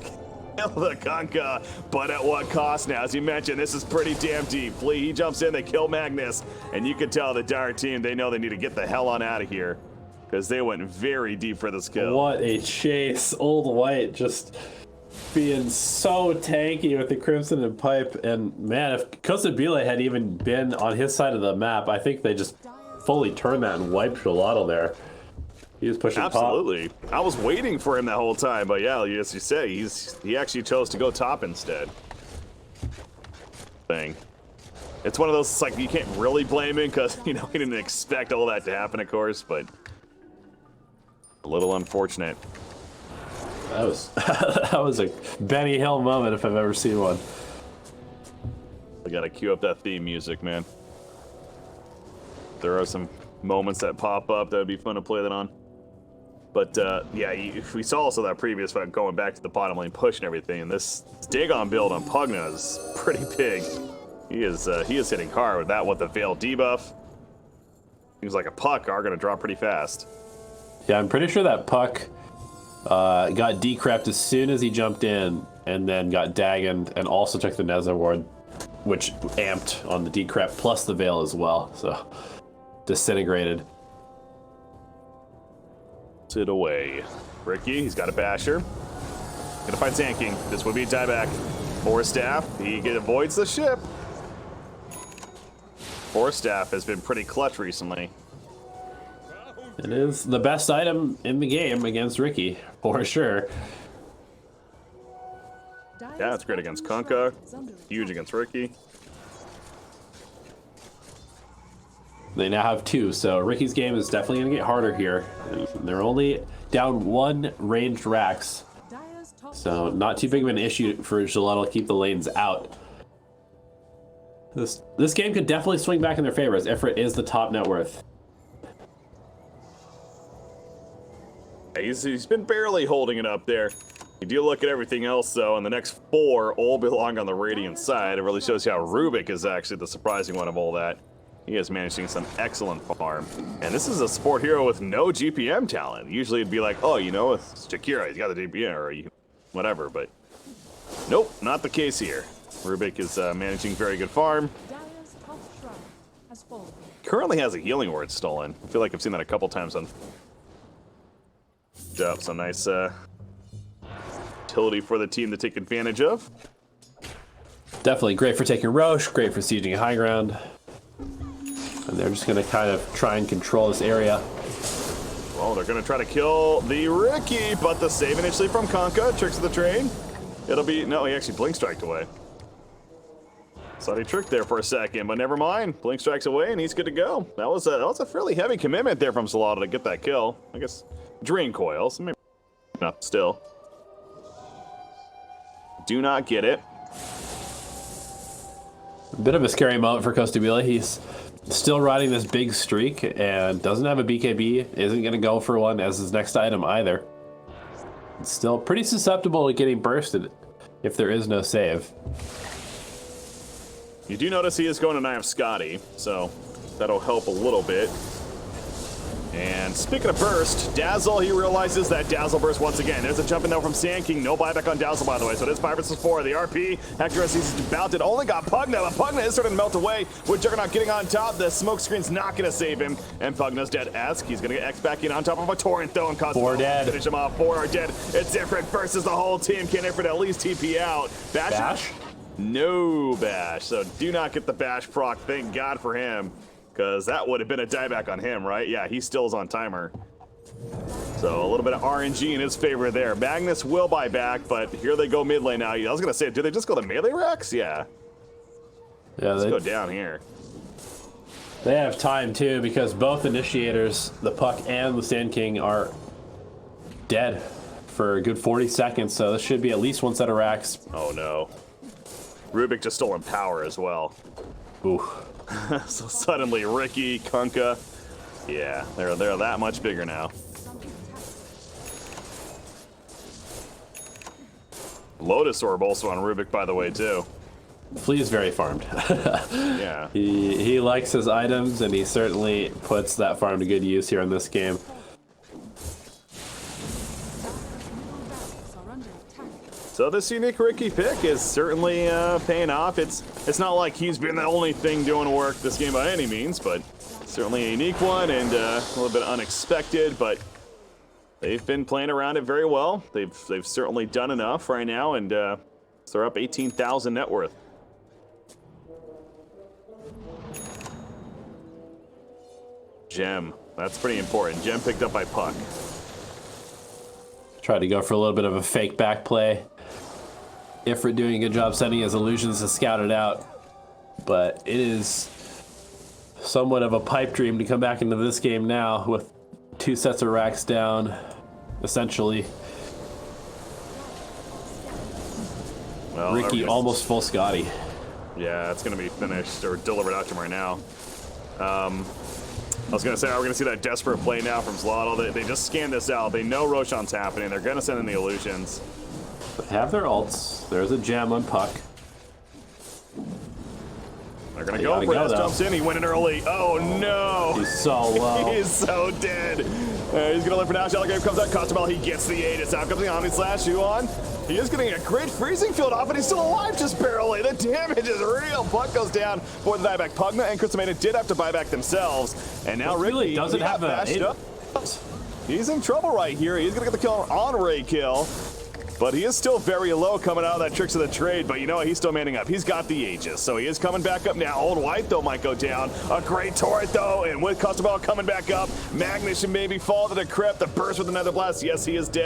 H: kill the Kunkka, but at what cost now? As you mentioned, this is pretty damn deep. Flea, he jumps in, they kill Magnus, and you can tell the Dire team, they know they need to get the hell on out of here, because they went very deep for this kill.
I: What a chase. Old White just being so tanky with the Crimson and Pipe, and man, if Kosabile had even been on his side of the map, I think they just fully turned that and wiped Gelato there. He was pushing
H: Absolutely.
I: top.
H: I was waiting for him that whole time, but yeah, as you say, he actually chose to go top instead. It's one of those, it's like, you can't really blame him because, you know, he didn't expect all that to happen, of course, but a little unfortunate.
I: That was that was a Benny Hill moment if I've ever seen one.
H: I gotta cue up that theme music, man. There are some moments that pop up that would be fun to play that on. But yeah, we saw also that previous fight going back to the bottom lane push and everything, and this Dagon build on Pugna is pretty big. He is hitting hard with that with the Veil debuff. Things like a Puck are gonna drop pretty fast.
I: Yeah, I'm pretty sure that Puck got decrept as soon as he jumped in, and then got dagoned, and also took the Nether Ward, which amped on the decrep plus the Veil as well. So disintegrated.
H: Sit away. Ricky, he's got a basher. Gonna fight Sand King. This would be a dieback. Force Staff, he avoids the ship. Force Staff has been pretty clutch recently.
I: It is the best item in the game against Ricky, for sure.
H: Yeah, it's great against Kunkka. Huge against Ricky.
I: They now have two, so Ricky's game is definitely going to get harder here. They're only down one ranged Rax, so not too big of an issue for Gelato to keep the lanes out. This game could definitely swing back in their favor, as Ifrit is the top net worth.
H: He's been barely holding it up there. You do look at everything else, though, and the next four all belong on the Radiant side. It really shows you how Rubik is actually the surprising one of all that. He is managing some excellent farm. And this is a support hero with no GPM talent. Usually it'd be like, oh, you know, it's Jakira, he's got the GPM, or whatever, but nope, not the case here. Rubik is managing very good farm. Currently has a healing word stolen. I feel like I've seen that a couple times on job. So nice utility for the team to take advantage of.
I: Definitely great for taking Roche, great for sieging high ground. And they're just going to kind of try and control this area.
H: Well, they're going to try to kill the Ricky, but the save initially from Kunkka. Tricks of the train. It'll be... No, he actually blink striked away. Thought he tricked there for a second, but never mind. Blink strikes away, and he's good to go. That was a fairly heavy commitment there from Gelato to get that kill. I guess Dream Coils, maybe not still. do not get it.
I: A bit of a scary moment for Costabile. He's still riding this big streak and doesn't have a BKB, isn't going to go for one as his next item either. It's still pretty susceptible to getting bursted if there is no save.
H: You do notice he is going to knife Scotty, so that'll help a little bit. And speaking of burst, Dazzle, he realizes that Dazzle burst once again. There's a jump in though from Sand King. No buyback on Dazzle, by the way. So it is 5 versus 4. The RP, accuracy is bounded. Only got Pugna, but Pugna is starting to melt away with Juggernaut getting on top. The smoke screen's not going to save him. And Pugna's dead. Ask, he's going to get X back in on top of a Torrent though. And cause
I: 4 dead.
H: Finish him off. 4 are dead. It's different versus the whole team. Can Ifrit at least TP out?
I: Bash?
H: No bash. So do not get the bash proc. Thank God for him. Because that would have been a dieback on him, right? Yeah, he still is on timer. So a little bit of RNG in his favor there. Magnus will buy back, but here they go mid lane now. I was going to say, do they just go to melee racks? Yeah.
I: Yeah,
H: Let's go down here.
I: They have time too because both initiators, the Puck and the Sand King, are dead for a good 40 seconds. So this should be at least one set of racks.
H: Oh no. Rubik just stolen power as well.
I: Ooh.
H: So suddenly Ricky, Kunkka, yeah, they're that much bigger now. Lotus Orb also on Rubik, by the way, too.
I: Flea is very farmed.
H: Yeah.
I: He likes his items, and he certainly puts that farm to good use here in this game.
H: So this unique Ricky pick is certainly paying off. It's not like he's been the only thing doing work this game by any means, but certainly a unique one and a little bit unexpected. But they've been playing around it very well. They've certainly done enough right now, and so they're up 18,000 net worth. Gem, that's pretty important. Gem picked up by Puck.
I: Tried to go for a little bit of a fake back play. Ifrit doing a good job sending his illusions to scout it out. But it is somewhat of a pipe dream to come back into this game now with 2 sets of racks down, essentially.
H: Well,
I: Ricky almost full Scotty.
H: Yeah, it's going to be finished or delivered out to him right now. I was going to say, we're going to see that desperate play now from Zlotl. They just scanned this out. They know Roshan's happening. They're going to send in the illusions.
I: They have their ults. There's a gem on Puck.
H: They're going to go for it. Jumps in. He went in early. Oh, no.
I: He's so low.
H: He's so dead. He's going to live for now. Shallow Grave comes out. Costabile, he gets the Aegis. Out comes the Omni Slash. Yuan. He is getting a great freezing field off, and he's still alive just barely. The damage is real. Puck goes down for the buyback. Pugna and Cristomata did have to buy back themselves. And now Ricky
I: really doesn't have a...
H: He's in trouble right here. He's going to get the kill on Ray kill. But he is still very low coming out of that Tricks of the Trade. But you know what? He's still manning up. He's got the Aegis. So he is coming back up now. Old White, though, might go down. A great turret, though. And with Costabile coming back up, Magnus should maybe fall to the crypt. The burst with another blast. Yes, he is dead.